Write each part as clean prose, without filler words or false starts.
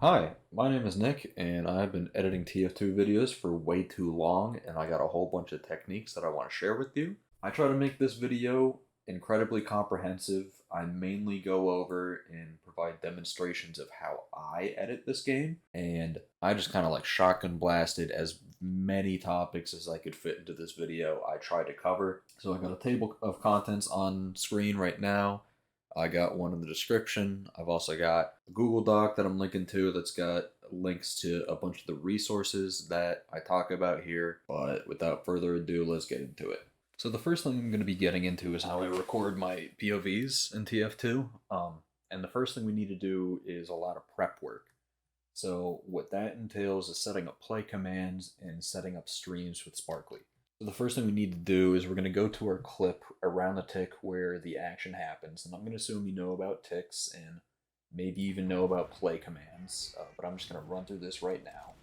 Hi, my name is Nick, and I've been editing TF2 videos for way too long, and I got a whole bunch of techniques that I want to share with you. I try to make this video incredibly comprehensive. I mainly go over and provide demonstrations of how I edit this game, and I just kind of like shotgun blasted as many topics as I could fit into this video I tried to cover. So I got a table of contents on screen right now. I got one in the description. I've also got a Google Doc that I'm linking to that's got links to a bunch of the resources that I talk about here. But without further ado, let's get into it. So the first thing I'm going to be getting into is how I record my POVs in TF2. And the first thing we need to do is a lot of prep work. So what that entails is setting up play commands and setting up streams with Sparkly. So the first thing we need to do is we're going to go to our clip around the tick where the action happens. And I'm going to assume you know about ticks and maybe even know about play commands. But I'm just going to run through this right now.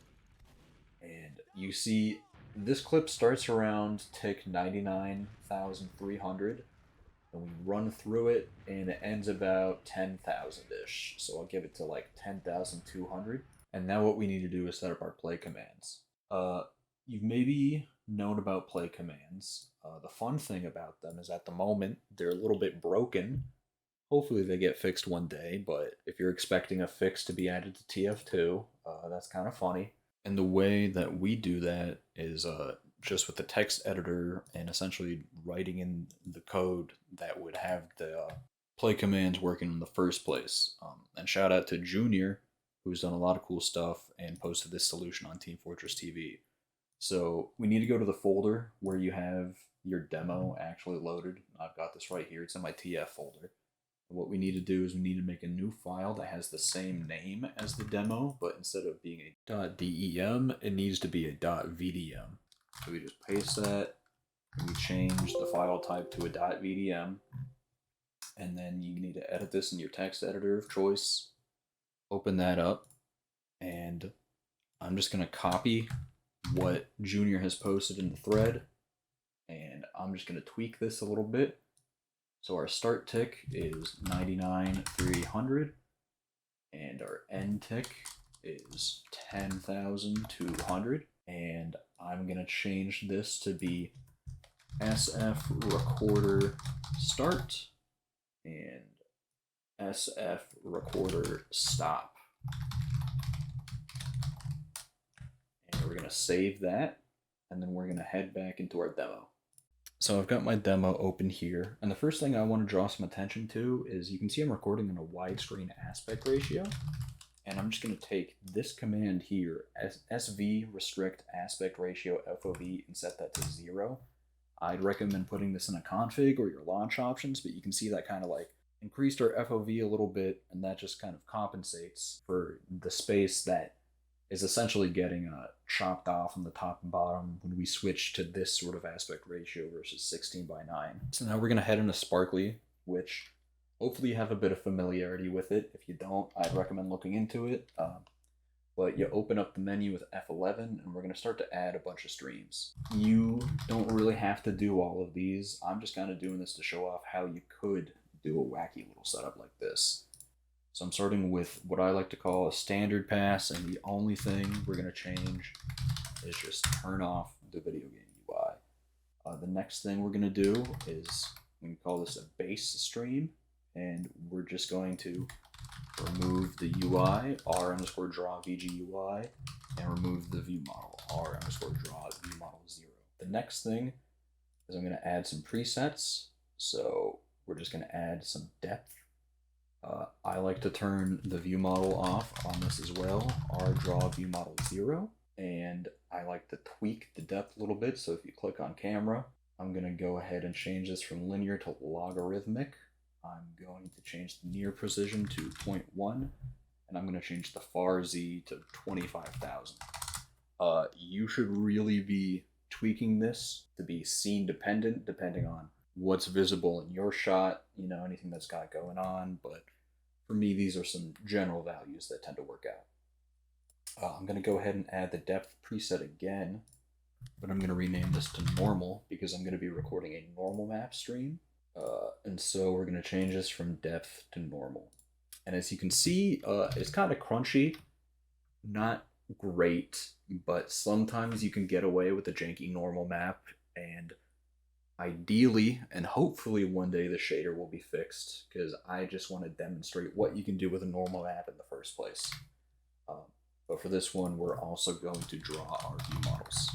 And you see this clip starts around tick 99,300. And we run through it and it ends about 10,000-ish. So I'll give it to like 10,200. And now what we need to do is set up our play commands. You've maybe known about play commands. The fun thing about them is at the moment they're a little bit broken. Hopefully they get fixed one day, but if you're expecting a fix to be added to TF2, that's kind of funny. And the way that we do that is just with the text editor and essentially writing in the code that would have the play commands working in the first place. And shout out to Junior, who's done a lot of cool stuff and posted this solution on Team Fortress TV. So we need to go to the folder where you have your demo actually loaded. I've got this right here. It's in my TF folder. What we need to do is we need to make a new file that has the same name as the demo, but instead of being a .dem, it needs to be a .vdm. So we just paste that, and we change the file type to a .vdm, and then you need to edit this in your text editor of choice. Open that up, and I'm just going to copy what Junior has posted in the thread, and I'm just going to tweak this a little bit. So our start tick is 99,300, and our end tick is 10,200, and I'm going to change this to be SF recorder start and SF recorder stop. And we're going to save that, and then we're going to head back into our demo. So I've got my demo open here, and the first thing I want to draw some attention to is you can see I'm recording in a widescreen aspect ratio, and I'm just going to take this command here, SV restrict aspect ratio FOV, and set that to 0. I'd recommend putting this in a config or your launch options, but you can see that kind of like increased our FOV a little bit, and that just kind of compensates for the space that is essentially getting chopped off on the top and bottom when we switch to this sort of aspect ratio versus 16:9. So now we're going to head into Sparkly, which hopefully you have a bit of familiarity with it. If you don't, I'd recommend looking into it. But you open up the menu with F11, and we're going to start to add a bunch of streams. You don't really have to do all of these. I'm just kind of doing this to show off how you could do a wacky little setup like this. So I'm starting with what I like to call a standard pass, and the only thing we're going to change is just turn off the video game UI. The next thing we're going to do is we call this a base stream, and we're just going to remove the UI, r underscore draw VGUI, and remove the view model, r underscore draw view model 0. The next thing is I'm going to add some presets. So we're just going to add some depth. I like to turn the view model off on this as well, r draw view model 0, and I like to tweak the depth a little bit. So if you click on camera, I'm going to go ahead and change this from linear to logarithmic. I'm going to change the near precision to 0.1, and I'm going to change the far Z to 25,000. You should really be tweaking this to be scene dependent, depending on what's visible in your shot, you know, anything that's got going on. But for me, these are some general values that tend to work out. I'm going to go ahead and add the depth preset again, but I'm going to rename this to normal because I'm going to be recording a normal map stream. And so we're going to change this from depth to normal. And as you can see, it's kind of crunchy. not great, but sometimes you can get away with a janky normal map, and ideally and hopefully one day the shader will be fixed, because I just want to demonstrate what you can do with a normal map in the first place. But for this one, we're also going to draw our view models.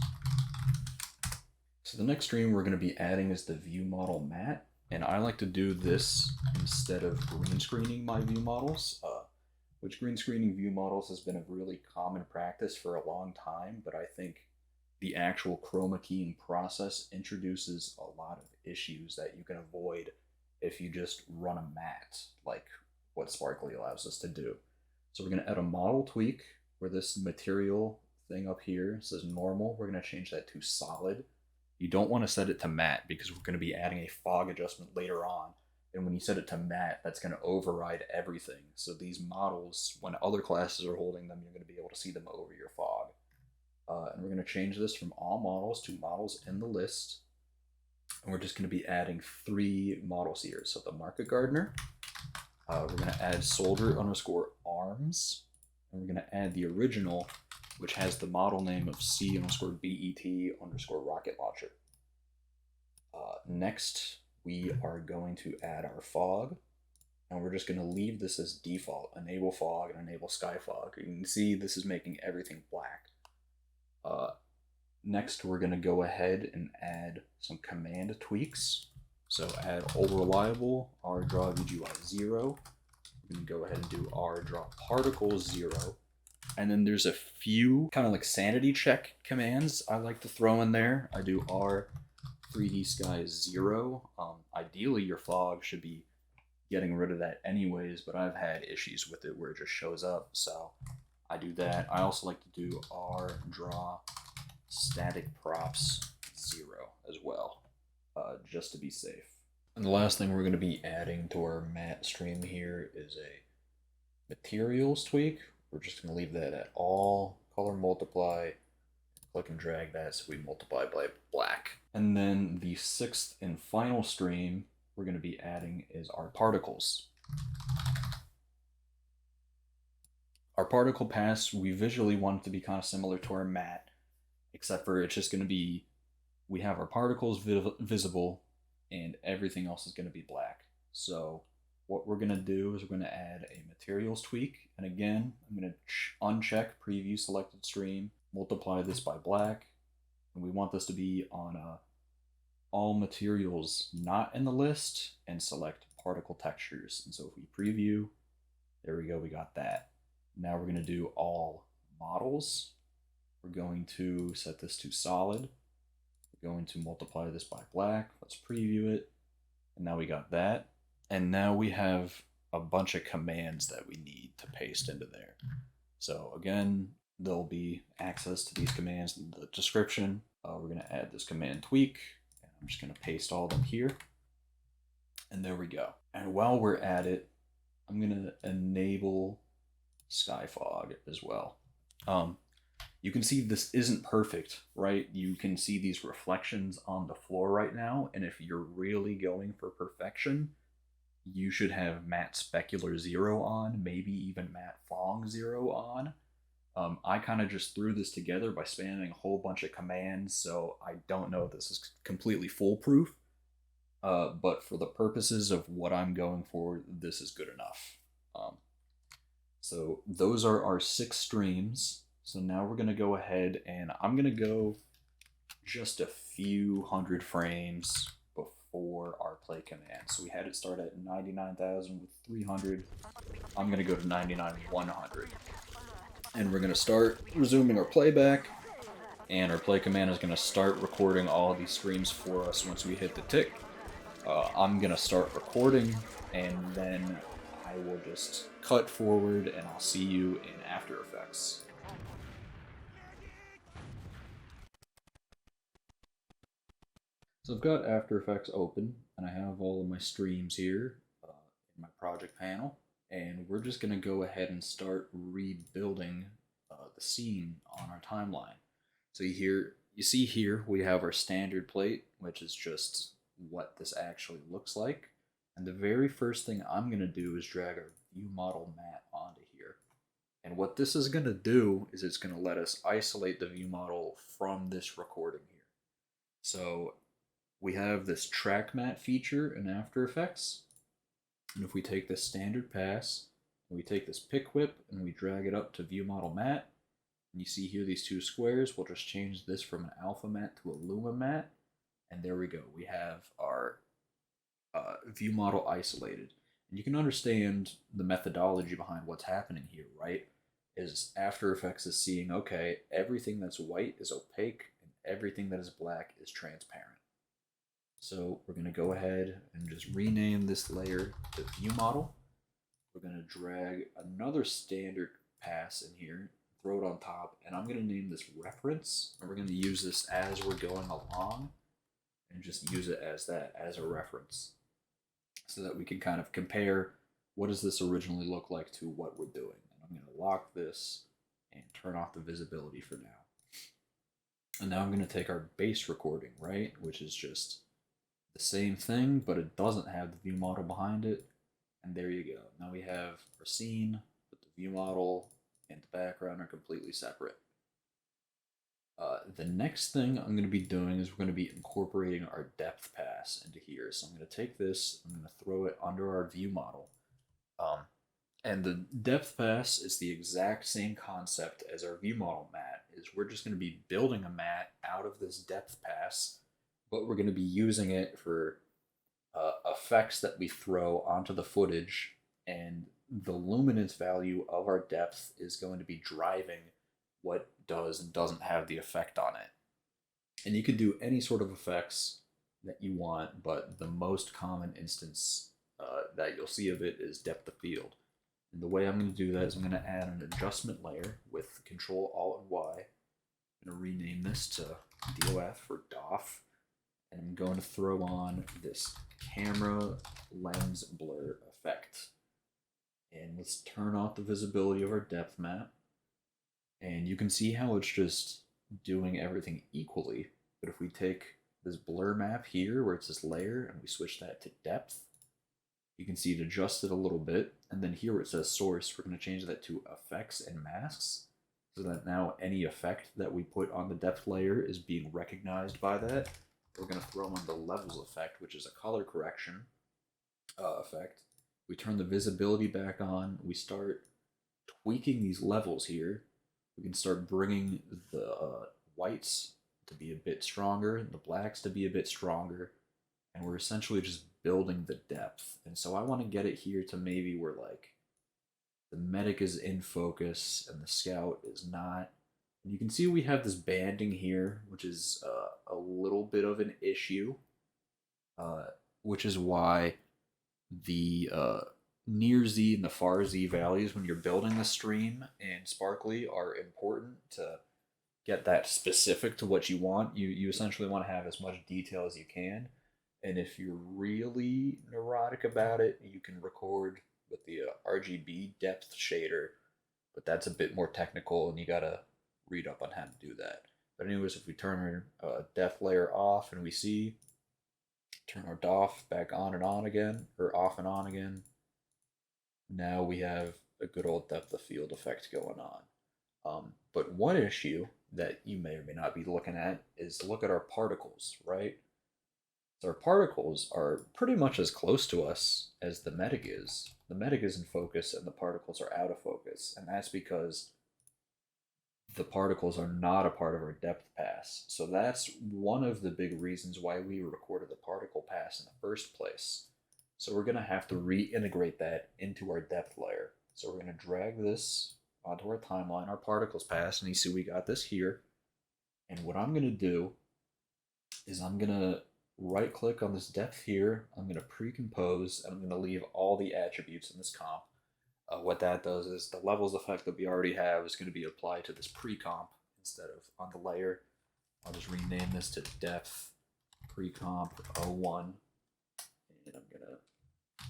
So the next stream we're going to be adding is the view model mat, and I like to do this instead of green screening my view models, which green screening view models has been a really common practice for a long time, but I think the actual chroma keying process introduces a lot of issues that you can avoid if you just run a mat like what Sparkly allows us to do. So we're going to add a model tweak where this material thing up here says normal. We're going to change that to solid. You don't want to set it to matte because we're going to be adding a fog adjustment later on. And when you set it to matte, that's going to override everything. So these models, when other classes are holding them, you're going to be able to see them over your fog. And we're going to change this from all models to models in the list. And we're just going to be adding 3 models here. So the market gardener, we're going to add soldier underscore arms, and we're going to add the original, which has the model name of C underscore BET underscore rocket launcher. Next, we are going to add our fog, and we're just going to leave this as default, enable fog and enable sky fog. You can see this is making everything black. Next, we're going to go ahead and add some command tweaks. So add all reliable, r draw VGY 0. We're going to go ahead and do r draw particles 0. And then there's a few kind of like sanity check commands I like to throw in there. I do r 3D sky 0. Ideally, your fog should be getting rid of that anyways, but I've had issues with it where it just shows up, so I do that. I also like to do r draw static props 0 as well, just to be safe. And the last thing we're going to be adding to our matte stream here is a materials tweak. We're just going to leave that at all, color multiply, click and drag that so we multiply by black. And then the 6th and final stream we're going to be adding is our particles. Our particle pass, we visually want it to be kind of similar to our matte, except for it's just going to be, we have our particles visible and everything else is going to be black. So what we're going to do is we're going to add a materials tweak. And again, I'm going to uncheck preview selected stream, multiply this by black. And we want this to be on all materials not in the list, and select particle textures. And so if we preview, there we go, we got that. Now we're going to do all models. We're going to set this to solid. We're going to multiply this by black. Let's preview it. And now we got that. And now we have a bunch of commands that we need to paste into there. So again, there'll be access to these commands in the description. We're going to add this command tweak. And I'm just going to paste all of them here. And there we go. And while we're at it, I'm going to enable sky fog as well. You can see this isn't perfect, right? You can see these reflections on the floor right now, and if you're really going for perfection, you should have matte specular 0 on, maybe even matte fong 0 on. I kind of just threw this together by spamming a whole bunch of commands, so I don't know if this is completely foolproof, but for the purposes of what I'm going for, this is good enough. So those are our 6 streams. So now we're going to go ahead and I'm going to go just a few hundred frames before our play command. So we had it start at 99,000 with 300. I'm going to go to 99,100. And we're going to start resuming our playback. And our play command is going to start recording all of these streams for us once we hit the tick. I'm going to start recording, and then I will just cut forward and I'll see you in After Effects. So I've got After Effects open, and I have all of my streams here in my project panel, and we're just going to go ahead and start rebuilding the scene on our timeline. So you see here we have our standard plate, which is just what this actually looks like. And the very first thing I'm going to do is drag our view model mat onto here. And what this is going to do is it's going to let us isolate the view model from this recording here. So we have this track matte feature in After Effects. And if we take this standard pass, and we take this pick whip and we drag it up to view model matte, and you see here these two squares, we'll just change this from an alpha matte to a luma matte. And there we go. We have our view model isolated. And you can understand the methodology behind what's happening here, right? Is After Effects is seeing, okay, everything that's white is opaque and everything that is black is transparent. So we're going to go ahead and just rename this layer to view model. We're going to drag another standard pass in here, throw it on top, and I'm going to name this reference. And we're going to use this as we're going along and just use it as that, as a reference, so that we can kind of compare what does this originally look like to what we're doing. And I'm going to lock this and turn off the visibility for now. And now I'm going to take our base recording, right, which is just the same thing, but it doesn't have the view model behind it. And there you go. Now we have our scene, but the view model and the background are completely separate. The next thing I'm going to be doing is we're going to be incorporating our depth pass into here. So I'm going to take this, I'm going to throw it under our view model. And the depth pass is the exact same concept as our view model matte, is we're just going to be building a matte out of this depth pass, but we're going to be using it for effects that we throw onto the footage, and the luminance value of our depth is going to be driving what does and doesn't have the effect on it. And you can do any sort of effects that you want, but the most common instance that you'll see of it is depth of field. And the way I'm going to do that is I'm going to add an adjustment layer with Control Alt and Y. I'm going to rename this to DOF or DOF, and I'm going to throw on this camera lens blur effect. And let's turn off the visibility of our depth map. And you can see how it's just doing everything equally. But if we take this blur map here, where it's this layer, and we switch that to depth, you can see it adjusted a little bit. And then here where it says source, we're going to change that to effects and masks, so that now any effect that we put on the depth layer is being recognized by that. We're going to throw on the levels effect, which is a color correction effect. We turn the visibility back on. We start tweaking these levels here. We can start bringing the whites to be a bit stronger, the blacks to be a bit stronger, and we're essentially just building the depth. And so I want to get it here to maybe where like the medic is in focus and the scout is not. And you can see we have this banding here, which is a little bit of an issue, which is why the near Z and the far Z values when you're building the stream and Sparkly are important to get that specific to what you want. You essentially want to have as much detail as you can. And if you're really neurotic about it, you can record with the RGB depth shader, but that's a bit more technical and you gotta read up on how to do that. But anyways, if we turn our depth layer off and we see, turn our DOF back on and on again, or off and on again, now we have a good old depth of field effect going on. But one issue that you may or may not be looking at is look at our particles, right? So our particles are pretty much as close to us as the medic is. The medic is in focus and the particles are out of focus, and that's because the particles are not a part of our depth pass. So that's one of the big reasons why we recorded the particle pass in the first place. So we're going to have to reintegrate that into our depth layer. So we're going to drag this onto our timeline, our particles pass, and you see we got this here. And what I'm going to do is I'm going to right click on this depth here, I'm going to pre-compose, and I'm going to leave all the attributes in this comp. What that does is the levels effect that we already have is going to be applied to this pre-comp instead of on the layer. I'll just rename this to depth pre-comp 01, and I'm going to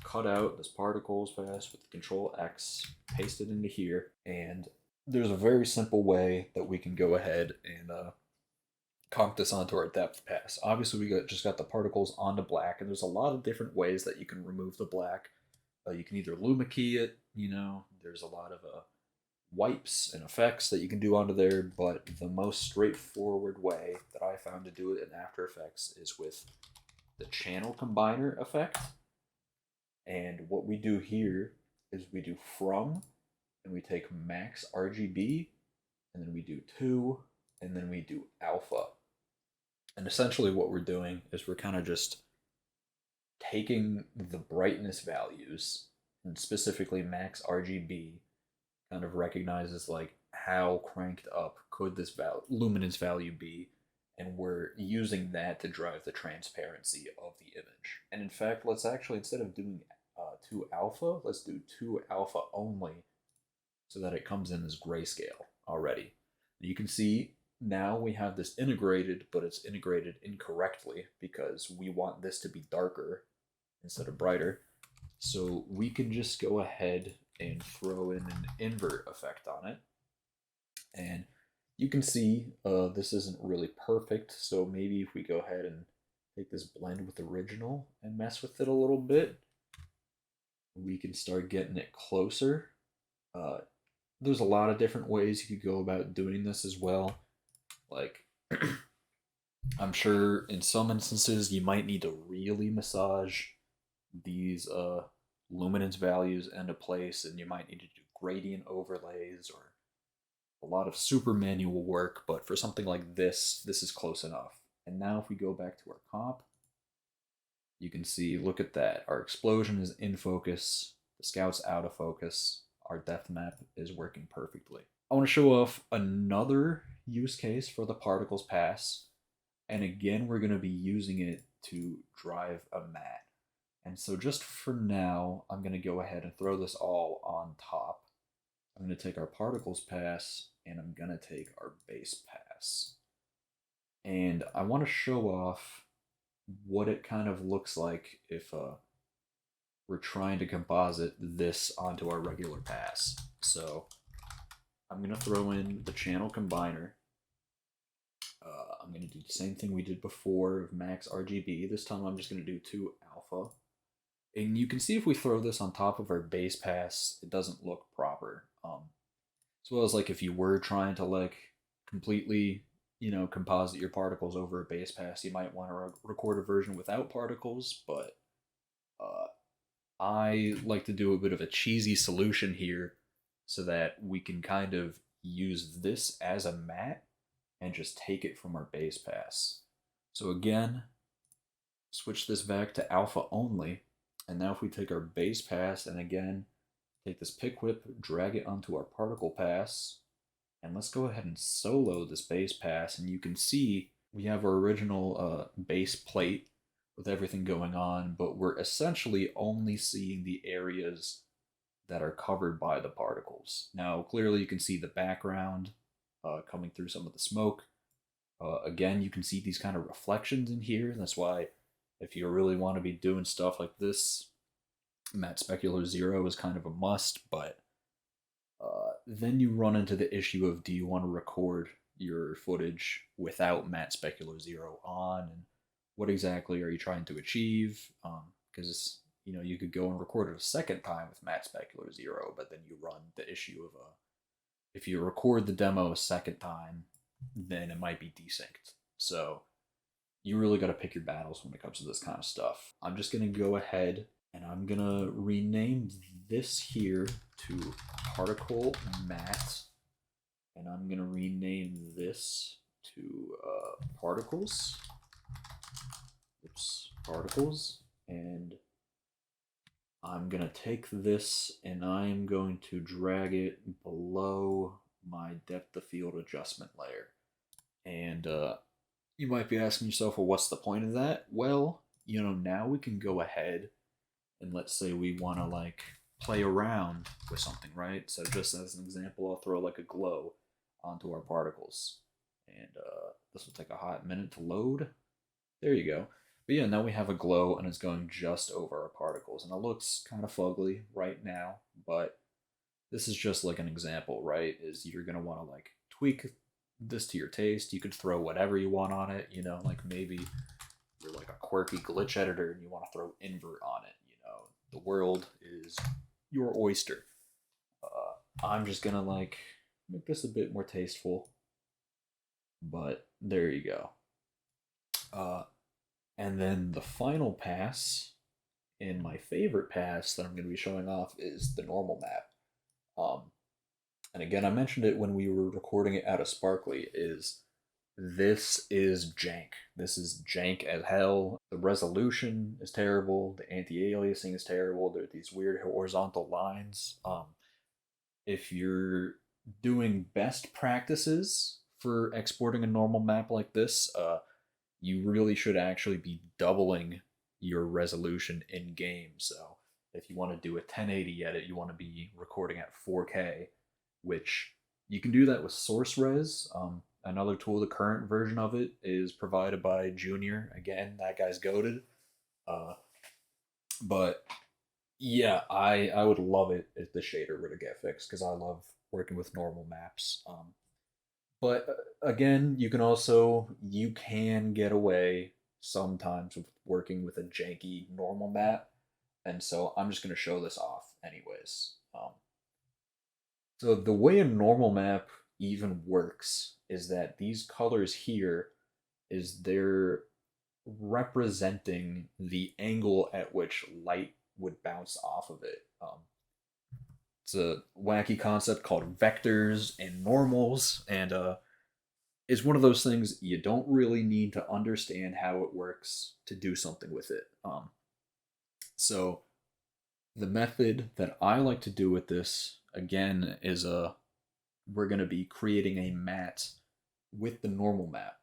cut out this particles pass with Control X, paste it into here, and there's a very simple way that we can go ahead and comp this onto our depth pass. Obviously, we just got the particles onto black, and there's a lot of different ways that you can remove the black. You can either luma key it, there's a lot of wipes and effects that you can do onto there, but the most straightforward way that I found to do it in After Effects is with the channel combiner effect. And what we do here is we do from, and we take max RGB, and then we do 2, and then we do alpha. And essentially what we're doing is we're kind of just taking the brightness values, and specifically max RGB, kind of recognizes like how cranked up could this luminance value be, and we're using that to drive the transparency of the image. And in fact, let's actually, instead of doing 2 alpha, let's do 2 alpha only, so that it comes in as grayscale already. You can see now we have this integrated, but it's integrated incorrectly because we want this to be darker instead of brighter. So we can just go ahead and throw in an invert effect on it. And you can see this isn't really perfect, so maybe if we go ahead and take this blend with original and mess with it a little bit, we can start getting it closer. There's a lot of different ways you could go about doing this as well. Like, I'm sure in some instances you might need to really massage these luminance values into place, and you might need to do gradient overlays or a lot of super manual work, but for something like this, this is close enough. And now if we go back to our comp, you can see, look at that. Our explosion is in focus, the scout's out of focus, our depth map is working perfectly. I want to show off another use case for the particles pass, and again, we're going to be using it to drive a matte. And so just for now, I'm going to go ahead and throw this all on top. I'm going to take our particles pass, and I'm going to take our base pass. And I want to show off what it kind of looks like if we're trying to composite this onto our regular pass. So I'm going to throw in the channel combiner. I'm going to do the same thing we did before of max RGB. This time I'm just going to do 2 alpha. And you can see if we throw this on top of our base pass, it doesn't look proper. As well as like if you were trying to like completely, composite your particles over a base pass, you might want to record a version without particles, but I like to do a bit of a cheesy solution here so that we can kind of use this as a matte and just take it from our base pass. So again, switch this back to alpha only, and now if we take our base pass and again take this pick whip, drag it onto our particle pass, and let's go ahead and solo this base pass, and you can see we have our original base plate with everything going on, but we're essentially only seeing the areas that are covered by the particles. Now, clearly you can see the background coming through some of the smoke. Again, you can see these kind of reflections in here. That's why if you really want to be doing stuff like this, matte specular 0 is kind of a must, but then you run into the issue of, do you want to record your footage without matte specular 0 on, and what exactly are you trying to achieve? Because you could go and record it a second time with matte specular 0, but then you run the issue of if you record the demo a second time, then it might be desynced. So you really got to pick your battles when it comes to this kind of stuff. I'm just going to go ahead and I'm going to rename this here to particle matte, and I'm going to rename this to particles. Oops, particles. And I'm going to take this and I'm going to drag it below my depth of field adjustment layer. And you might be asking yourself, well, what's the point of that? Well, now we can go ahead and let's say we want to like play around with something, right? So just as an example, I'll throw like a glow onto our particles. And this will take a hot minute to load. There you go. But yeah, now we have a glow and it's going just over our particles. And it looks kind of fugly right now, but this is just like an example, right? Is you're going to want to like tweak this to your taste. You could throw whatever you want on it, like maybe you're like a quirky glitch editor and you want to throw invert on it, the world is your oyster. I'm just gonna like make this a bit more tasteful, but there you go. Uh, and then the final pass, and my favorite pass that I'm going to be showing off is the normal map. Um, and again, I mentioned it when we were recording it out of Sparkly. This is jank. This is jank as hell. The resolution is terrible. The anti-aliasing is terrible. There are these weird horizontal lines. If you're doing best practices for exporting a normal map like this, you really should actually be doubling your resolution in game. So if you want to do a 1080 edit, you want to be recording at 4K, which you can do that with source res. Another tool, the current version of it, is provided by Junior. Again, that guy's goated. Uh, but yeah, I would love it if the shader were to get fixed because I love working with normal maps. But again, you can get away sometimes with working with a janky normal map, and so I'm just going to show this off anyways. So the way a normal map even works is that these colors here is they're representing the angle at which light would bounce off of it. It's a wacky concept called vectors and normals, and is one of those things you don't really need to understand how it works to do something with it. So the method that I like to do with this again is we're going to be creating a mat with the normal map,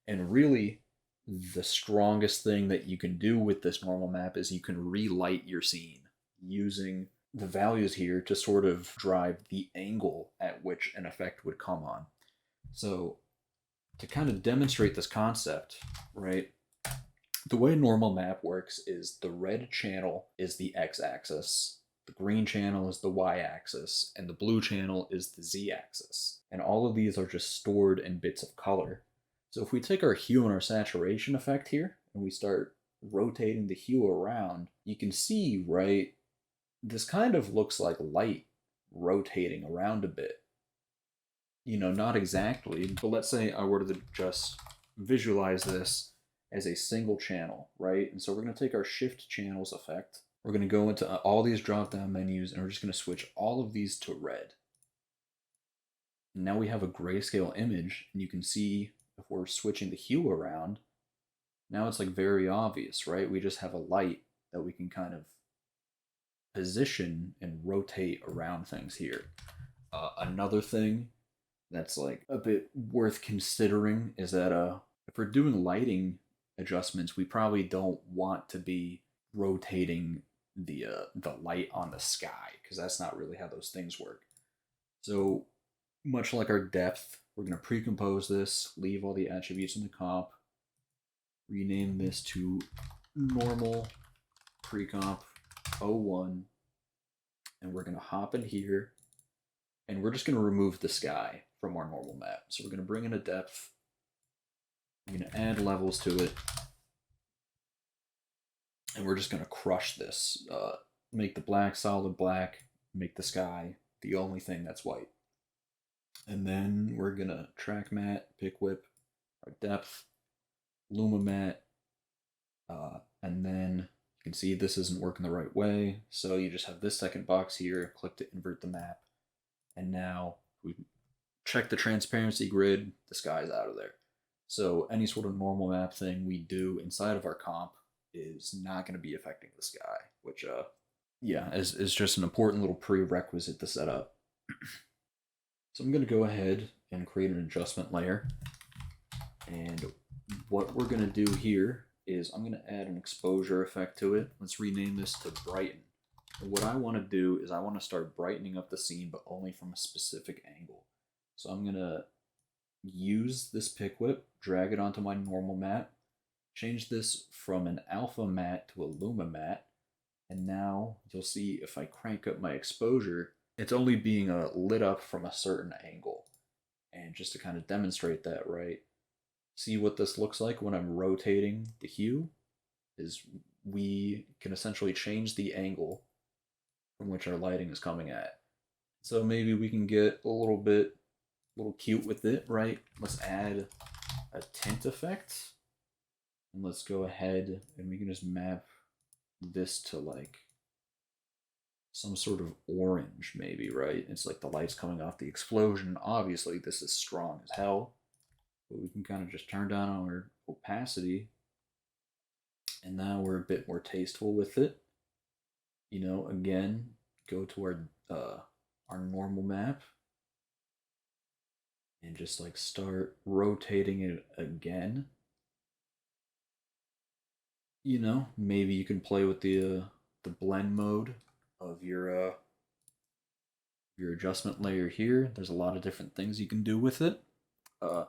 and really the strongest thing that you can do with this normal map is you can relight your scene using the values here to sort of drive the angle at which an effect would come on. So to kind of demonstrate this concept, right? The way a normal map works is the red channel is the x-axis, the green channel is the y-axis, and the blue channel is the z-axis. And all of these are just stored in bits of color. So if we take our hue and our saturation effect here, and we start rotating the hue around, you can see, right, this kind of looks like light rotating around a bit. Not exactly, but let's say I were to just visualize this as a single channel, right? And so we're going to take our shift channels effect. We're going to go into all these drop down menus and we're just going to switch all of these to red. And now we have a grayscale image, and you can see if we're switching the hue around, now it's like very obvious, right? We just have a light that we can kind of position and rotate around things here. Another thing that's like a bit worth considering is that if we're doing lighting adjustments, we probably don't want to be rotating the light on the sky because that's not really how those things work. So much like our depth, we're going to pre-compose this, leave all the attributes in the comp, rename this to normal pre-comp 01, and we're going to hop in here, and we're just going to remove the sky from our normal map. So we're going to bring in a depth, we're going to add levels to it, and we're just going to crush this. Make the black solid black, make the sky the only thing that's white. And then we're going to track matte, pick whip, our depth, luma matte, and then you can see this isn't working the right way. So you just have this second box here, click to invert the map, and now we check the transparency grid, the sky's out of there. So any sort of normal map thing we do inside of our comp is not going to be affecting the sky, which is just an important little prerequisite to set up. So I'm going to go ahead and create an adjustment layer, and what we're going to do here is I'm going to add an exposure effect to it. Let's rename this to brighten. And what I want to do is I want to start brightening up the scene, but only from a specific angle. So I'm going to use this pick whip, drag it onto my normal matte, change this from an alpha matte to a luma matte, and now you'll see if I crank up my exposure, it's only being lit up from a certain angle. And just to kind of demonstrate that, right, see what this looks like when I'm rotating the hue is we can essentially change the angle from which our lighting is coming at. So maybe we can get a little cute with it, right? Let's add a tint effect. And let's go ahead and we can just map this to like some sort of orange, maybe, right? It's like the light's coming off the explosion. Obviously, this is strong as hell, but we can kind of just turn down our opacity, and now we're a bit more tasteful with it. You know, again, go to our normal map and just like start rotating it again. You know, maybe you can play with the blend mode of your adjustment layer here. There's a lot of different things you can do with it. Uh,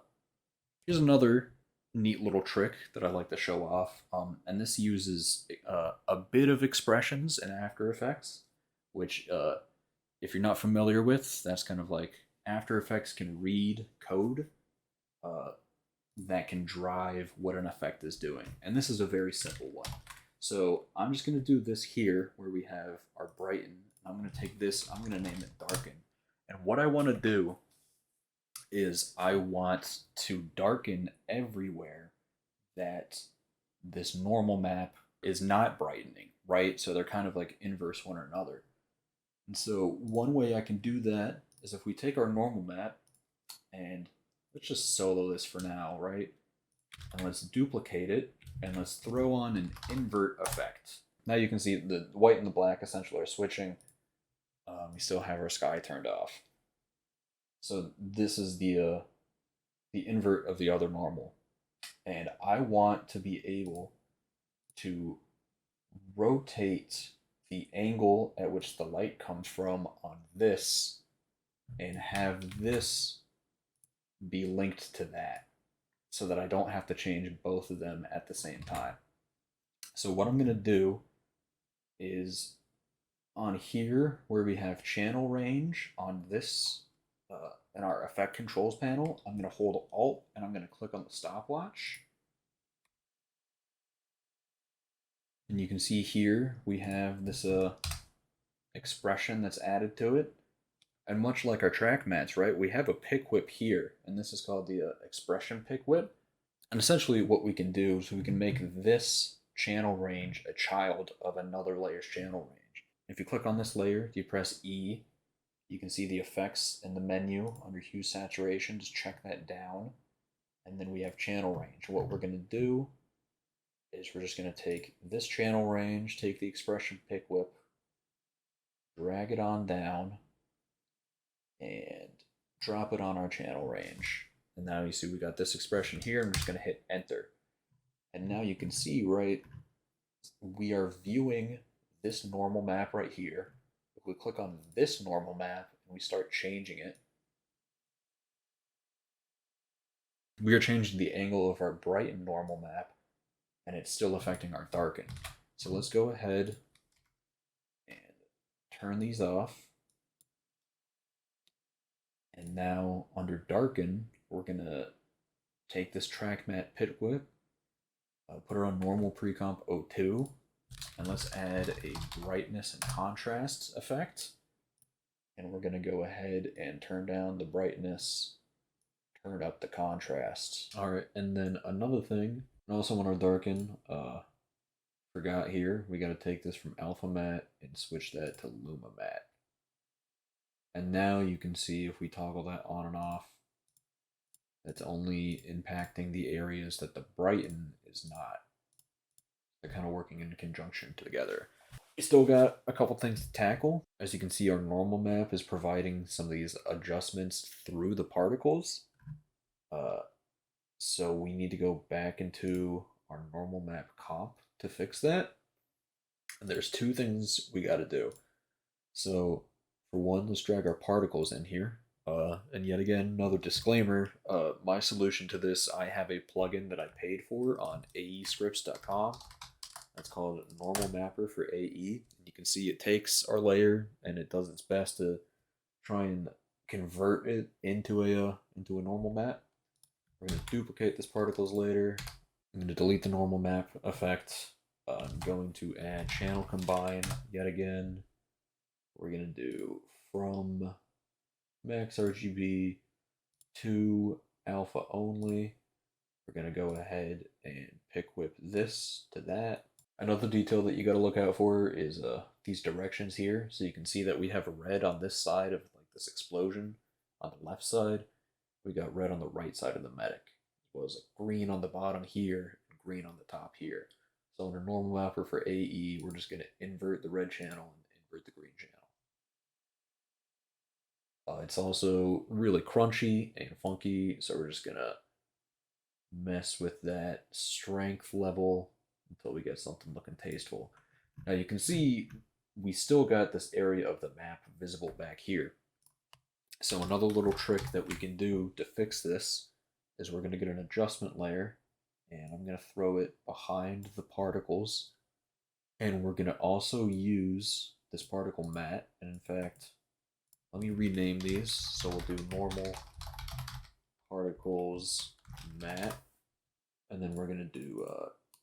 Here's another neat little trick that I like to show off, and this uses a bit of expressions in After Effects, which, if you're not familiar with, that's kind of like After Effects can read code uh, that can drive what an effect is doing, and this is a very simple one. So I'm just going to do this here where we have our brighten. I'm going to take this, I'm going to name it darken. And what I want to do is I want to darken everywhere that this normal map is not brightening, right? So they're kind of like inverse one another. And so one way I can do that is if we take our normal map and let's just solo this for now, right? And let's duplicate it and let's throw on an invert effect. Now you can see the white and the black essentially are switching. We still have our sky turned off. So this is the invert of the other normal. And I want to be able to rotate the angle at which the light comes from on this and have this be linked to that so that I don't have to change both of them at the same time. So what I'm going to do is on here where we have channel range on this in our effect controls panel, I'm going to hold Alt and I'm going to click on the stopwatch. And you can see here we have this expression that's added to it. And much like our track mats, right, we have a pick whip here, and this is called the expression pick whip. And essentially what we can do is we can make this channel range a child of another layer's channel range. If you click on this layer, you press E, you can see the effects in the menu under hue saturation. Just check that down. And then we have channel range. What we're going to do is we're just going to take this channel range, take the expression pick whip, drag it on down, and drop it on our channel range. And now you see we got this expression here. I'm just going to hit enter. And now you can see, right, we are viewing this normal map right here. If we click on this normal map and we start changing it, we are changing the angle of our brighten normal map, and it's still affecting our darken. So let's go ahead and turn these off. And now under darken, we're gonna take this track matte pit whip, put it on normal pre-comp 02, and let's add a brightness and contrast effect. And we're gonna go ahead and turn down the brightness, turn up the contrast. All right, and then another thing, I also want to darken, forgot here, we gotta take this from alpha matte and switch that to luma matte. And now you can see if we toggle that on and off, that's only impacting the areas that the brighten is not. They're kind of working in conjunction together. We still got a couple things to tackle. As you can see, our normal map is providing some of these adjustments through the particles. So we need to go back into our normal map comp to fix that. And there's two things we got to do. So for one, let's drag our particles in here. And yet again, another disclaimer, my solution to this, I have a plugin that I paid for on aescripts.com. That's called Normal Mapper for AE. You can see it takes our layer and it does its best to try and convert it into a normal map. We're going to duplicate this particles layer. I'm going to delete the normal map effect. I'm going to add channel combine yet again. We're going to do from max RGB, 2 alpha only. We're going to go ahead and pick whip this to that. Another detail that you got to look out for is these directions here. So you can see that we have red on this side of like this explosion on the left side. We got red on the right side of the medic. As well as like green on the bottom here and green on the top here. So in a normal mapper for AE, we're just going to invert the red channel and invert the green channel. It's also really crunchy and funky, so we're just going to mess with that strength level until we get something looking tasteful. Now you can see we still got this area of the map visible back here. So another little trick that we can do to fix this is we're going to get an adjustment layer, and I'm going to throw it behind the particles, and we're going to also use this particle mat. And in fact, let me rename these. So we'll do normal particles mat, and then we're going to do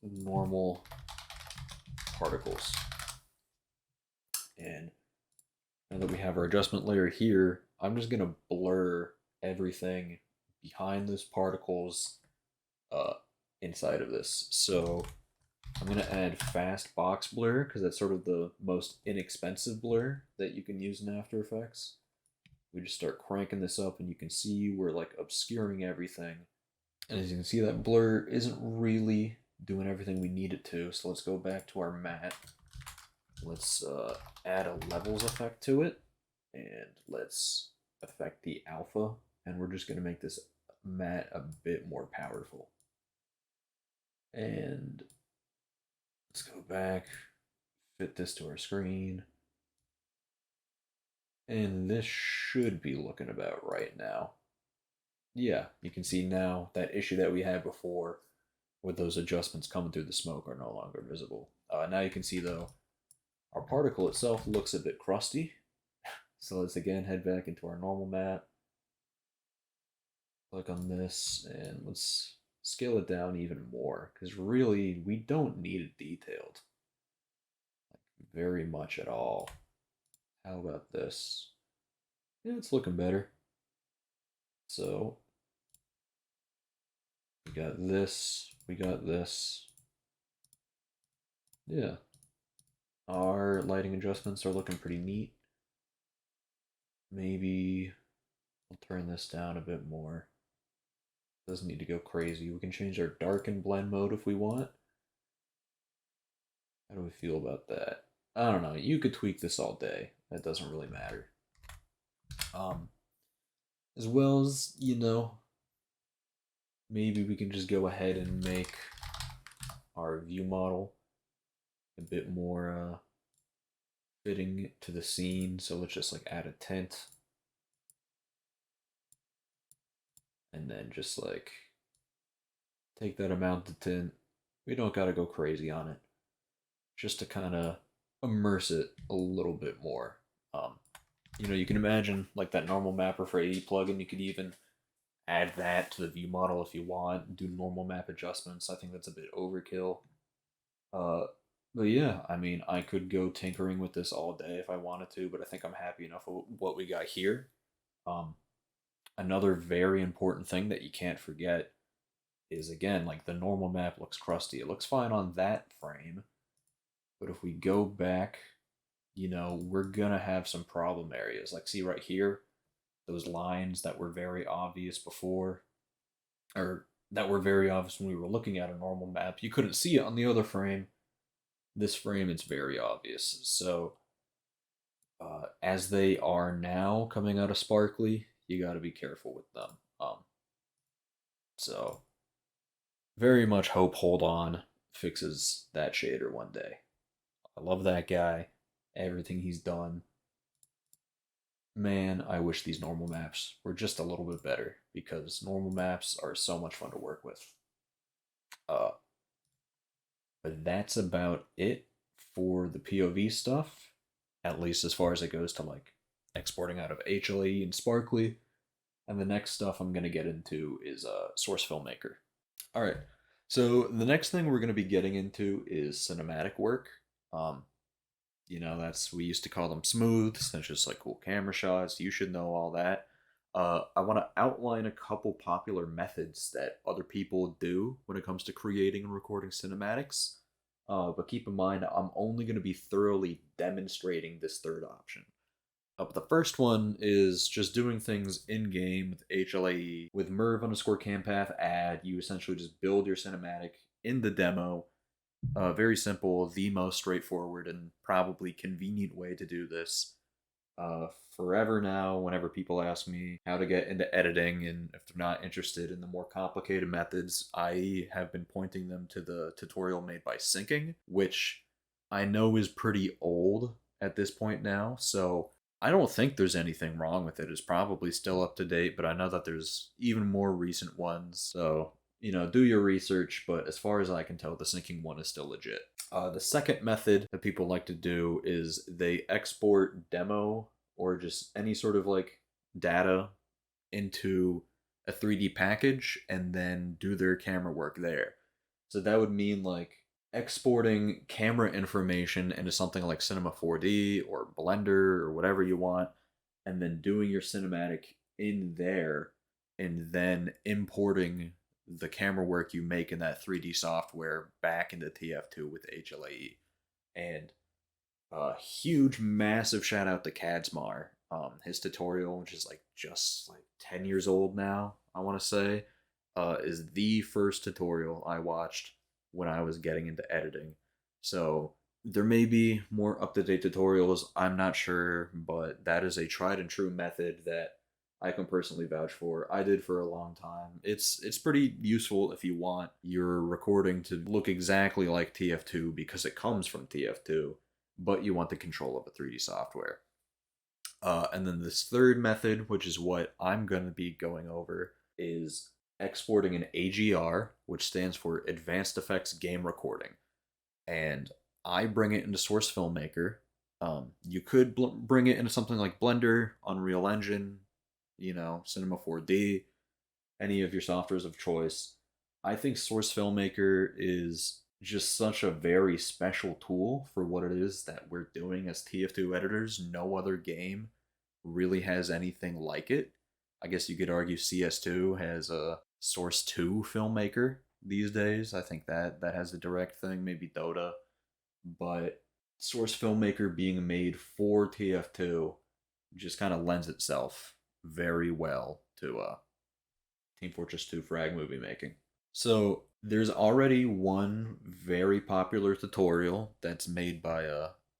normal particles. And now that we have our adjustment layer here, I'm just going to blur everything behind those particles inside of this. So I'm going to add fast box blur because that's sort of the most inexpensive blur that you can use in After Effects. We just start cranking this up and you can see we're like obscuring everything. And as you can see, that blur isn't really doing everything we need it to. So let's go back to our mat. Let's add a levels effect to it. And let's affect the alpha. And we're just going to make this mat a bit more powerful. And let's go back, fit this to our screen. And this should be looking about right now. Yeah, you can see now that issue that we had before with those adjustments coming through the smoke are no longer visible. Now you can see though, our particle itself looks a bit crusty. So let's again head back into our normal map. Click on this and let's scale it down even more because really we don't need it detailed. Like very much at all. How about this? Yeah, it's looking better. So we got this, we got this. Yeah. Our lighting adjustments are looking pretty neat. Maybe I'll turn this down a bit more. Doesn't need to go crazy. We can change our dark and blend mode if we want. How do we feel about that? I don't know. You could tweak this all day. That doesn't really matter. As well as, you know, maybe we can just go ahead and make our view model a bit more fitting to the scene. So let's just like add a tint. And then just like take that amount of tint. We don't gotta go crazy on it. Just to kind of immerse it a little bit more. You know, you can imagine like that normal mapper for AE plugin, you could even add that to the view model if you want, do normal map adjustments. I think that's a bit overkill. But yeah, I mean, I could go tinkering with this all day if I wanted to, but I think I'm happy enough with what we got here. Another very important thing that you can't forget is, again, like the normal map looks crusty. It looks fine on that frame, but if we go back, you know, we're gonna have some problem areas. Like, see right here, those lines that were very obvious before, or that were very obvious when we were looking at a normal map. You couldn't see it on the other frame. This frame, it's very obvious. So, as they are now coming out of Sparkly, you got to be careful with them. So, very much hope Hold On fixes that shader one day. I love that guy, everything he's done. Man, I wish these normal maps were just a little bit better because normal maps are so much fun to work with. But that's about it for the POV stuff, at least as far as it goes to like exporting out of HLE and Sparkly. And the next stuff I'm going to get into is Source Filmmaker. All right, so the next thing we're going to be getting into is cinematic work. You know, we used to call them smooths. That's just like cool camera shots. You should know all that. I want to outline a couple popular methods that other people do when it comes to creating and recording cinematics. But keep in mind, I'm only going to be thoroughly demonstrating this third option. But the first one is just doing things in game with HLAE. With Merv underscore campath add, you essentially just build your cinematic in the demo. Very simple, the most straightforward and probably convenient way to do this. Forever now, whenever people ask me how to get into editing and if they're not interested in the more complicated methods, I have been pointing them to the tutorial made by Syncing, which I know is pretty old at this point now, so I don't think there's anything wrong with it. It's probably still up to date, but I know that there's even more recent ones, so do your research, but as far as I can tell, the syncing one is still legit. The second method that people like to do is they export demo or just any sort of like data into a 3D package and then do their camera work there. So that would mean like exporting camera information into something like Cinema 4D or Blender or whatever you want, and then doing your cinematic in there and then importing the camera work you make in that 3D software back into TF2 with HLAE. And a huge, massive shout out to Kadsmar. His tutorial, which is like just like 10 years old now, I want to say, is the first tutorial I watched when I was getting into editing. So there may be more up to date tutorials, I'm not sure, but that is a tried and true method that I can personally vouch for. I did for a long time. It's pretty useful if you want your recording to look exactly like TF2 because it comes from TF2, but you want the control of a 3D software. And then this third method, which is what I'm going to be going over, is exporting an AGR, which stands for Advanced Effects Game Recording. And I bring it into Source Filmmaker. You could bring it into something like Blender, Unreal Engine, Cinema 4D, any of your softwares of choice. I think Source Filmmaker is just such a very special tool for what it is that we're doing as TF2 editors. No other game really has anything like it. I guess you could argue CS2 has a Source 2 Filmmaker these days. I think that has a direct thing, maybe Dota. But Source Filmmaker being made for TF2 just kind of lends itself very well to Team Fortress 2 frag movie making. So there's already one very popular tutorial that's made by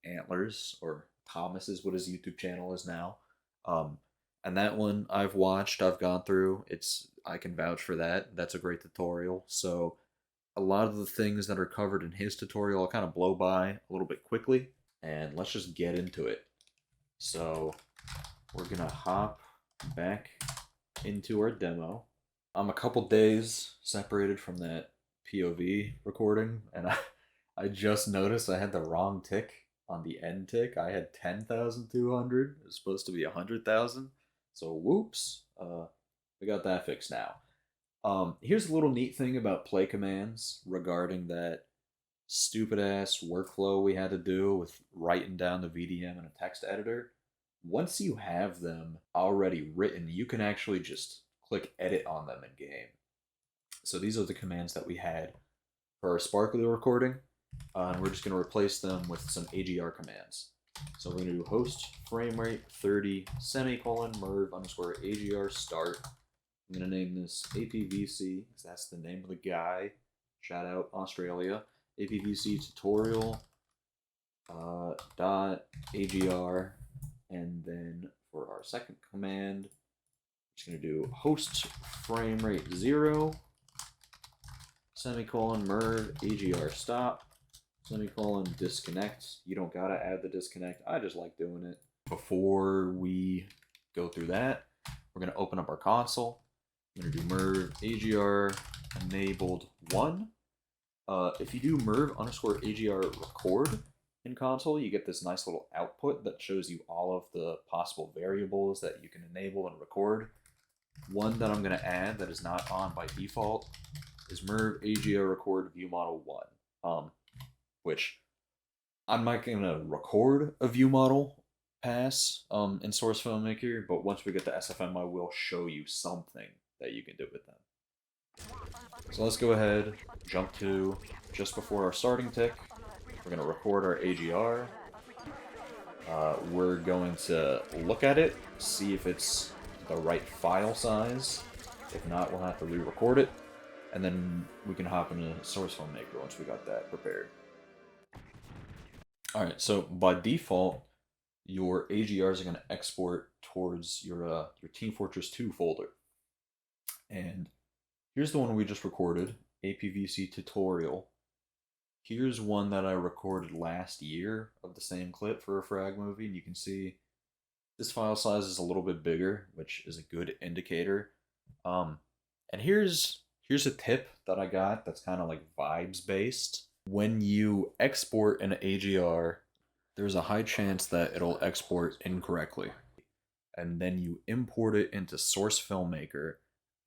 Antlers, or Thomas is what his YouTube channel is now. And that one I've watched, I've gone through. I can vouch for that. That's a great tutorial. So a lot of the things that are covered in his tutorial I'll kind of blow by a little bit quickly, and let's just get into it. So we're gonna hop back into our demo. I'm a couple days separated from that POV recording, and I just noticed I had the wrong tick on the end tick. I had 10,200. It was supposed to be 100,000. So whoops. We got that fixed now. Here's a little neat thing about play commands regarding that stupid ass workflow we had to do with writing down the VDM in a text editor. Once you have them already written, you can actually just click edit on them in game. So these are the commands that we had for our sparkly recording, and we're just going to replace them with some AGR commands. So we're going to do host frame rate 30 semicolon merv underscore AGR start. I'm going to name this APVC because that's the name of the guy. Shout out Australia. APVC tutorial dot AGR, and then for our second command, just going to do host frame rate 0 semicolon merv AGR stop semicolon disconnect. You don't gotta add the disconnect. I just like doing it. Before we go through that, we're gonna open up our console. I'm gonna do merv AGR enabled 1. If you do merv underscore AGR record in console, you get this nice little output that shows you all of the possible variables that you can enable and record. One that I'm going to add that is not on by default is merv AGR record viewmodel 1, which I'm not going to record a viewmodel pass in Source Filmmaker, but once we get to SFM, I will show you something that you can do with them. So let's go ahead, jump to just before our starting tick. We're going to record our AGR. We're going to look at it, see if it's the right file size. If not, we'll have to re-record it, and then we can hop into Source Filmmaker once we got that prepared. Alright, so by default, your AGRs are going to export towards your Team Fortress 2 folder. And here's the one we just recorded, APVC tutorial. Here's one that I recorded last year of the same clip for a frag movie, and you can see this file size is a little bit bigger, which is a good indicator. And here's a tip that I got that's kind of like vibes based. When you export an AGR, there's a high chance that it'll export incorrectly. And then you import it into Source Filmmaker,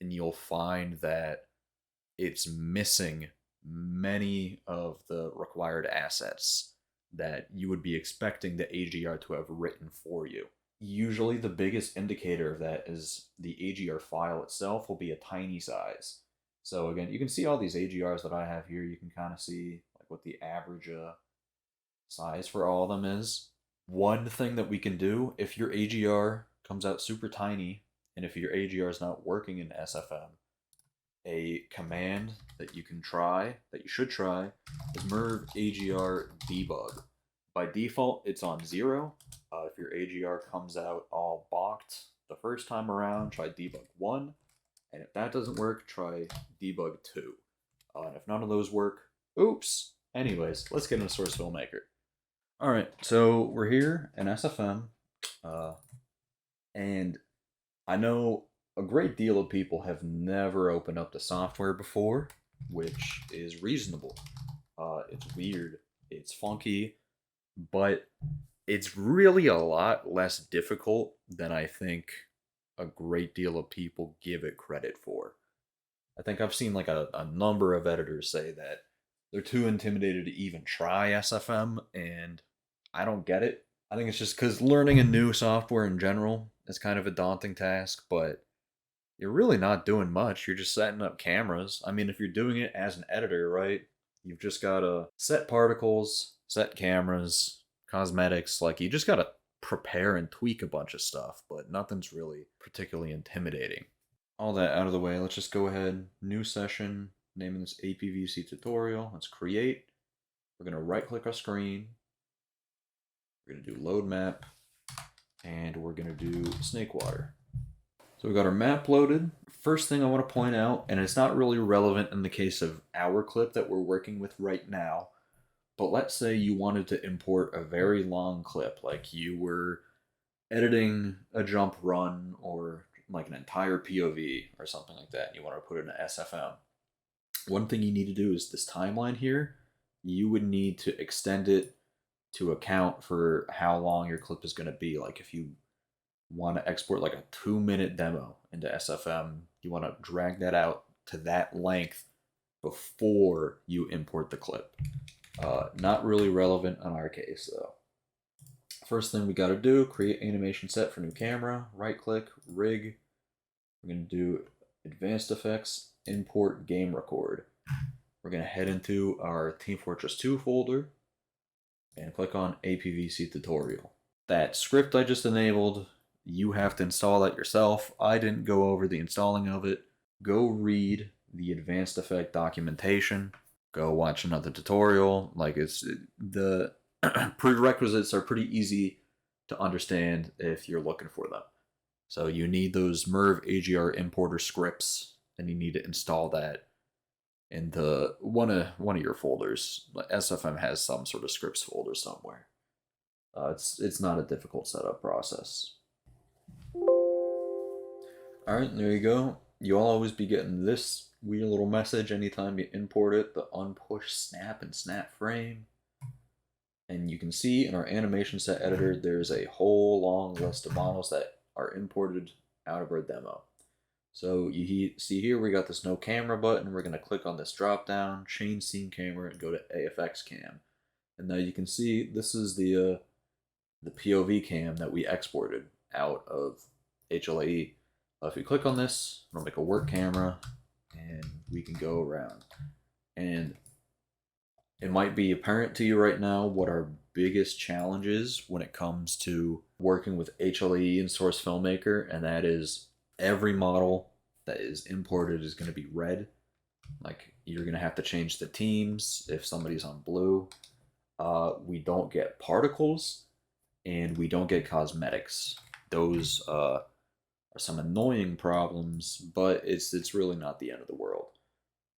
and you'll find that it's missing many of the required assets that you would be expecting the AGR to have written for you. Usually the biggest indicator of that is the AGR file itself will be a tiny size. So again, you can see all these AGRs that I have here. You can kind of see like what the average size for all of them is. One thing that we can do, if your AGR comes out super tiny, and if your AGR is not working in SFM, a command that you can try, that you should try, is merv AGR debug. By default, it's on 0. If your AGR comes out all balked the first time around, try debug 1. And if that doesn't work, try debug 2. And if none of those work, oops. Anyways, let's get into Source Filmmaker. Alright, so we're here in SFM. And I know a great deal of people have never opened up the software before, which is reasonable. It's weird, it's funky, but it's really a lot less difficult than I think a great deal of people give it credit for. I think I've seen like a number of editors say that they're too intimidated to even try SFM, and I don't get it. I think it's just because learning a new software in general is kind of a daunting task, but you're really not doing much. You're just setting up cameras. I mean, if you're doing it as an editor, right, you've just got to set particles, set cameras, cosmetics. Like, you just got to prepare and tweak a bunch of stuff, but nothing's really particularly intimidating. All that out of the way, let's just go ahead, new session, naming this APVC tutorial. Let's create. We're going to right click our screen. We're going to do load map, and we're going to do snake water. So we got our map loaded. First thing I want to point out, and it's not really relevant in the case of our clip that we're working with right now, but let's say you wanted to import a very long clip, like you were editing a jump run or like an entire POV or something like that, and you want to put it in SFM. One thing you need to do is this timeline here, you would need to extend it to account for how long your clip is going to be. Like if you want to export like a 2-minute demo into SFM, you want to drag that out to that length before you import the clip. Not really relevant in our case though. First thing we got to do, create animation set for new camera, right click, rig. We're going to do advanced effects, import game record. We're going to head into our Team Fortress 2 folder and click on APVC tutorial. That script I just enabled, you have to install that yourself. I didn't go over the installing of it. Go read the advanced effect documentation. Go watch another tutorial. Like the prerequisites are pretty easy to understand if you're looking for them. So you need those merv AGR importer scripts, and you need to install that into one of your folders. SFM has some sort of scripts folder somewhere. It's not a difficult setup process. Alright, there you go. You'll always be getting this weird little message anytime you import it, the unpush snap and snap frame. And you can see in our animation set editor, there's a whole long list of models that are imported out of our demo. So you see here, we got this no camera button. We're going to click on this drop down, change scene camera, and go to AFX cam. And now you can see this is the the POV cam that we exported out of HLAE. If we click on this, it'll make a work camera, and we can go around. And it might be apparent to you right now what our biggest challenge is when it comes to working with HLAE and Source Filmmaker, and that is every model that is imported is going to be red. Like, you're going to have to change the teams if somebody's on blue. We don't get particles, and we don't get cosmetics. Those are some annoying problems, but it's really not the end of the world.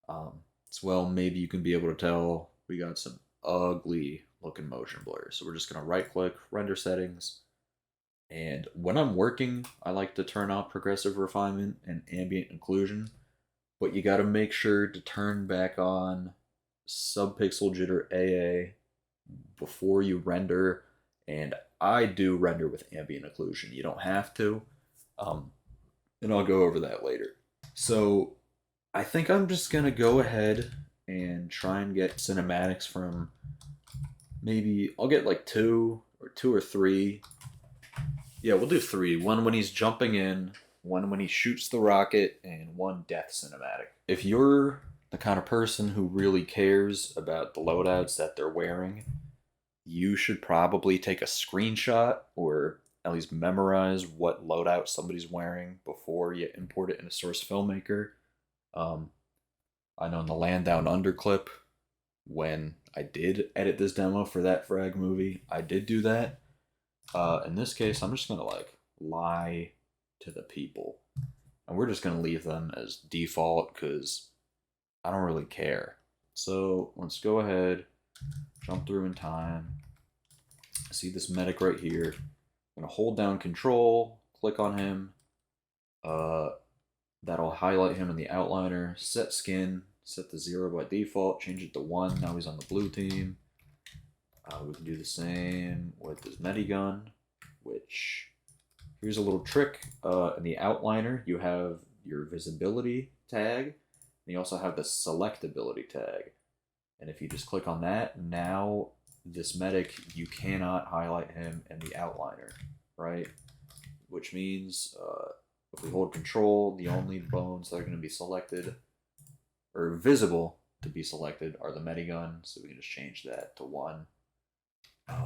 As well, maybe you can be able to tell we got some ugly looking motion blur. So we're just going to right click, render settings. And when I'm working, I like to turn off progressive refinement and ambient occlusion. But you got to make sure to turn back on subpixel jitter AA before you render. And I do render with ambient occlusion. You don't have to. And I'll go over that later. So I think I'm just going to go ahead and try and get cinematics from maybe, I'll get like two or three. Yeah, we'll do three. One when he's jumping in, one when he shoots the rocket, and one death cinematic. If you're the kind of person who really cares about the loadouts that they're wearing, you should probably take a screenshot or at least memorize what loadout somebody's wearing before you import it in a Source Filmmaker. I know in the Land Down Under clip, when I did edit this demo for that frag movie, I did do that. In this case, I'm just going to like lie to the people. And we're just going to leave them as default because I don't really care. So let's go ahead, jump through in time. See this medic right here. I'm going to hold down control, click on him. That'll highlight him in the outliner. Set skin, set the 0 by default, change it to 1. Now he's on the blue team. We can do the same with this medigun, which, here's a little trick. In the outliner, you have your visibility tag, and you also have the selectability tag. And if you just click on that, now this medic, you cannot highlight him in the outliner, right? Which means if we hold control, the only bones that are going to be selected, or visible to be selected, are the medigun, so we can just change that to 1.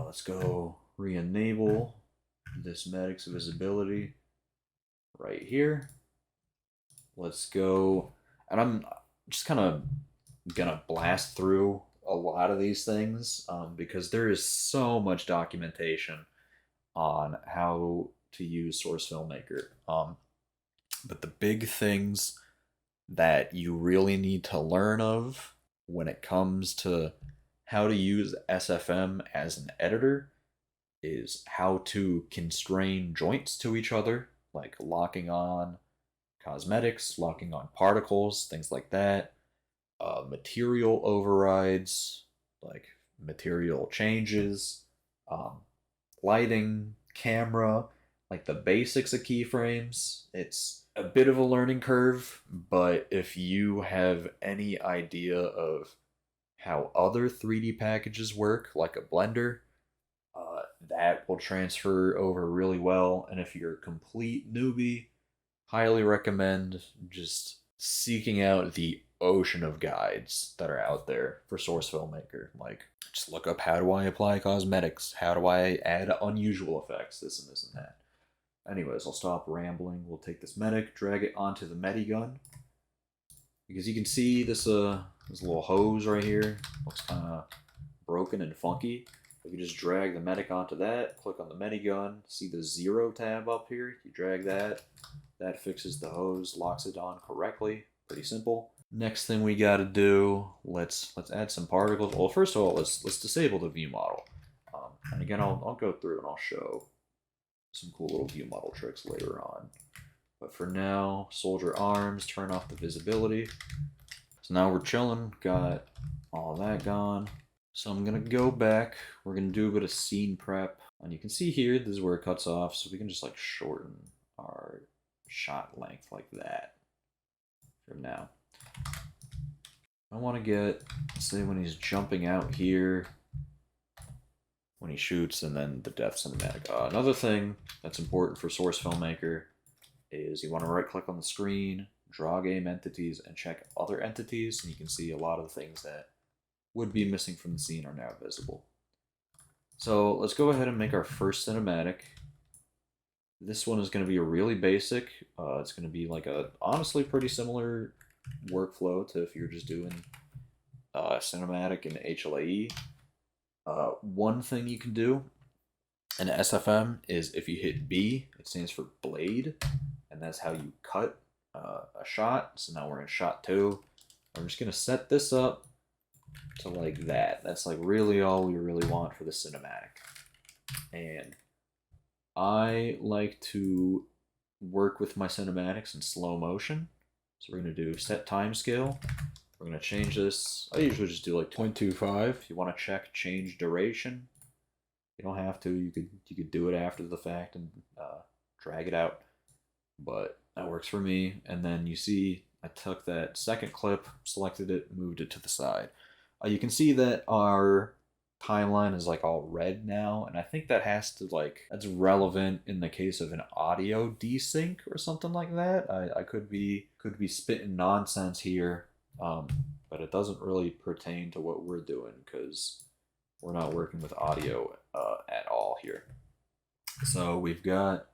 Let's go re-enable this medic's visibility right here. Let's go, and I'm just kind of gonna blast through a lot of these things because there is so much documentation on how to use Source Filmmaker. But the big things that you really need to learn of when it comes to how to use SFM as an editor is how to constrain joints to each other, like locking on cosmetics, locking on particles, things like that. Material overrides, like material changes, lighting, camera, like the basics of keyframes. It's a bit of a learning curve, but if you have any idea of how other 3D packages work, like a Blender, that will transfer over really well. And if you're a complete newbie, highly recommend just seeking out the ocean of guides that are out there for Source Filmmaker. Like, just look up, how do I apply cosmetics? How do I add unusual effects? This and this and that. Anyways, I'll stop rambling. We'll take this medic, drag it onto the medigun. Because you can see this little hose right here looks kind of broken and funky. If you just drag the medic onto that, click on the medigun, see the 0 tab up here, you drag that, that fixes the hose, locks it on correctly. Pretty simple. Next thing we got to do, let's add some particles. Well, first of all, let's disable the view model. And again, I'll go through and I'll show some cool little view model tricks later on. But for now, soldier arms, turn off the visibility. So now we're chilling, got all that gone. So I'm gonna go back, we're gonna do a bit of scene prep. And you can see here, this is where it cuts off, so we can just like shorten our shot length like that for now. I want to get, say when he's jumping out here, when he shoots, and then the death cinematic. Another thing that's important for source filmmaker is you want to right click on the screen, draw game entities, and check other entities, and you can see a lot of the things that would be missing from the scene are now visible. So let's go ahead and make our first cinematic. This one is going to be a really basic. It's going to be like a honestly pretty similar workflow to if you're just doing cinematic in HLAE. One thing you can do in SFM is if you hit B, it stands for blade, and that's how you cut a shot. So now we're in shot 2. I'm just going to set this up to like that. That's like really all we really want for the cinematic. And I like to work with my cinematics in slow motion. So we're going to do set time scale. We're going to change this. I usually just do like 0.25. If you want to check change duration, you don't have to. You could do it after the fact and drag it out. But that works for me. And then you see I took that second clip, selected it, moved it to the side. You can see that our timeline is like all red now, and I think that has to that's relevant in the case of an audio desync or something like that. I could be spitting nonsense here, but it doesn't really pertain to what we're doing because we're not working with audio at all here. So we've got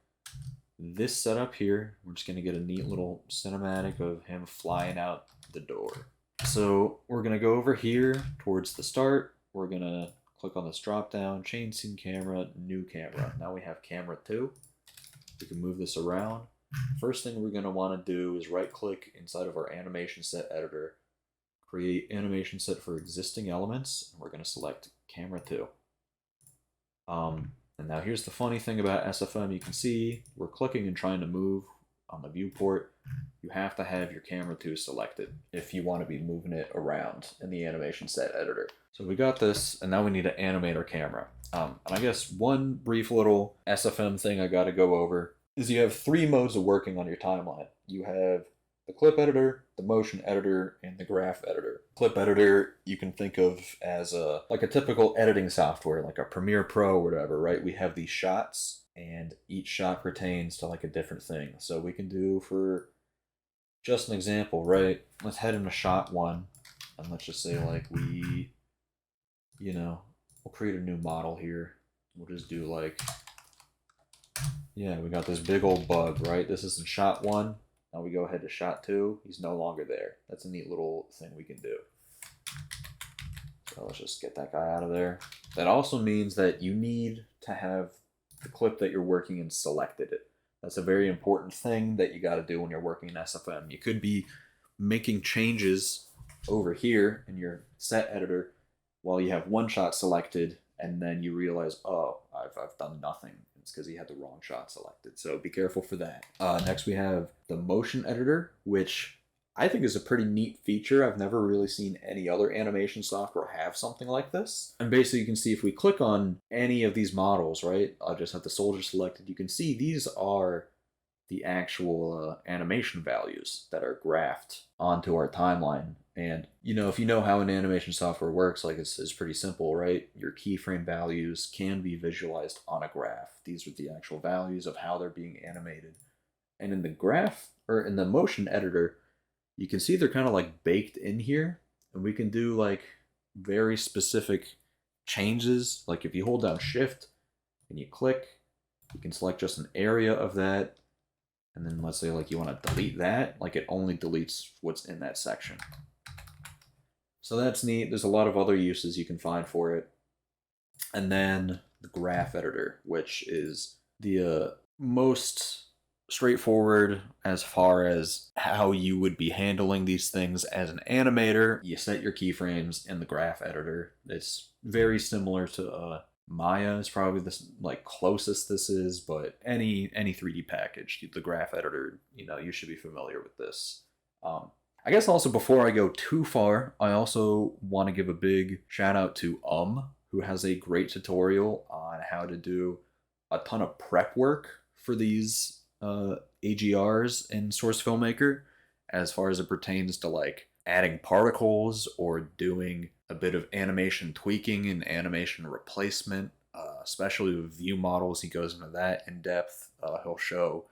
this set up here. We're just gonna get a neat little cinematic of him flying out the door. So we're going to go over here towards the start. We're going to click on this drop down, change scene camera, new camera. Now we have camera 2. We can move this around. First thing we're going to want to do is right click inside of our animation set editor, create animation set for existing elements, and we're going to select camera 2. And now here's the funny thing about SFM. You can see we're clicking and trying to move on the viewport. You have to have your camera 2 selected if you want to be moving it around in the animation set editor. So we got this, and now we need to animate our camera. And I guess one brief little SFM thing I got to go over is you have 3 modes of working on your timeline. You have the clip editor, the motion editor, and the graph editor. Clip editor you can think of as like a typical editing software, like a Premiere Pro or whatever, right? We have these shots, and each shot pertains to like a different thing. So we can do, for just an example, right? Let's head into shot 1, and let's just say like we'll create a new model here. We'll just do like, yeah, we got this big old bug, right? This is in shot 1. Now we go ahead to shot 2. He's no longer there. That's a neat little thing we can do. So let's just get that guy out of there. That also means that you need to have the clip that you're working in selected it. That's a very important thing that you got to do when you're working in SFM. You could be making changes over here in your set editor while you have one shot selected, and then you realize, oh, I've done nothing. It's because you had the wrong shot selected. So be careful for that. Next we have the motion editor, which I think is a pretty neat feature. I've never really seen any other animation software have something like this. And basically you can see if we click on any of these models, right? I'll just have the soldier selected. You can see these are the actual animation values that are graphed onto our timeline. And if you know how an animation software works, like it's pretty simple, right? Your keyframe values can be visualized on a graph. These are the actual values of how they're being animated. And in the graph, or in the motion editor, you can see they're kind of like baked in here, and we can do like very specific changes. Like if you hold down shift and you click, you can select just an area of that. And then let's say like you want to delete that, like it only deletes what's in that section. So that's neat. There's a lot of other uses you can find for it. And then the graph editor, which is the most straightforward as far as how you would be handling these things as an animator. You set your keyframes in the graph editor. It's very similar to Maya is probably the closest this is, but any 3D package, the graph editor, you should be familiar with this. I guess also before I go too far, I also want to give a big shout out to who has a great tutorial on how to do a ton of prep work for these AGRs in Source Filmmaker, as far as it pertains to like adding particles or doing a bit of animation tweaking and animation replacement. especially with view models. He goes into that in depth. He'll show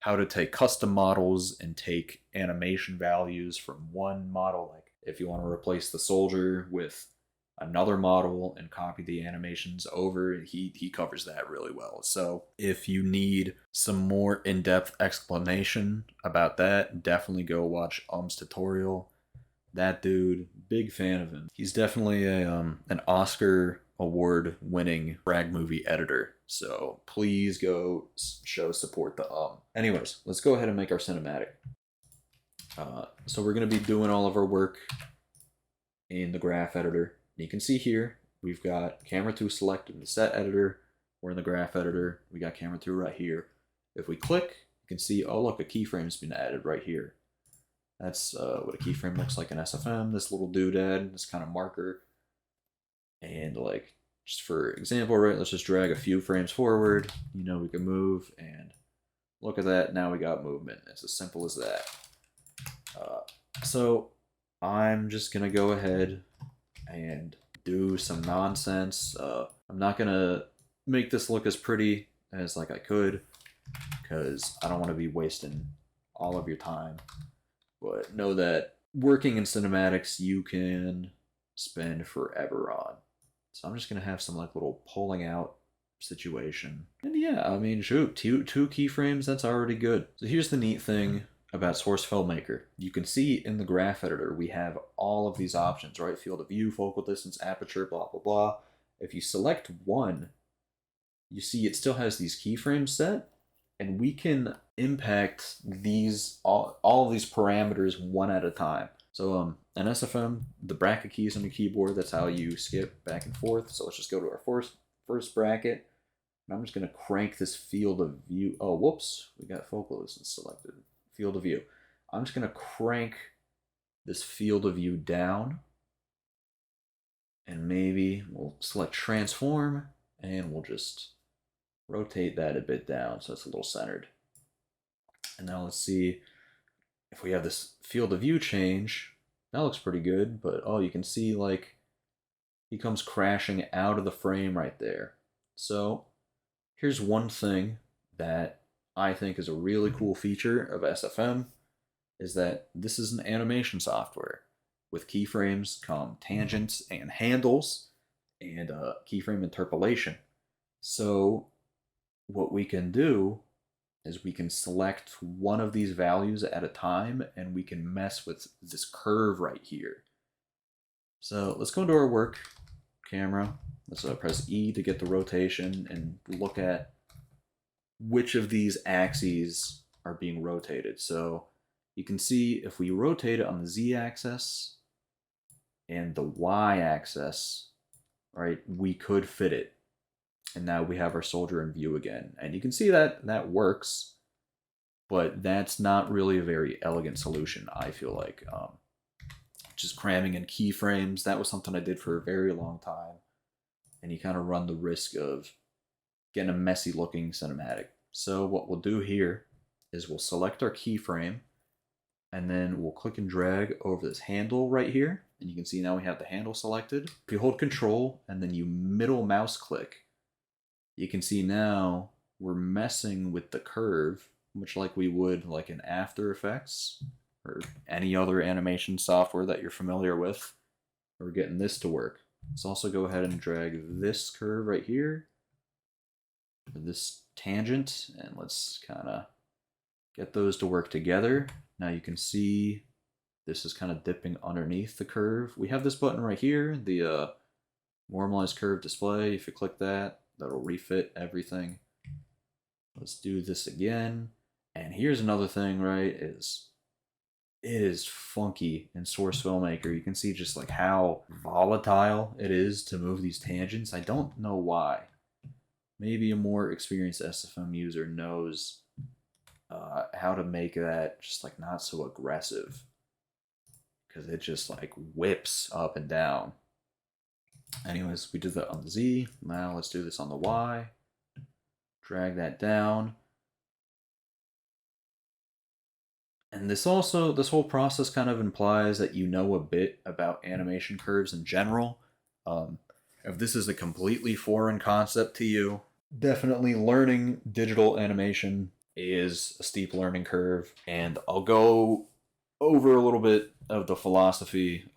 how to take custom models and take animation values from one model. Like if you want to replace the soldier with another model and copy the animations over, he covers that really well. So if you need some more in-depth explanation about that, definitely go watch tutorial. That dude, big fan of him. He's definitely an Oscar award winning frag movie editor. So please go show support to Anyways, let's go ahead and make our cinematic. So we're going to be doing all of our work in the graph editor. You can see here, we've got camera 2 selected in the set editor. We're in the graph editor. We got camera 2 right here. If we click, you can see, oh look, a keyframe's been added right here. That's what a keyframe looks like in SFM, this little doodad, this kind of marker. And like, just for example, right, let's just drag a few frames forward. You know, we can move, and look at that, now we got movement. It's as simple as that. So I'm just gonna go ahead and do some nonsense. I'm not gonna make this look as pretty as like I could, because I don't want to be wasting all of your time. But know that working in cinematics you can spend forever on. So I'm just gonna have some like little pulling out situation. And yeah, I mean, shoot, two keyframes, that's already good. So here's the neat thing about Source Filmmaker. You can see in the graph editor we have all of these options, right? Field of view, focal distance, aperture, blah blah blah. If you select one, you see it still has these keyframes set, and we can impact these all of these parameters one at a time. So in SFM, the bracket keys on the keyboard, that's how you skip back and forth. So let's just go to our first bracket. And I'm just gonna crank this field of view. Oh, whoops, we got focal distance selected. Field of view. I'm just gonna crank this field of view down. And maybe we'll select transform, and we'll just rotate that a bit down so it's a little centered. And now let's see if we have this field of view change. That looks pretty good, but oh, you can see like he comes crashing out of the frame right there. So here's one thing that I think is a really cool feature of SFM, is that this is an animation software. With keyframes come tangents and handles and keyframe interpolation. So what we can do is we can select one of these values at a time, and we can mess with this curve right here. So let's go into our work camera. Let's press E to get the rotation and look at which of these axes are being rotated. So you can see if we rotate it on the Z axis and the Y axis, right, we could fit it. And now we have our soldier in view again. And you can see that that works, but that's not really a very elegant solution, I feel like. Just cramming in keyframes, that was something I did for a very long time. And you kind of run the risk of getting a messy looking cinematic. So what we'll do here is we'll select our keyframe, and then we'll click and drag over this handle right here. And you can see now we have the handle selected. If you hold Control and then you middle mouse click, you can see now we're messing with the curve, much like we would like in After Effects or any other animation software that you're familiar with. We're getting this to work. Let's also go ahead and drag this curve right here, this tangent, and let's kind of get those to work together. Now you can see this is kind of dipping underneath the curve. We have this button right here, the normalized curve display. If you click that, that'll refit everything. Let's do this again. And here's another thing, right, is it is funky in Source Filmmaker. You can see just like how volatile it is to move these tangents. I don't know why. Maybe a more experienced SFM user knows how to make that just like not so aggressive, because it just like whips up and down. Anyways, we did that on the Z. Now let's do this on the Y. Drag that down. And this whole process kind of implies that you know a bit about animation curves in general. If this is a completely foreign concept to you, definitely learning digital animation is a steep learning curve, and I'll go over a little bit of the philosophy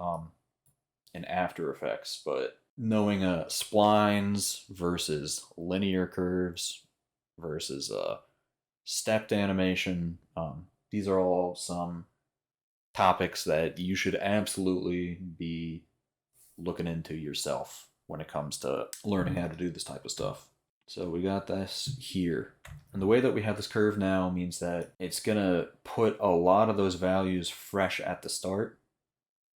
in After Effects, but knowing splines versus linear curves versus stepped animation, these are all some topics that you should absolutely be looking into yourself when it comes to learning how to do this type of stuff. So we got this here. And the way that we have this curve now means that it's going to put a lot of those values fresh at the start.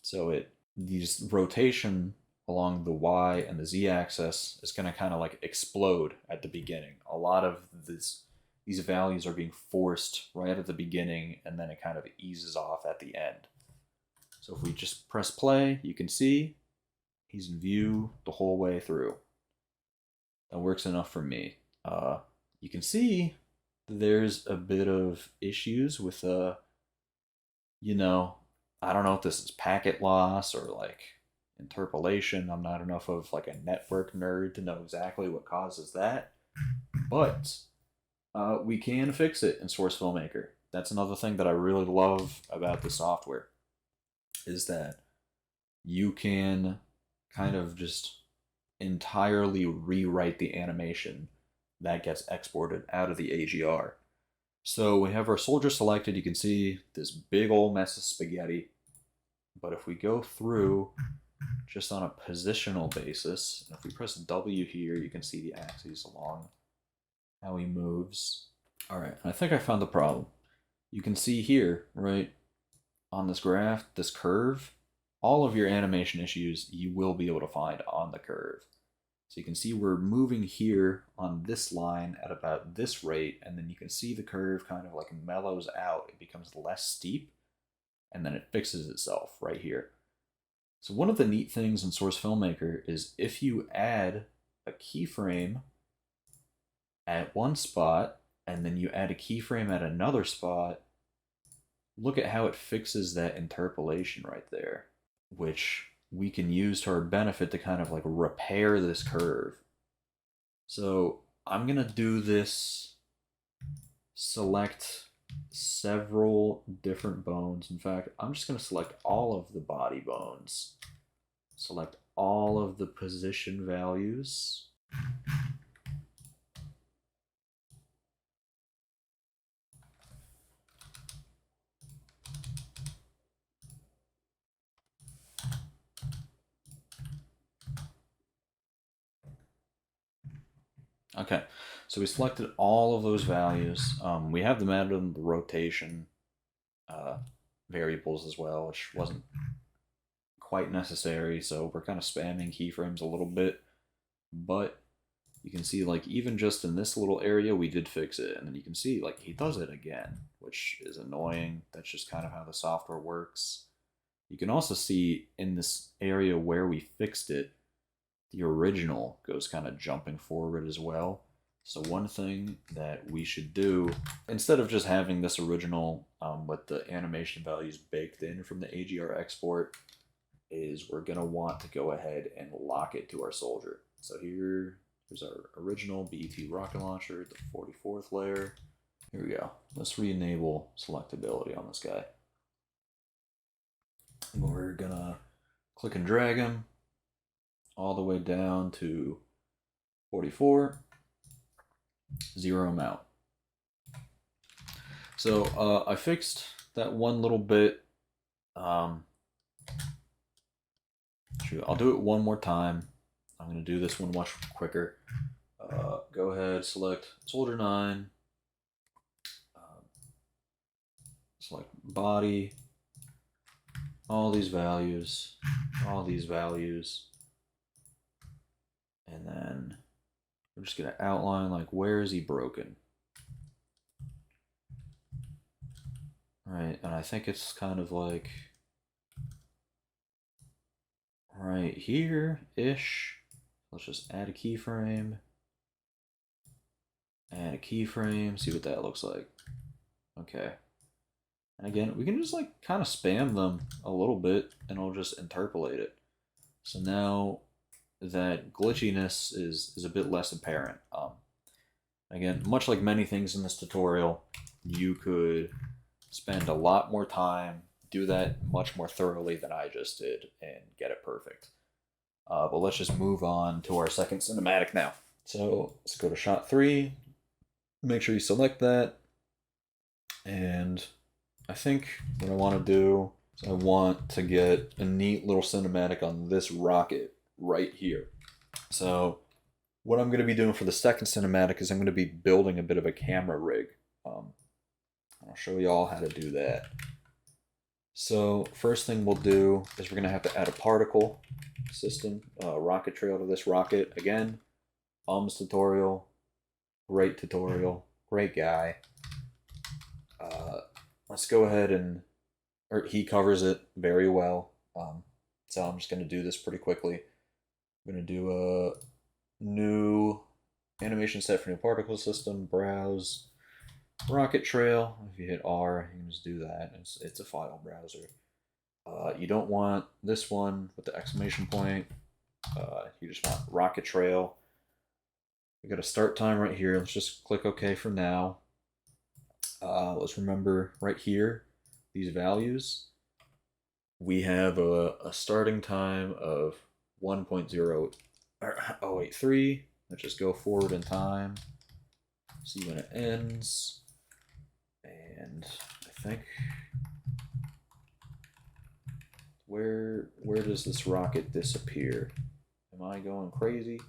So these rotation along the y and the z axis is going to kind of like explode at the beginning. A lot of these values are being forced right at the beginning, and then it kind of eases off at the end. So if we just press play, you can see he's in view the whole way through. That works enough for me. You can see there's a bit of issues with, you know, I don't know if this is packet loss or like interpolation. I'm not enough of like a network nerd to know exactly what causes that. But we can fix it in Source Filmmaker. That's another thing that I really love about the software, is that you can kind of just entirely rewrite the animation that gets exported out of the AGR. So we have our soldier selected. You can see this big old mess of spaghetti. But if we go through just on a positional basis, if we press W here, you can see the axes along how he moves. All right, I think I found the problem. You can see here, right, on this graph, this curve, all of your animation issues you will be able to find on the curve. So you can see we're moving here on this line at about this rate, and then you can see the curve kind of like mellows out. It becomes less steep, and then it fixes itself right here. So one of the neat things in Source Filmmaker is if you add a keyframe at one spot, and then you add a keyframe at another spot, look at how it fixes that interpolation right there, which we can use to our benefit to kind of like repair this curve. So I'm going to do this, select several different bones. In fact, I'm just going to select all of the body bones, select all of the position values. Okay, so we selected all of those values. We have them added in the rotation variables as well, which wasn't quite necessary, so we're kind of spamming keyframes a little bit. But you can see, like, even just in this little area, we did fix it. And then you can see, like, he does it again, which is annoying. That's just kind of how the software works. You can also see in this area where we fixed it, the original goes kind of jumping forward as well. So one thing that we should do, instead of just having this original with the animation values baked in from the AGR export, is we're going to want to go ahead and lock it to our soldier. So here's our original BET rocket launcher, the 44th layer. Here we go. Let's re-enable selectability on this guy. And we're going to click and drag him all the way down to 44, zero him out. So I fixed that one little bit. I'll do it one more time. I'm going to do this one much quicker. Go ahead, select soldier 9, select body, all these values, and then we're just going to outline, like, where is he broken? Right, and I think it's kind of like right here-ish. Let's just add a keyframe. Add a keyframe, see what that looks like. Okay. And again, we can just like kind of spam them a little bit and it'll just interpolate it. So now that glitchiness is a bit less apparent. Again, much like many things in this tutorial, you could spend a lot more time, do that much more thoroughly than I just did, and get it perfect. But let's just move on to our second cinematic now. So let's go to shot 3. Make sure you select that. And I think what I want to do is I want to get a neat little cinematic on this rocket right here. So what I'm going to be doing for the second cinematic is I'm going to be building a bit of a camera rig. I'll show you all how to do that. So first thing we'll do is we're going to have to add a particle system, rocket trail to this rocket. Again, tutorial, great guy. Let's go ahead and, he covers it very well. So I'm just going to do this pretty quickly. I'm going to do a new animation set for new particle system, browse, rocket trail. If you hit R, you can just do that. It's a file browser. You don't want this one with the exclamation point. You just want rocket trail. We got a start time right here. Let's just click OK for now. Let's remember right here, these values. We have a starting time of 1.083. Let's just go forward in time. See when it ends. And I think, where does this rocket disappear? Am I going crazy?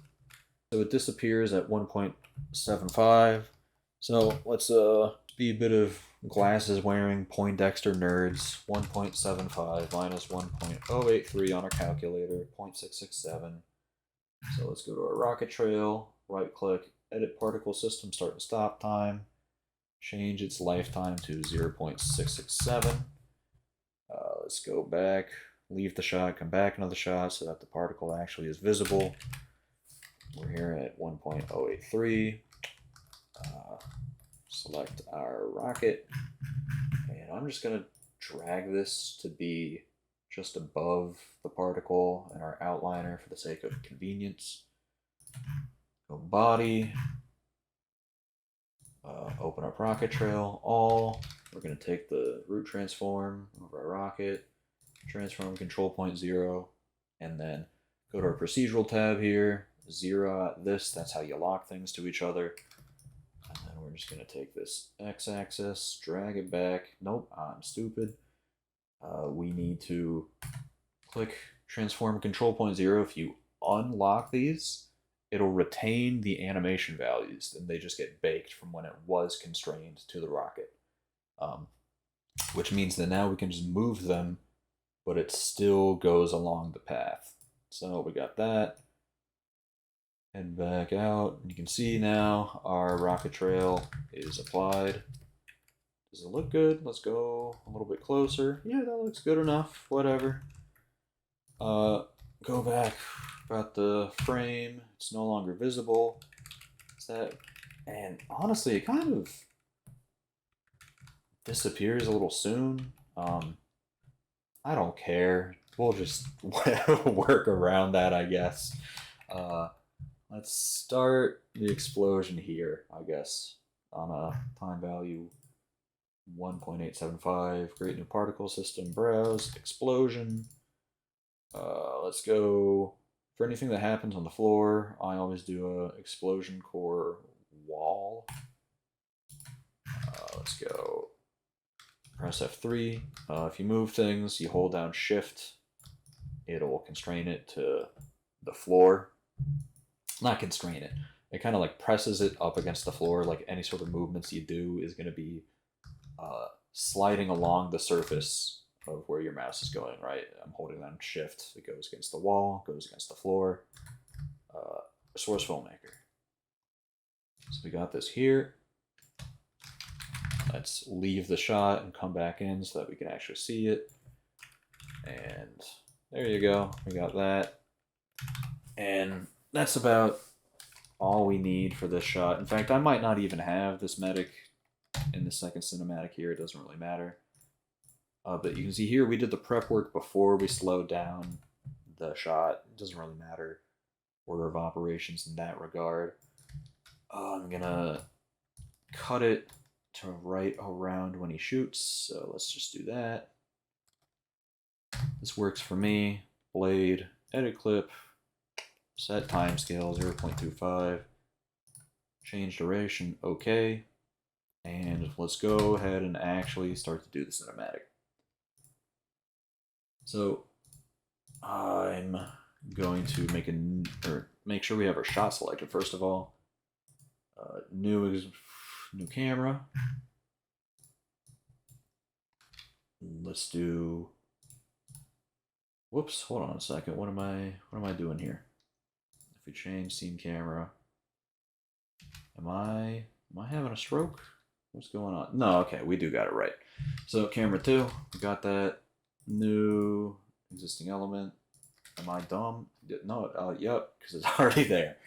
So it disappears at 1.75. So let's be a bit of glasses wearing Poindexter nerds. 1.75 minus 1.083 on our calculator, 0.667. So let's go to our rocket trail, right click, edit particle system, start and stop time, change its lifetime to 0.667. Let's go back, leave the shot, come back another shot so that the particle actually is visible. We're here at 1.083. Select our rocket, and I'm just going to drag this to be just above the particle and our outliner for the sake of convenience. Go body, open up rocket trail, all. We're going to take the root transform over our rocket, transform control point 0, and then go to our procedural tab here, 0 at this, that's how you lock things to each other. And then we're just going to take this x-axis, drag it back. Nope, I'm stupid. We need to click transform control point 0. If you unlock these, it'll retain the animation values, and they just get baked from when it was constrained to the rocket. Which means that now we can just move them, but it still goes along the path. So we got that. Head back out. You can see now our rocket trail is applied. Does it look good? Let's go a little bit closer. Yeah, that looks good enough. Whatever. Go back. Got the frame. It's no longer visible. Is that? And honestly, it kind of disappears a little soon. I don't care. We'll just work around that, I guess. Let's start the explosion here, I guess, on a time value 1.875. Create new particle system, browse, explosion. Let's go, for anything that happens on the floor, I always do a explosion core wall. Let's go, press F3. If you move things, you hold down shift, it'll constrain it to the floor. Not constrain it. It kind of like presses it up against the floor. Like any sort of movements you do is going to be sliding along the surface of where your mouse is going, right? I'm holding down shift. It goes against the wall, goes against the floor. Source filmmaker. So we got this here. Let's leave the shot and come back in so that we can actually see it. And there you go. We got that. And that's about all we need for this shot. In fact, I might not even have this medic in the second cinematic here. It doesn't really matter. But you can see here we did the prep work before we slowed down the shot. It doesn't really matter. order of operations in that regard. I'm gonna cut it to right around when he shoots, so let's just do that. This works for me. Blade, edit clip, set timescale 0.25, change duration, okay. And let's go ahead and actually start to do the cinematic. So I'm going to make sure we have our shot selected first of all. New camera. Let's do. Whoops! Hold on a second. What am I doing here? If we change scene camera, am I having a stroke? What's going on? No, okay, we do got it right. So camera 2, we got that. New existing element. Am I dumb? No, yep, because it's already there.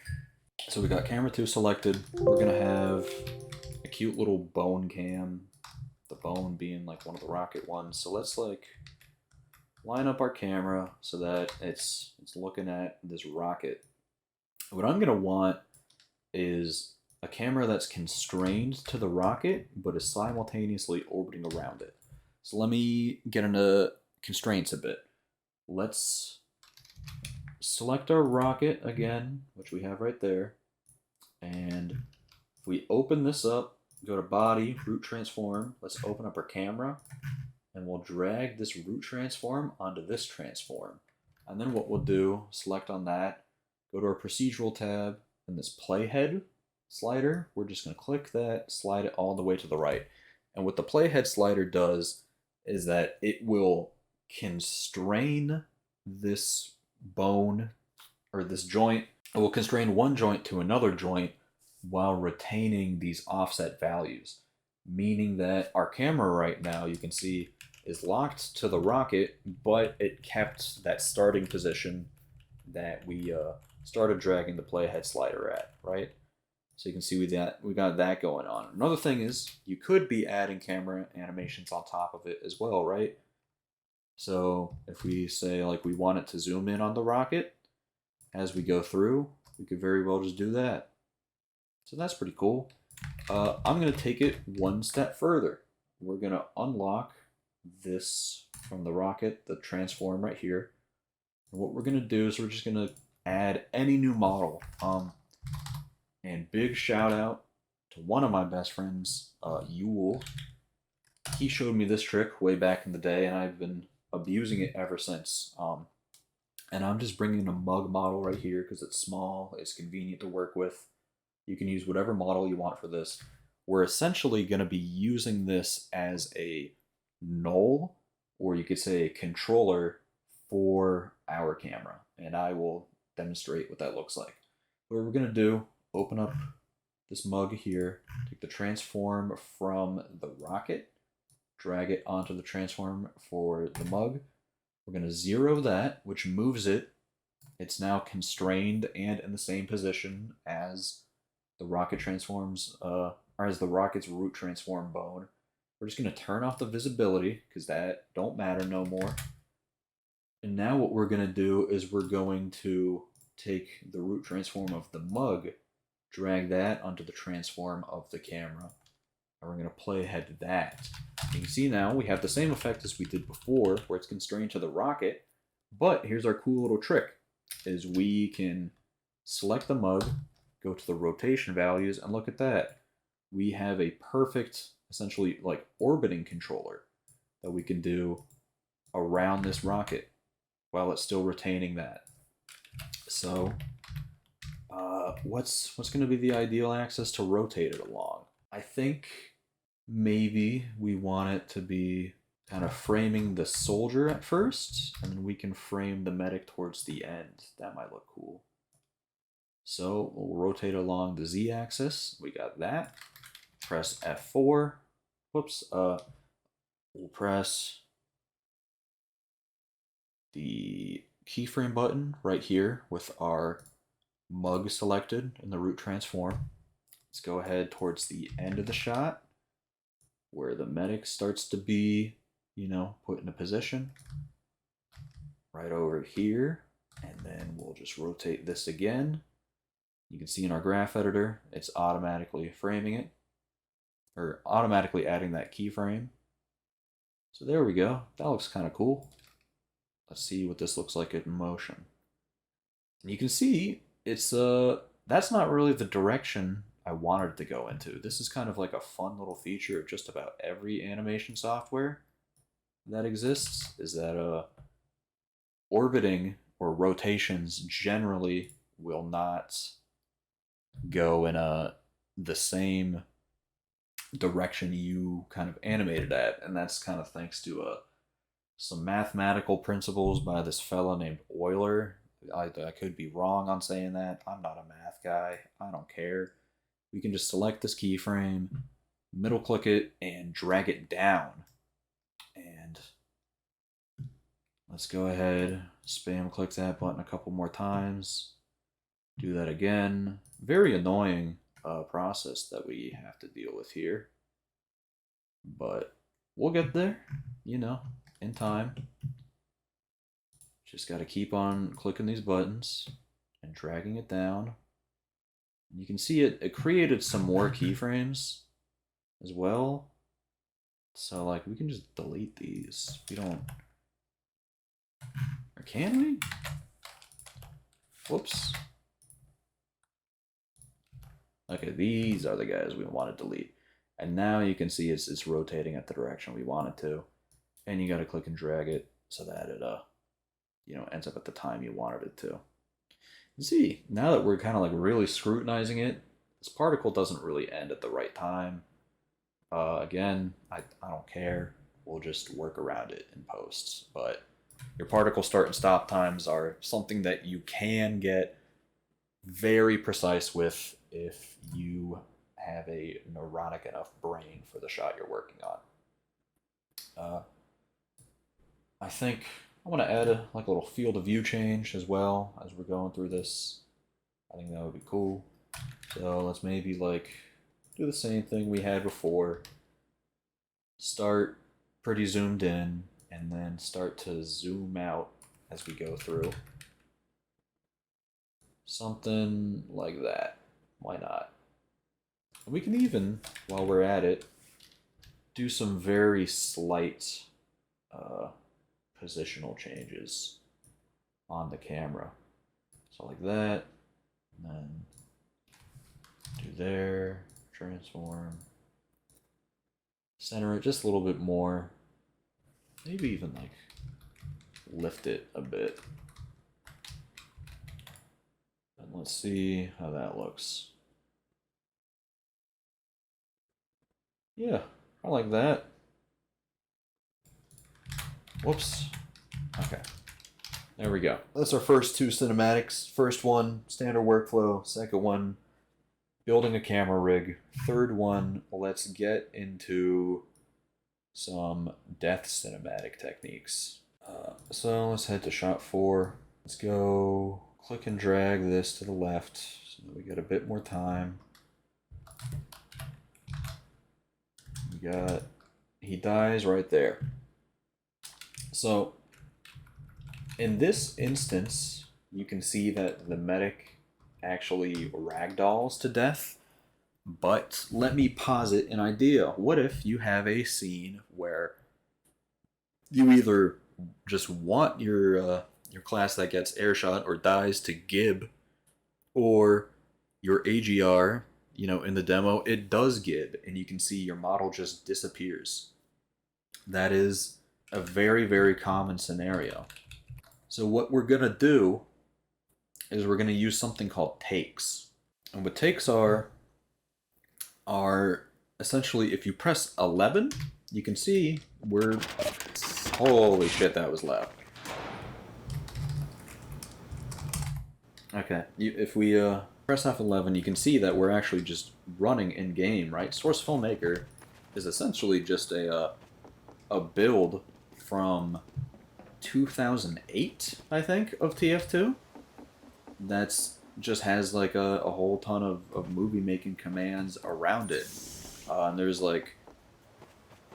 So we got camera 2 selected. We're gonna have a cute little bone cam. The bone being like one of the rocket ones. So let's like line up our camera so that it's looking at this rocket. What I'm gonna want is a camera that's constrained to the rocket, but is simultaneously orbiting around it. So let me get into constraints a bit. Let's select our rocket again, which we have right there. And if we open this up, go to body, root transform, let's open up our camera, and we'll drag this root transform onto this transform. And then what we'll do, select on that, go to our procedural tab, and this playhead slider, we're just going to click that, slide it all the way to the right. And what the playhead slider does is that it will constrain this bone or this joint. It will constrain one joint to another joint while retaining these offset values, meaning that our camera right now, you can see, is locked to the rocket, but it kept that starting position that we started dragging the playhead slider at, right? So you can see we got that going on. Another thing is you could be adding camera animations on top of it as well, right? So if we say like we want it to zoom in on the rocket as we go through, we could very well just do that. So that's pretty cool. I'm going to take it one step further. We're going to unlock this from the rocket, the transform right here. And what we're going to do is we're just going to add any new model. And big shout out to one of my best friends, Yule. He showed me this trick way back in the day, and I've been abusing it ever since. And I'm just bringing a mug model right here because it's small, it's convenient to work with. You can use whatever model you want for this. We're essentially going to be using this as a null, or you could say a controller for our camera. And I will demonstrate what that looks like. What we're going to do, open up this mug here, take the transform from the rocket, drag it onto the transform for the mug. We're going to 0 that, which moves it. It's now constrained and in the same position as the rocket transforms, or as the rocket's root transform bone. We're just going to turn off the visibility because that don't matter no more. And now what we're going to do is we're going to take the root transform of the mug, drag that onto the transform of the camera, and we're going to playhead that. You can see now we have the same effect as we did before, where it's constrained to the rocket, but here's our cool little trick, is we can select the mug, go to the rotation values, and look at that. We have a perfect, essentially like orbiting controller that we can do around this rocket while it's still retaining that. So what's going to be the ideal axis to rotate it along? I think maybe we want it to be kind of framing the soldier at first, and then we can frame the medic towards the end. That might look cool. So we'll rotate along the z-axis. We got that. Press F4. Whoops. We'll press the keyframe button right here with our mug selected in the root transform. Let's go ahead towards the end of the shot where the medic starts to be, put in a position. Right over here. And then we'll just rotate this again. You can see in our graph editor, it's automatically framing it, or automatically adding that keyframe. So there we go. That looks kind of cool. Let's see what this looks like in motion. And you can see it's that's not really the direction I wanted it to go into. This is kind of like a fun little feature of just about every animation software that exists, is that orbiting or rotations generally will not go in the same direction you kind of animated at, and that's kind of thanks to some mathematical principles by this fella named Euler. I could be wrong on saying that. I'm not a math guy. I don't care. We can just select this keyframe, middle click it, and drag it down. And let's go ahead, spam click that button a couple more times. Do that again. Very annoying process that we have to deal with here. But we'll get there, you know, in time. Just got to keep on clicking these buttons and dragging it down. You can see it created some more keyframes as well. So like we can just delete these. We don't, or can we? Whoops. Okay, these are the guys we want to delete. And now you can see it's rotating at the direction we want it to. And you got to click and drag it so that it you know, ends up at the time you wanted it to. You see, now that we're kind of like really scrutinizing it, this particle doesn't really end at the right time. Again, I don't care. We'll just work around it in post. But your particle start and stop times are something that you can get very precise with if you have a neurotic enough brain for the shot you're working on. I think I want to add a little field of view change as well as we're going through this. I think that would be cool. So let's maybe like do the same thing we had before. Start pretty zoomed in and then start to zoom out as we go through. Something like that. Why not? We can even, while we're at it, do some very slight positional changes on the camera. So like that, and then do there, transform, center it just a little bit more, maybe even like lift it a bit. And let's see how that looks. Yeah, I like that. Whoops. Okay. There we go. That's our first two cinematics. First one, standard workflow. Second one, building a camera rig. Third one, let's get into some death cinematic techniques. So let's head to shot 4. Let's go click and drag this to the left so that we get a bit more time. We got, he dies right there. So in this instance, you can see that the medic actually ragdolls to death. But let me posit an idea. What if you have a scene where you either just want your class that gets airshot or dies to gib, or your AGR, you know, in the demo, it does gib, and you can see your model just disappears. That is a very, very common scenario. So what we're going to do is we're going to use something called takes. And what takes are essentially, if you press 11, you can see we're, holy shit, that was loud. Okay, if we press F11, you can see that we're actually just running in game, right? Source Filmmaker is essentially just a build from 2008, I think, of TF2. That's just has like a whole ton of movie making commands around it. And there's like